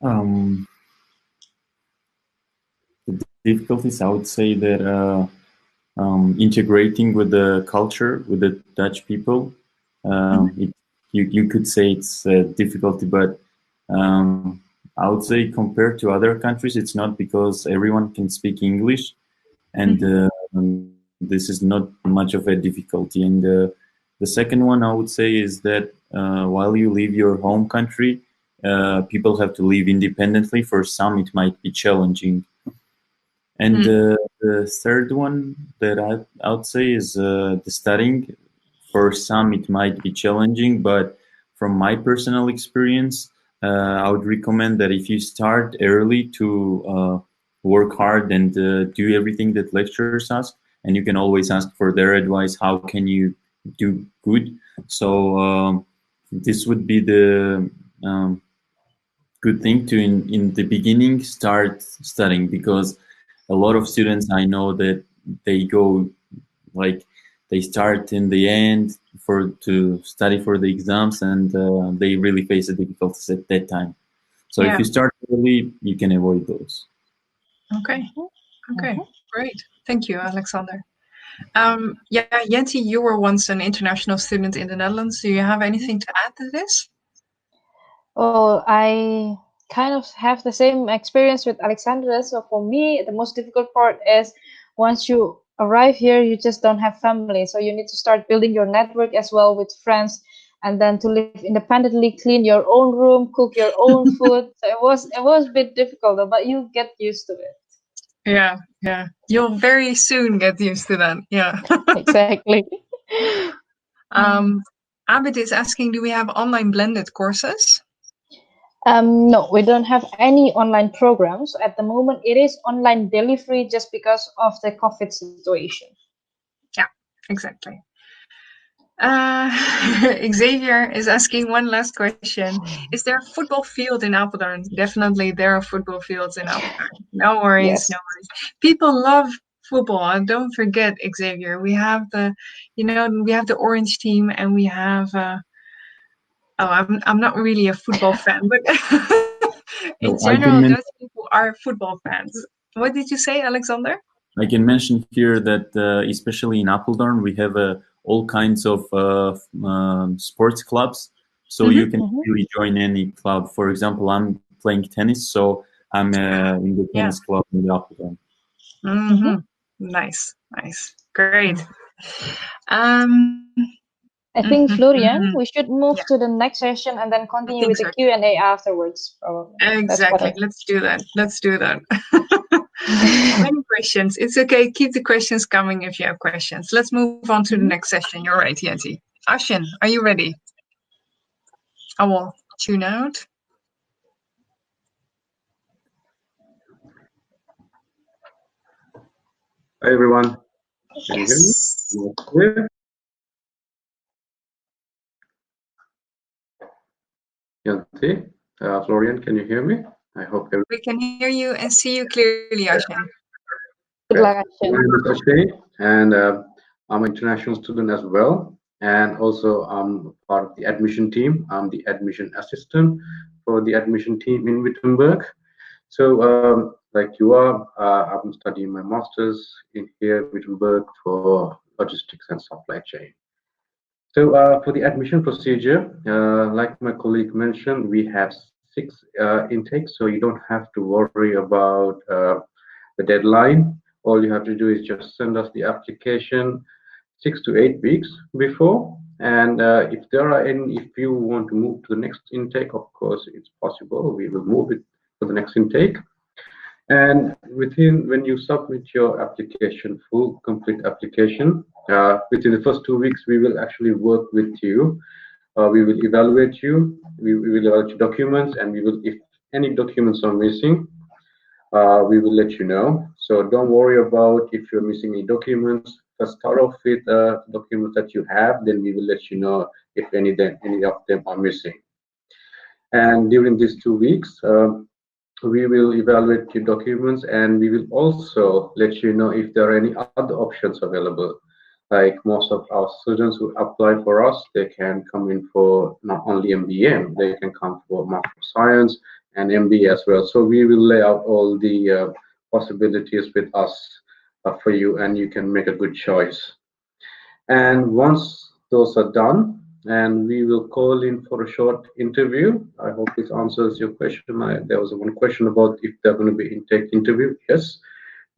The difficulties, I would say that integrating with the culture, with the Dutch people, you could say it's a difficulty, but I would say compared to other countries, it's not because everyone can speak English, and this is not much of a difficulty. And the second one I would say is that while you leave your home country, people have to live independently. For some, it might be challenging. And the third one that I would say is the studying. For some, it might be challenging, but from my personal experience, I would recommend that if you start early to work hard and do everything that lecturers ask, and you can always ask for their advice, how can you do good? So this would be the good thing to, in the beginning, start studying, because a lot of students I know that they go like they start in the end to study for the exams, and they really face the difficulties at that time. So if you start early, you can avoid those. Okay. Great. Thank you, Alexander. Jenty, you were once an international student in the Netherlands. Do you have anything to add to this? Well, I kind of have the same experience with Alexandra. So for me, the most difficult part is once you arrive here, you just don't have family. So you need to start building your network as well with friends, and then to live independently, clean your own room, cook your own food. So it was a bit difficult, but you get used to it. Yeah. You'll very soon get used to that. Yeah. Exactly. Abid is asking, do we have online blended courses? No, we don't have any online programs. At the moment, it is online delivery just because of the COVID situation. Yeah, exactly. Xavier is asking one last question. Is there a football field in Apeldoorn? Definitely there are football fields in Apeldoorn. No worries, Yes. no worries. People love football. And don't forget, Xavier, we have the orange team, and we have I'm not really a football fan, but in general, Dutch people are football fans. What did you say, Alexander? I can mention here that especially in Apeldoorn, we have all kinds of sports clubs. So you can really join any club. For example, I'm playing tennis, so I'm in the tennis club in the Apeldoorn. Nice. Great. I think, Florian, we should move to the next session and then continue with the Q&A afterwards. Probably. Exactly. Let's do that. Many questions. It's okay. Keep the questions coming if you have questions. Let's move on to the next session. You're right, Jenty. Ashin, are you ready? I will tune out. Hi, everyone. Can you hear me? Jenty, Florian, can you hear me? I hope we can hear you and see you clearly, Ashin. Good luck, Ashin. My name is Ashin, and I'm an international student as well. And also, I'm part of the admission team. I'm the admission assistant for the admission team in Wittenborg. So, like you are, I'm studying my master's in here, Wittenborg, for logistics and supply chain. So for the admission procedure, like my colleague mentioned, we have 6 intakes, so you don't have to worry about the deadline. All you have to do is just send us the application 6 to 8 weeks before. And if you want to move to the next intake, of course, it's possible. We will move it to the next intake. And when you submit your application, full complete application, within the first 2 weeks, we will actually work with you. We will evaluate you. We will evaluate your documents, and if any documents are missing, we will let you know. So don't worry about if you're missing any documents. First, start off with documents that you have, then we will let you know if any of them are missing. And during these 2 weeks, we will evaluate your documents, and we will also let you know if there are any other options available. Like most of our students who apply for us, they can come in for not only MBA, they can come for Master of Science and MBA as well. So we will lay out all the possibilities with us for you, and you can make a good choice. And once those are done, and we will call in for a short interview. I hope this answers your question. There was one question about if there's going to be intake interview. Yes,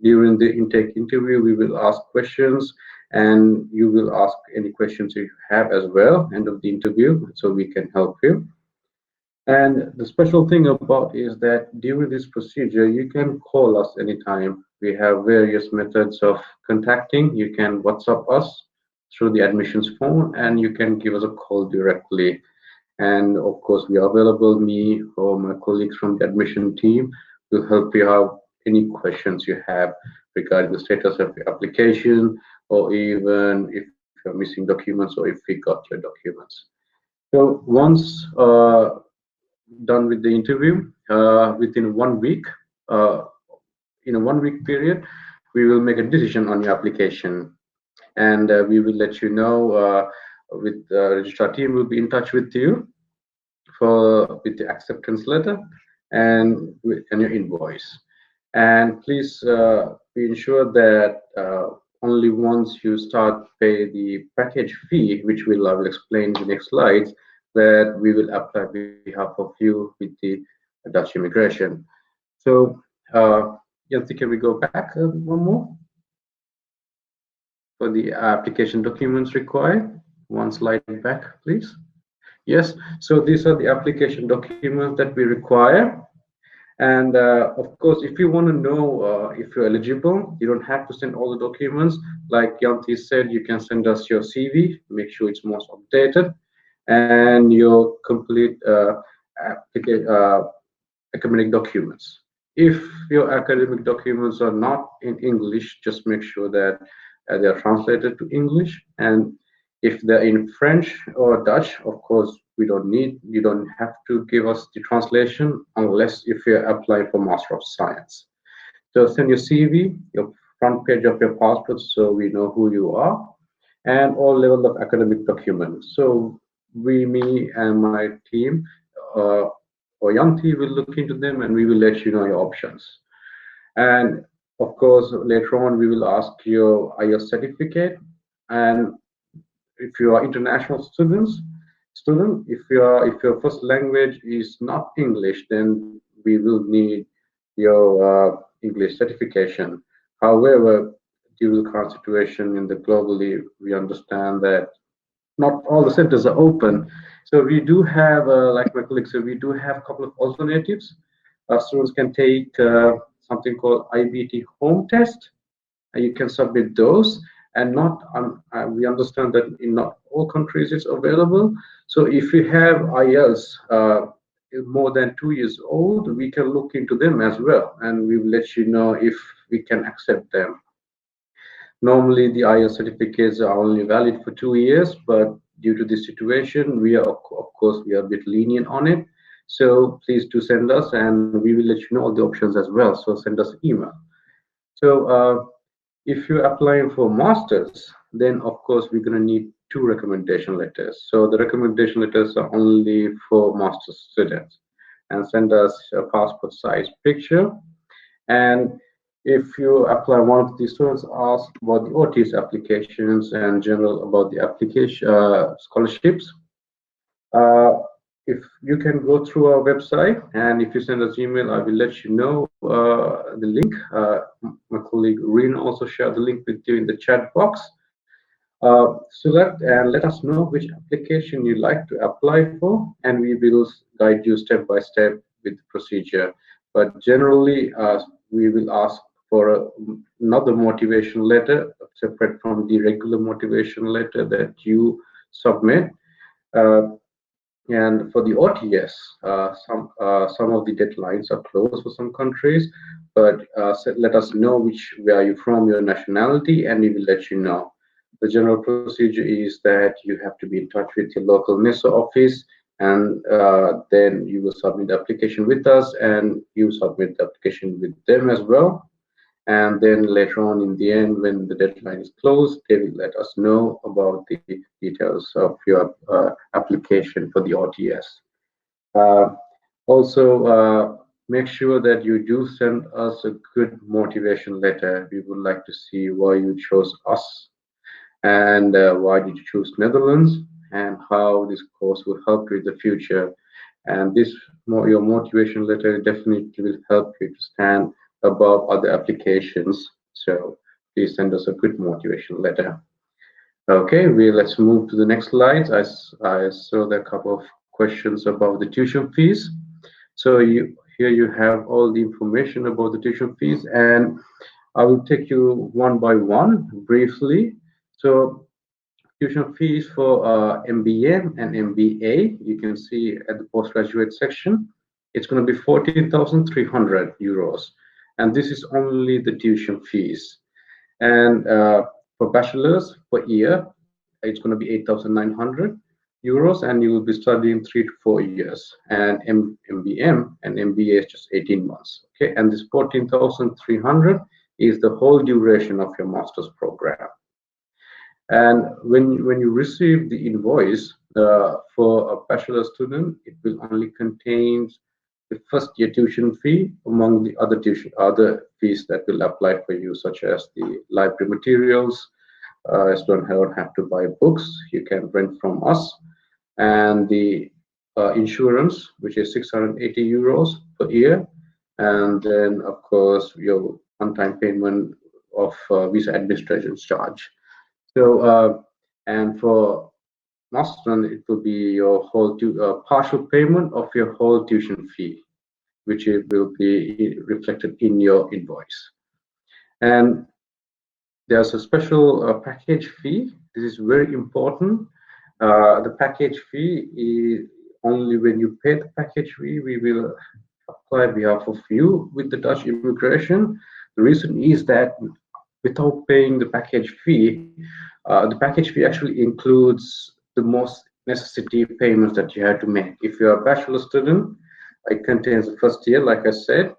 during the intake interview, we will ask questions, and you will ask any questions you have as well, end of the interview, so we can help you. And the special thing about is that during this procedure, you can call us anytime. We have various methods of contacting. You can WhatsApp us through the admissions phone, and you can give us a call directly. And of course, we are available. Me or my colleagues from the admission team will help you out any questions you have regarding the status of your application, or even if you're missing documents, or if we got your documents. So once done with the interview, within 1 week, in a 1 week period, we will make a decision on your application. And we will let you know. With the registrar team will be in touch with you with the acceptance letter, and your invoice. And please be ensured that only once you start pay the package fee, which I will explain in the next slides, that we will apply on behalf of you with the Dutch immigration. So, Yanti, can we go back one more? For the application documents required, one slide back, please. Yes, so these are the application documents that we require. And of course, if you want to know if you're eligible, you don't have to send all the documents. Like Yanti said, you can send us your CV, make sure it's most updated, and your complete academic documents. If your academic documents are not in English, just make sure that they are translated to English. And if they're in French or Dutch, of course, you don't have to give us the translation unless if you're applying for Master of Science. So send your CV, your front page of your passport, so we know who you are, and all level of academic documents. So me and my team or Yanti will look into them, and we will let you know your options. And of course, later on, we will ask your IELTS certificate. And if you are international student, if your first language is not English, then we will need your English certification. However, due to the current situation in the globally, we understand that not all the centers are open. So we do have, like my colleague said, we do have a couple of alternatives. Students can take something called IBT home test, and you can submit those. And not we understand that in not all countries it's available. So if you have IELTS more than 2 years old, we can look into them as well, and we will let you know if we can accept them. Normally, the IELTS certificates are only valid for 2 years, but due to this situation, we are of course a bit lenient on it. So please do send us, and we will let you know all the options as well. So send us an email. So if you're applying for masters, then of course we're going to need 2 recommendation letters. So the recommendation letters are only for master's students, and send us a passport size picture. And if you apply, one of the students ask about the OTS applications and general about the application scholarships. If you can go through our website, and if you send us email, I will let you know the link. My colleague Rin also shared the link with you in the chat box. Select and let us know which application you'd like to apply for, and we will guide you step by step with the procedure. But generally, we will ask for another motivation letter separate from the regular motivation letter that you submit. And for the OTS, some of the deadlines are closed for some countries, but let us know where you're from, your nationality, and we will let you know. The general procedure is that you have to be in touch with your local NESO office, and then you will submit the application with us, and you submit the application with them as well. And then later on in the end, when the deadline is closed, they will let us know about the details of your application for the OTS. Also, make sure that you do send us a good motivation letter. We would like to see why you chose us, and why did you choose Netherlands, and how this course will help you in the future. And your motivation letter definitely will help you to stand above other applications. So please send us a good motivation letter. Okay, let's move to the next slide. I saw there are a couple of questions about the tuition fees. So here you have all the information about the tuition fees, and I will take you one by one briefly. So tuition fees for MBA and MBA, you can see at the postgraduate section, it's going to be 14,300 euros. And this is only the tuition fees. And for bachelors per year, it's going to be 8,900 euros, and you will be studying 3 to 4 years. And MBM and MBA is just 18 months. Okay, and this 14,300 is the whole duration of your master's program. And when you receive the invoice for a bachelor student, it will only contain the first year tuition fee among the other fees that will apply for you, such as the library materials. You don't have to buy books, you can rent from us, and the insurance, which is 680 euros per year, and then of course your one-time payment of visa administration charge. So and for master, it will be your whole partial payment of your whole tuition fee, which it will be reflected in your invoice. And there's a special package fee. This is very important. The package fee is only when you pay the package fee, we will apply on behalf of you with the Dutch immigration. The reason is that without paying the package fee actually includes the most necessity payments that you have to make. If you're a bachelor student, it contains the first year, like I said,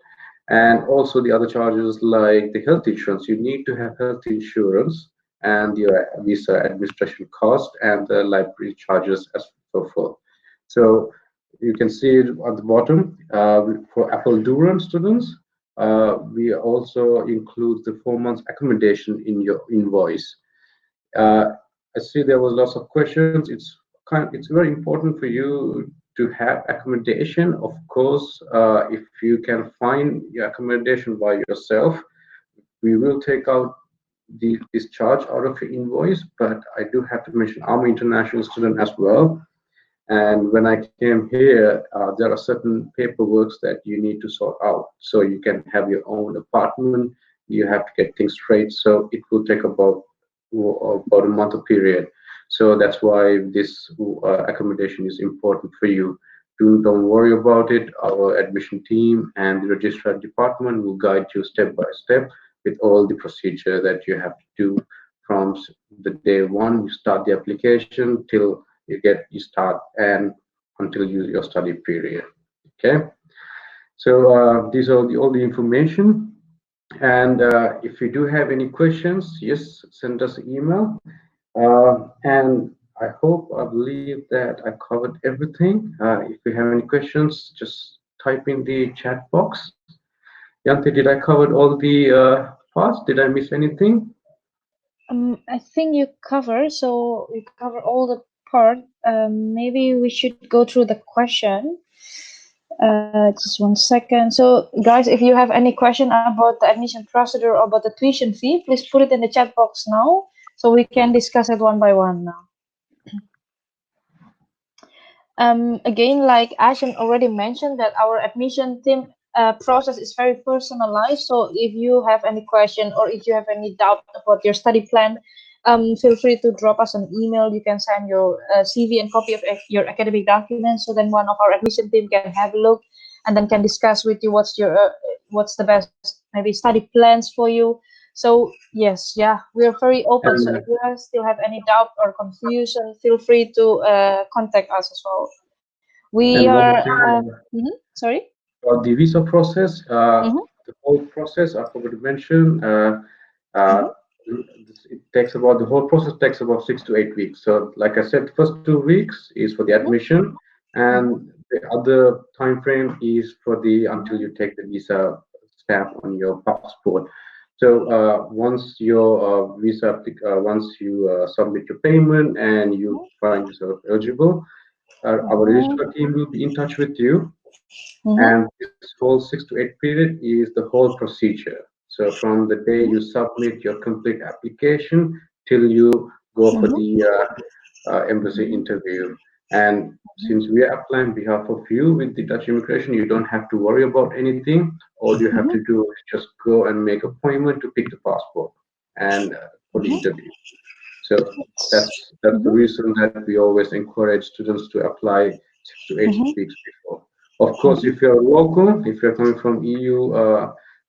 and also the other charges like the health insurance. You need to have health insurance, and your visa administration cost, and the library charges as so forth. So you can see it at the bottom. For Apeldoorn students, we also include the 4 months accommodation in your invoice. I see there was lots of questions. It's very important for you to have accommodation. Of course, if you can find your accommodation by yourself, we will take out this charge out of your invoice. But I do have to mention I'm an international student as well. And when I came here, there are certain paperwork that you need to sort out. So you can have your own apartment. You have to get things straight. So it will take about a month period. So that's why this accommodation is important for you. Don't worry about it. Our admission team and the registrar department will guide you step by step with all the procedure that you have to do from the day one you start the application till you start and until your study period. Okay, so these are all the information, and if you do have any questions, yes, send us an email, and I believe that I covered everything. If you have any questions, just type in the chat box. Yanti, did I cover all the parts? Did I miss anything? I think you cover all the part. Maybe we should go through the question. Just 1 second. So guys, if you have any question about the admission procedure or about the tuition fee, please put it in the chat box now, so we can discuss it one by one now. Again, like Ashen already mentioned, that our admission team process is very personalized. So if you have any question or if you have any doubt about your study plan, feel free to drop us an email. You can send your CV and copy of your academic documents, so then one of our admission team can have a look and then can discuss with you what's the best maybe study plans for you. So yes, yeah, we are very open. So if you still have any doubt or confusion, feel free to contact us as well. We are sorry. The visa process, the whole process, I forgot to mention. The whole process takes about 6 to 8 weeks. So, like I said, the first 2 weeks is for the admission, and the other time frame is for until you take the visa stamp on your passport. So once your once you submit your payment and you find yourself eligible, our registrar team will be in touch with you. And this whole 6 to 8 period is the whole procedure. So from the day you submit your complete application till you go for the embassy interview. And since we are applying on behalf of you with the Dutch immigration, you don't have to worry about anything. All you have to do is just go and make an appointment to pick the passport and for the interview. So that's the reason that we always encourage students to apply 6 to 8 weeks before. Of course, if you're local, if you're coming from EU,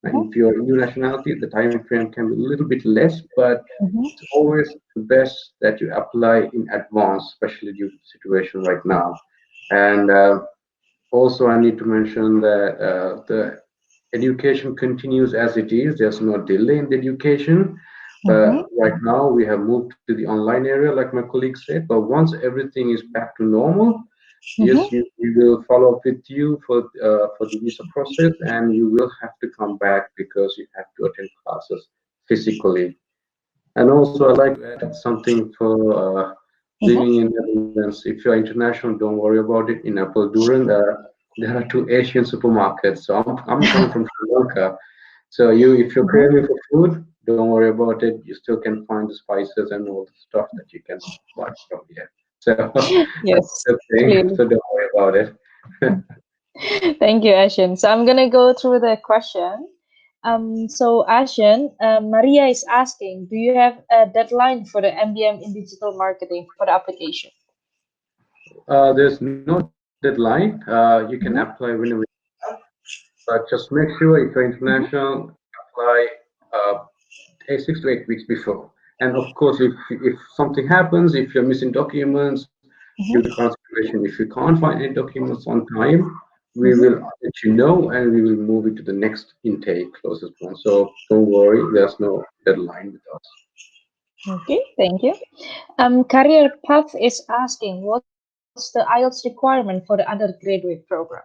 and if you're EU nationality, the time frame can be a little bit less, but it's always the best that you apply in advance, especially due to the situation right now. And also, I need to mention that the education continues as it is. There's no delay in the education. Right now, we have moved to the online area, like my colleague said. But once everything is back to normal, Yes, we will follow up with you for the visa process, and you will have to come back because you have to attend classes physically. And also, I'd like to add something for living in Netherlands. If you're international, don't worry about it. In Apeldoorn, there are 2 Asian supermarkets. So I'm coming from Sri Lanka. So if you're craving for food, don't worry about it. You still can find the spices and all the stuff that you can buy from here. So Yes, that's the thing. clearly. So don't worry about it. Thank you, Ashen. So I'm gonna go through the question. So Ashen, Maria is asking, do you have a deadline for the MBM in digital marketing for the application? There's no deadline. You can apply whenever you want, but just make sure if you're international, apply 6 to 8 weeks before. And of course, if something happens, if you're missing documents, due to current situation, if you can't find any documents on time, we will let you know, and we will move it to the next intake closest one. So don't worry, there's no deadline with us. Okay, thank you. Career Path is asking, what's the IELTS requirement for the undergraduate program?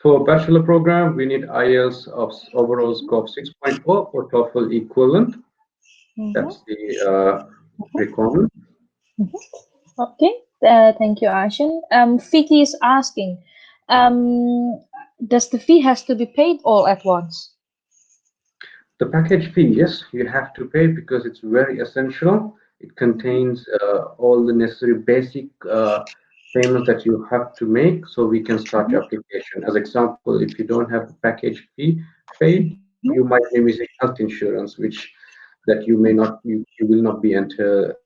For bachelor program, we need IELTS of overall score of 6.0 or TOEFL equivalent. That's the requirement. Okay, thank you, Ashen. Vicky is asking, does the fee has to be paid all at once? The package fee, yes, you have to pay because it's very essential. It contains all the necessary basic payments that you have to make so we can start your application. As example, if you don't have the package fee paid, you might be missing health insurance, which that you may not, you will not be entered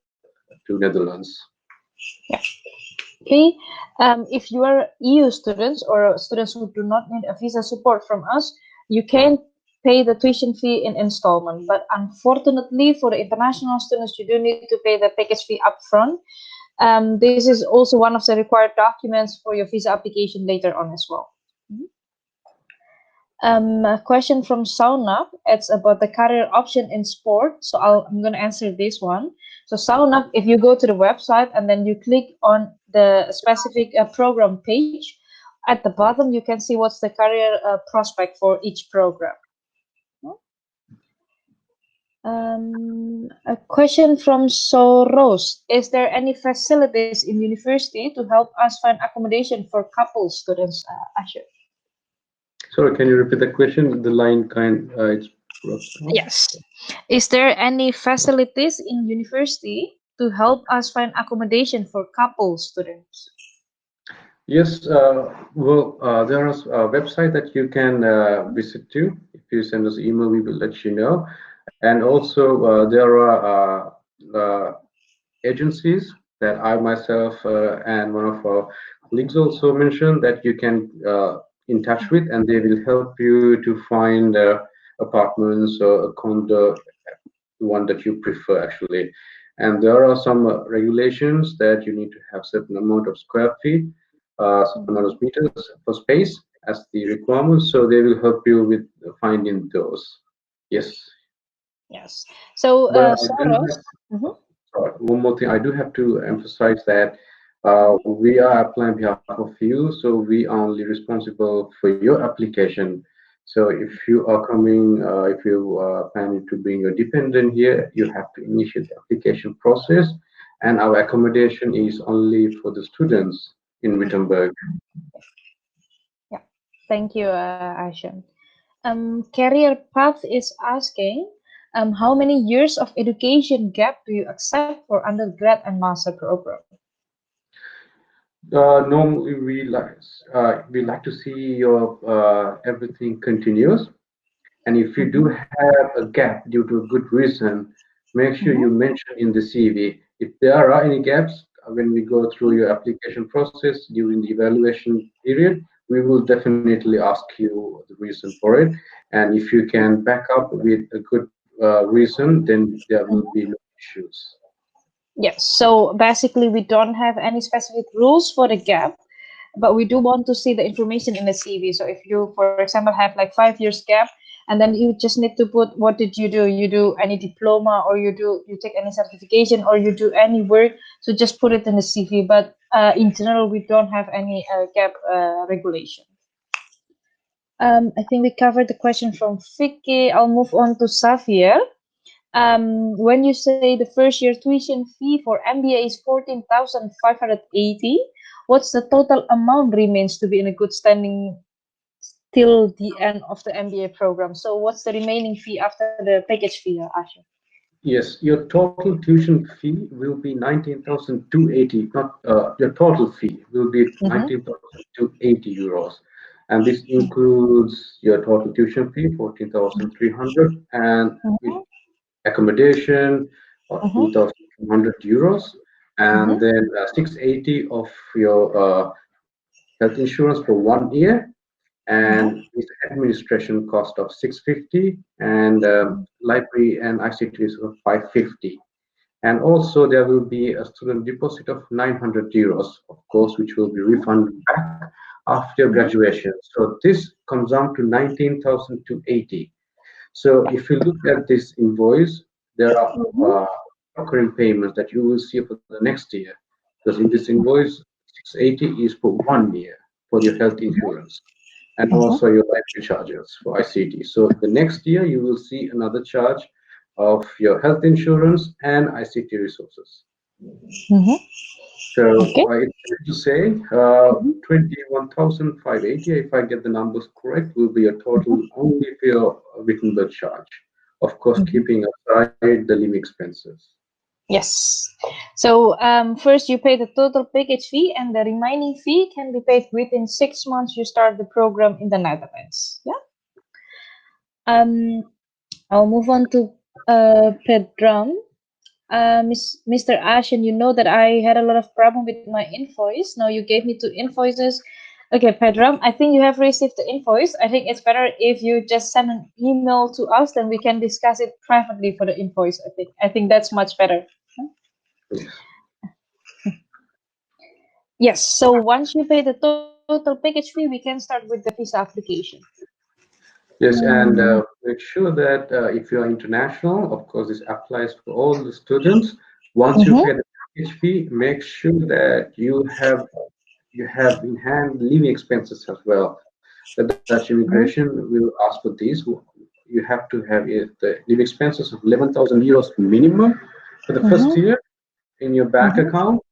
to Netherlands. Yeah. Okay. If you are EU students or students who do not need a visa support from us, you can pay the tuition fee in installment. But unfortunately, for the international students, you do need to pay the package fee upfront. This is also one of the required documents for your visa application later on as well. A question from Saunab. It's about the career option in sport. So I'm going to answer this one. So Saunab, if you go to the website and then you click on the specific program page, at the bottom you can see what's the career prospect for each program. A question from Soros. Is there any facilities in university to help us find accommodation for couple students, Asher? Sorry, can you repeat the question? The line it's broke. Yes. Is there any facilities in university to help us find accommodation for couple students? Yes, well, there is a website that you can visit to. If you send us email, we will let you know. And also, there are agencies that I myself and one of our colleagues also mentioned that you can in touch with, and they will help you to find apartments or a condo, the one that you prefer actually. And there are some regulations that you need to have certain amount of square feet, some amount of meters for space as the requirement. So they will help you with finding those. Yes. Yes. So Soros. Sorry, one more thing, I do have to emphasize that we are applying on behalf of you, so we are only responsible for your application. So if you are coming, if you are planning to bring your dependent here, you have to initiate the application process, and our accommodation is only for the students in Wittenborg. Yeah, thank you, Ashen. Career Path is asking, how many years of education gap do you accept for undergrad and master program? Normally, we like to see your everything continuous, and if you do have a gap due to a good reason, make sure you mention in the CV. If there are any gaps when we go through your application process during the evaluation period, we will definitely ask you the reason for it. And if you can back up with a good reason, then there will be no issues. Yes, so basically we don't have any specific rules for the gap, but we do want to see the information in the CV. So if you, for example, have like 5 years gap, and then you just need to put what did you do? You do any diploma, or you take any certification, or you do any work. So just put it in the CV. But in general, we don't have any gap regulation. I think we covered the question from Vicky. I'll move on to Xavier. When you say the first year tuition fee for MBA is 14,580, what's the total amount remains to be in a good standing till the end of the MBA program? So what's the remaining fee after the package fee, Asha? Yes, your total tuition fee will be 19,280. Not your total fee will be 19,280 euros, and this includes your total tuition fee 14,300 and with accommodation of 2,200 euros, and then 680 of your health insurance for 1 year, and with administration cost of 650, and library and ICT of 550. And also there will be a student deposit of 900 euros, of course, which will be refunded back after graduation. So this comes down to 19,280. So if you look at this invoice, there are recurring payments that you will see for the next year, because in this invoice 680 is for 1 year for your health insurance, and also your library charges for ICT. So the next year you will see another charge of your health insurance and ICT resources. So it's fair to say 21,580, if I get the numbers correct, will be a total only for your Wittenberg charge. Of course, keeping aside the living expenses. Yes. So first you pay the total package fee, and the remaining fee can be paid within 6 months you start the program in the Netherlands. Yeah. I'll move on to Pedram. Mr. Ashen, you know that I had a lot of problem with my invoice. Now you gave me 2 invoices. Okay, Pedram, I think you have received the invoice. I think it's better if you just send an email to us, then we can discuss it privately for the invoice. I think that's much better. Yes, so once you pay the total package fee, we can start with the visa application. Yes, and make sure that if you are international, of course, this applies for all the students. Once you pay the package fee, make sure that you have in hand living expenses as well. The Dutch immigration will ask for these. You have to have the living expenses of 11,000 euros minimum for the first year in your bank account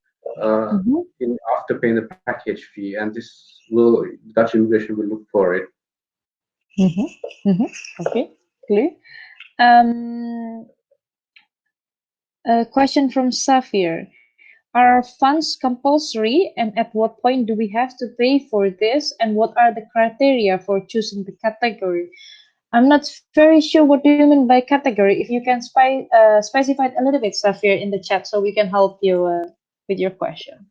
after paying the package fee, and this will Dutch immigration will look for it. Okay, clear. A question from Safir. Are funds compulsory, and at what point do we have to pay for this, and what are the criteria for choosing the category? I'm not very sure what do you mean by category. If you can specify it a little bit, Safir, in the chat, so we can help you with your question.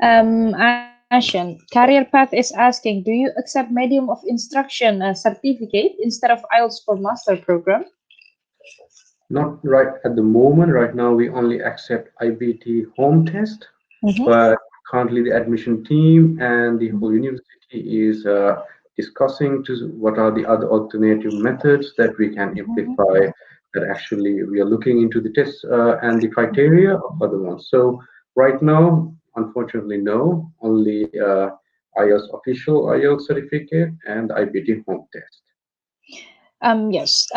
Ashen, Career Path is asking, do you accept medium of instruction certificate instead of IELTS for master program? Not right at the moment. Right now, we only accept IBT home test, but currently the admission team and the whole university is discussing what are the other alternative methods that we can amplify. That actually we are looking into the tests and the criteria of other ones. So right now, unfortunately, no, only IELTS official IELTS certificate and IBT home test. Yes,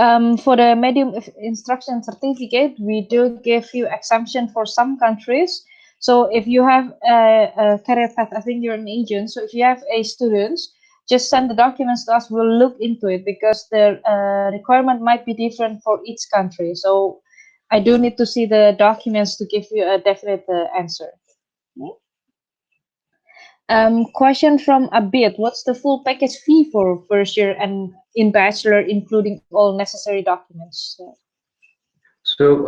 for the medium of instruction certificate, we do give you exemption for some countries. So if you have a career path, I think you're an agent. So if you have a student, just send the documents to us. We'll look into it because the requirement might be different for each country. So I do need to see the documents to give you a definite answer. Question from Abid. What's the full package fee for first year and in Bachelor, including all necessary documents? So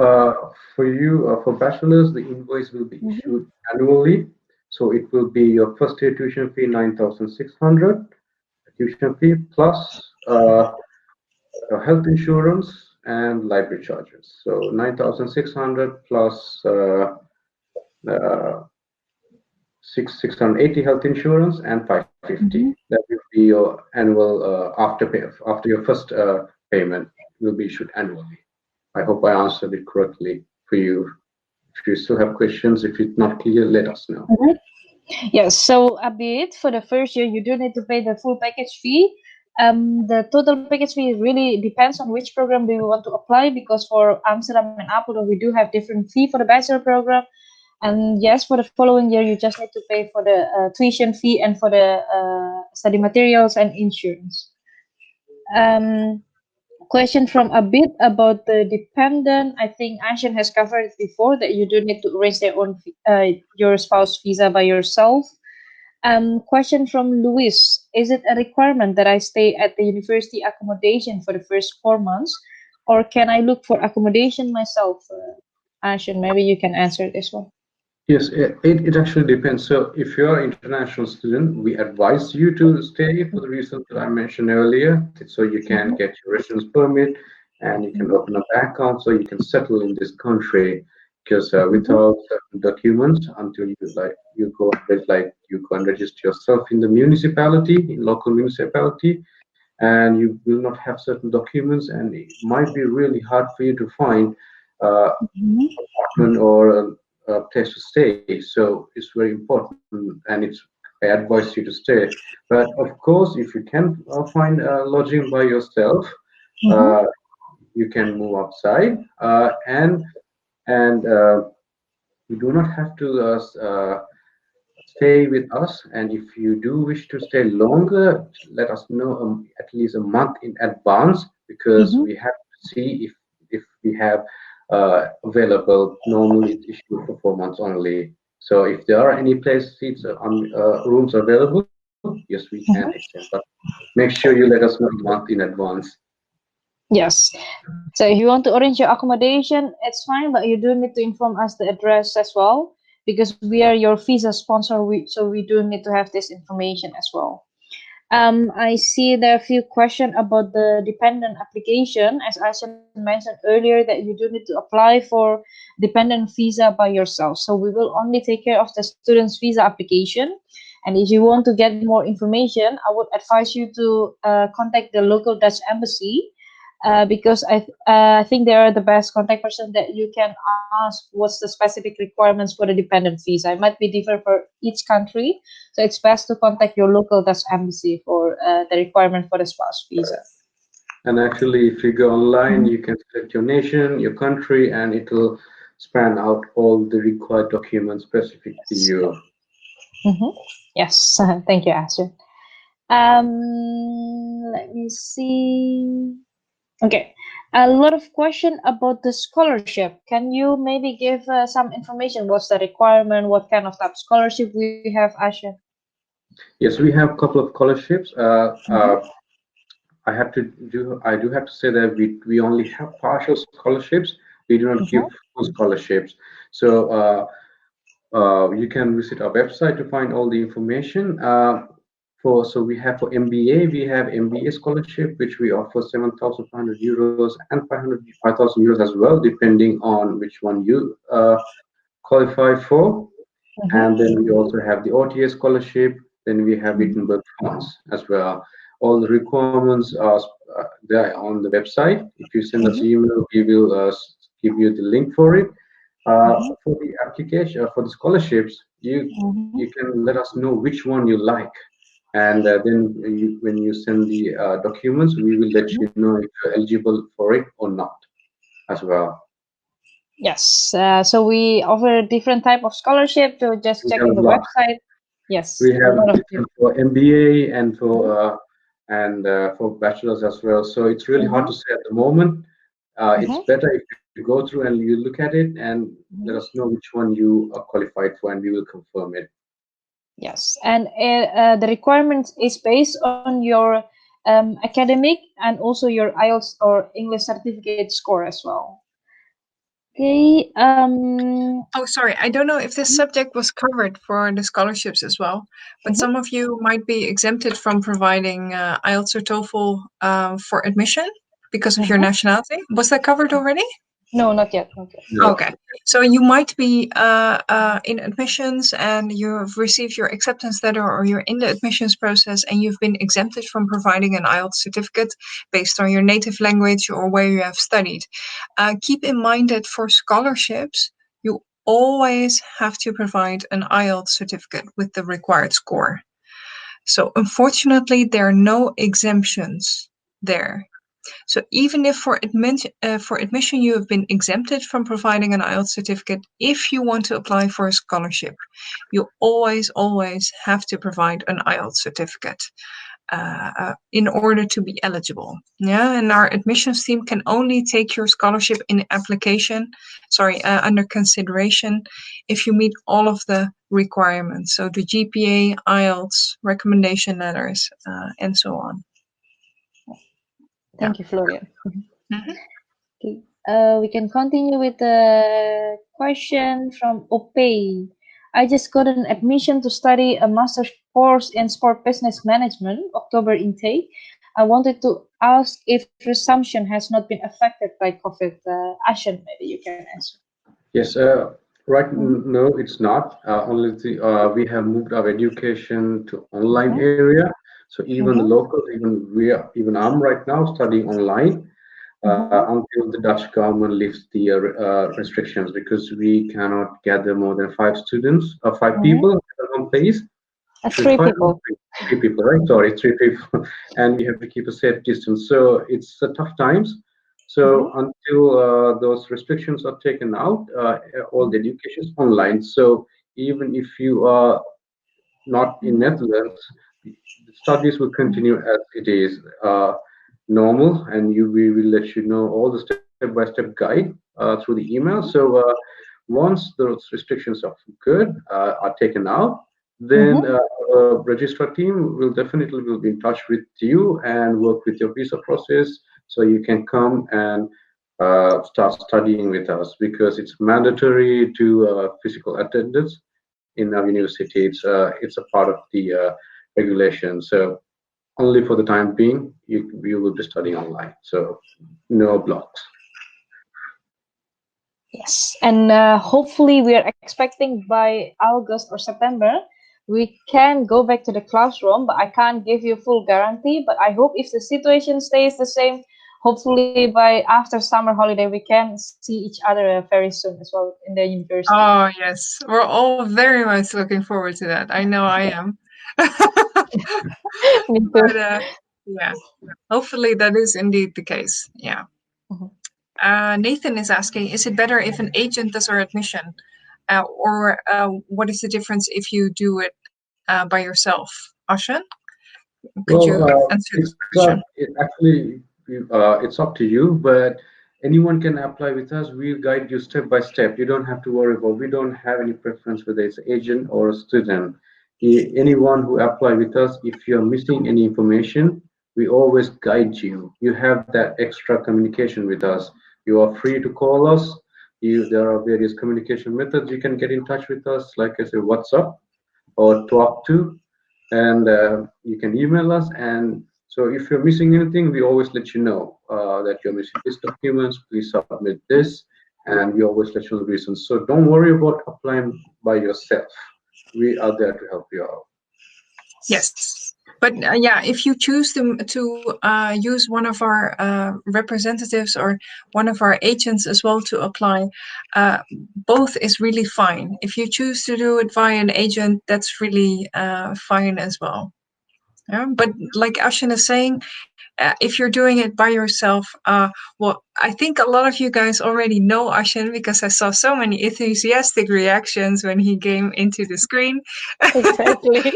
for you, for bachelors, the invoice will be issued annually. So it will be your first year tuition fee, 9,600 tuition fee plus health insurance and library charges. So 9,600 plus 680 health insurance and 550. That will be your annual after your first payment will be issued annually. I hope I answered it correctly for you. If you still have questions, if it's not clear, let us know. Yes, so a bit for the first year, you do need to pay the full package fee. The total package fee really depends on which program do you want to apply, because for Amsterdam and Apeldoorn, we do have different fee for the bachelor program. And yes, for the following year, you just need to pay for the tuition fee and for the study materials and insurance. Question from a bit about the dependent. I think Ashen has covered it before, that you do need to arrange their own your spouse visa by yourself. Question from Luis: is it a requirement that I stay at the university accommodation for the first 4 months, or can I look for accommodation myself? Ashen, maybe you can answer this one. Yes, it actually depends. So if you're an international student, we advise you to stay for the reasons that I mentioned earlier. So you can get your residence permit and you can open up an account so you can settle in this country. Because without certain documents, until you go and register yourself in the municipality, in local municipality, and you will not have certain documents, and it might be really hard for you to find apartment or a place to stay. So it's very important, and I advise you to stay. But of course, if you can find lodging by yourself, you can move outside, and you do not have to stay with us. And if you do wish to stay longer, let us know at least a month in advance, because we have to see if we have available. Normally it's issued for 4 months only. So if there are any seats on rooms available, yes, we can extend, but make sure you let us know a month in advance. Yes. So if you want to arrange your accommodation, it's fine, but you do need to inform us the address as well, because we are your visa sponsor. So we do need to have this information as well. I see there are a few questions about the dependent application. As I mentioned earlier, that you do need to apply for dependent visa by yourself. So we will only take care of the student's visa application. And if you want to get more information, I would advise you to contact the local Dutch embassy. Because I think they are the best contact person that you can ask what's the specific requirements for the dependent visa. It might be different for each country, so it's best to contact your local Dutch embassy for the requirement for the spouse visa. And actually, if you go online, you can select your nation, your country, and it will span out all the required documents specific to you. Yes, thank you, Asher. Let me see. Okay, a lot of question about the scholarship. Can you maybe give some information? What's the requirement? What kind of type of scholarship we have, Asher? Yes, we have a couple of scholarships. I do have to say that we only have partial scholarships. We do not give full scholarships. So you can visit our website to find all the information. So we have for MBA, we have MBA scholarship, which we offer 7,500 euros and 5,000 euros as well, depending on which one you qualify for. And then we also have the OTA scholarship. Then we have Wittenborg funds as well. All the requirements are there on the website. If you send us an email, we will give you the link for it. For the application, for the scholarships, you can let us know which one you like. And then when you send the documents, we will let you know if you're eligible for it or not as well. Yes, so we offer different type of scholarship, to just check in the website. Yes, we have different for MBA and for bachelors as well. So it's really hard to say at the moment. It's better if you go through and you look at it and let us know which one you are qualified for, and we will confirm it. Yes, and the requirement is based on your academic and also your IELTS or English certificate score as well. Okay. Oh, sorry. I don't know if this subject was covered for the scholarships as well, but some of you might be exempted from providing IELTS or TOEFL for admission because of your nationality. Was that covered already? No, not yet. No. Okay, so you might be in admissions and you've received your acceptance letter, or you're in the admissions process and you've been exempted from providing an IELTS certificate based on your native language or where you have studied. Keep in mind that for scholarships, you always have to provide an IELTS certificate with the required score. So unfortunately, there are no exemptions there. So even if for admission you have been exempted from providing an IELTS certificate, if you want to apply for a scholarship, you always have to provide an IELTS certificate in order to be eligible. Yeah, and our admissions team can only take your scholarship under consideration if you meet all of the requirements. So the GPA, IELTS, recommendation letters, and so on. Thank you, Florian. Okay, we can continue with the question from Opey. I just got an admission to study a master's course in sport business management, October intake. I wanted to ask if resumption has not been affected by COVID. Ashen, maybe you can answer. Yes, right. No, it's not. Only we have moved our education to online area. So even the locals, even I'm right now studying online until the Dutch government lifts the restrictions, because we cannot gather more than 5 students or 5 people at one place. 3 people. 3 people, right? Sorry, 3 people, and we have to keep a safe distance. So it's tough times. So until those restrictions are taken out, all the education is online. So even if you are not in Netherlands, the studies will continue as it is normal, and we will let you know all the step-by-step guide through the email. So once those restrictions are taken out, then registrar team will definitely be in touch with you and work with your visa process, so you can come and start studying with us, because it's mandatory to physical attendance in our university. It's a part of the regulation. So only for the time being, you will be studying online. So no blocks. Yes, and hopefully we are expecting by August or September we can go back to the classroom, but I can't give you full guarantee. But I hope if the situation stays the same, hopefully by after summer holiday we can see each other very soon as well in the university. Oh yes, we're all very much looking forward to that. I know I am. Me too. But yeah, hopefully that is indeed the case. Yeah. Nathan is asking, is it better if an agent does our admission, or what is the difference if you do it by yourself? Ashen, could you answer this question? It's up to you, but anyone can apply with us. We'll guide you step by step. You don't have to worry about. We don't have any preference whether it's agent or a student. Anyone who apply with us, if you're missing any information, we always guide you. You have that extra communication with us. You are free to call us. There are various communication methods. You can get in touch with us, like I said, WhatsApp or talk to, and you can email us. And so if you're missing anything, we always let you know that you're missing this documents, please submit this, and we always let you know the reasons. So don't worry about applying by yourself. We are there to help you out. Yes, but yeah, if you choose to use one of our representatives or one of our agents as well to apply, both is really fine. If you choose to do it via an agent, that's really fine as well. Yeah, but like Ashen is saying, if you're doing it by yourself, well, I think a lot of you guys already know Ashen, because I saw so many enthusiastic reactions when he came into the screen. Exactly.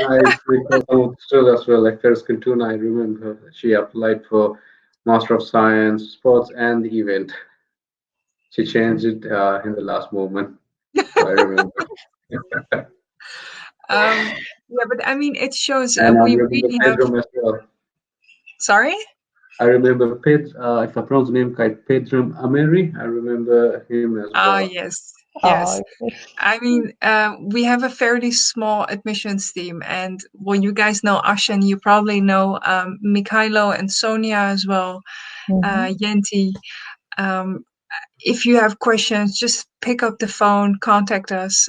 I recall still as well, like Ferris Kantuna, I remember she applied for Master of Science, Sports, and the event. She changed it in the last moment. So I remember. Yeah, but I mean, it shows And we really have. Pedro as well. Sorry? I remember if I pronounce the name right, Pedro Ameri. I remember him as well. Yes. Yes. I mean, we have a fairly small admissions team, and when you guys know Ashen, you probably know Mikhailo and Sonia as well, Yenti. If you have questions, just pick up the phone, contact us,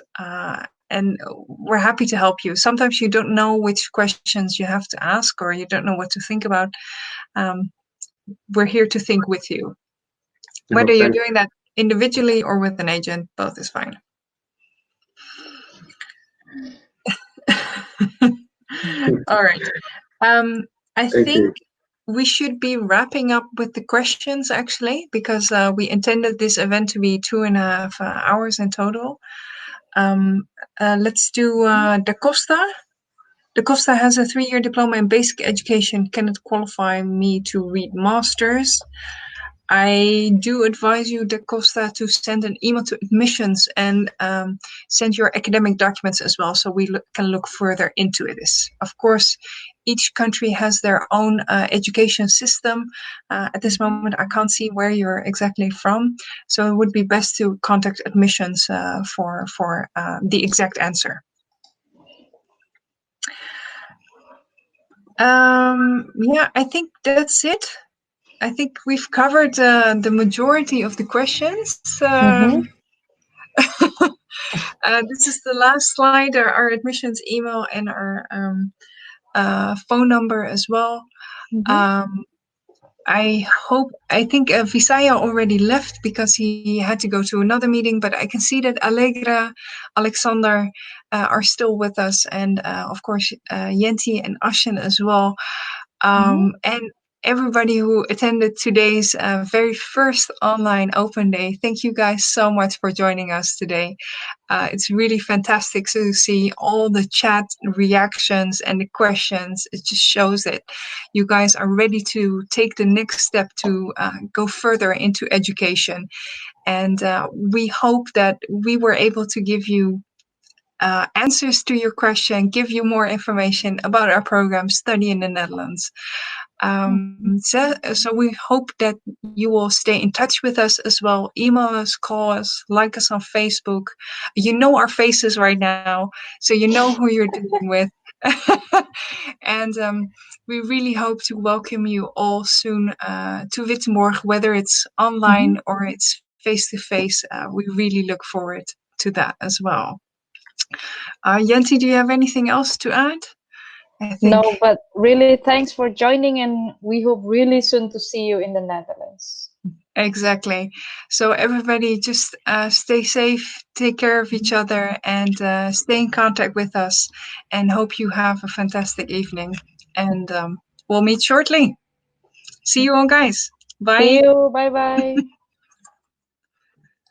and we're happy to help you. Sometimes you don't know which questions you have to ask, or you don't know what to think about. We're here to think with you. Whether you're doing that individually or with an agent. Both is fine. All right. I think we should be wrapping up with the questions actually, because we intended this event to be 2.5 hours in total. Let's do Da Costa. Da Costa has a 3-year diploma in basic education. Can it qualify me to read masters? I do advise you, Da Costa, to send an email to admissions and send your academic documents as well, so we can look further into this. Of course, each country has their own education system. At this moment, I can't see where you're exactly from, so it would be best to contact admissions for the exact answer. Yeah, I think that's it. I think we've covered the majority of the questions. This is the last slide, our admissions email and our phone number as well. I think Visaya already left because he had to go to another meeting, but I can see that Allegra, Alexander are still with us, and of course Yenti and Ashen as well. And everybody who attended today's very first online open day, thank you guys so much for joining us today. It's really fantastic to see all the chat reactions and the questions. It just shows that you guys are ready to take the next step to go further into education. And we hope that we were able to give you answers to your question, give you more information about our program, Study in the Netherlands. So we hope that you will stay in touch with us as well. Email us, call us, like us on Facebook. You know our faces right now, so you know who you're dealing with. And we really hope to welcome you all soon to Wittenborg, whether it's online or it's face-to-face. We really look forward to that as well. Yenti, do you have anything else to add? No, but really thanks for joining, and we hope really soon to see you in the Netherlands. Exactly. So everybody just stay safe, take care of each other, and stay in contact with us, and hope you have a fantastic evening. And we'll meet shortly. See you all, guys. Bye. See you. Bye-bye.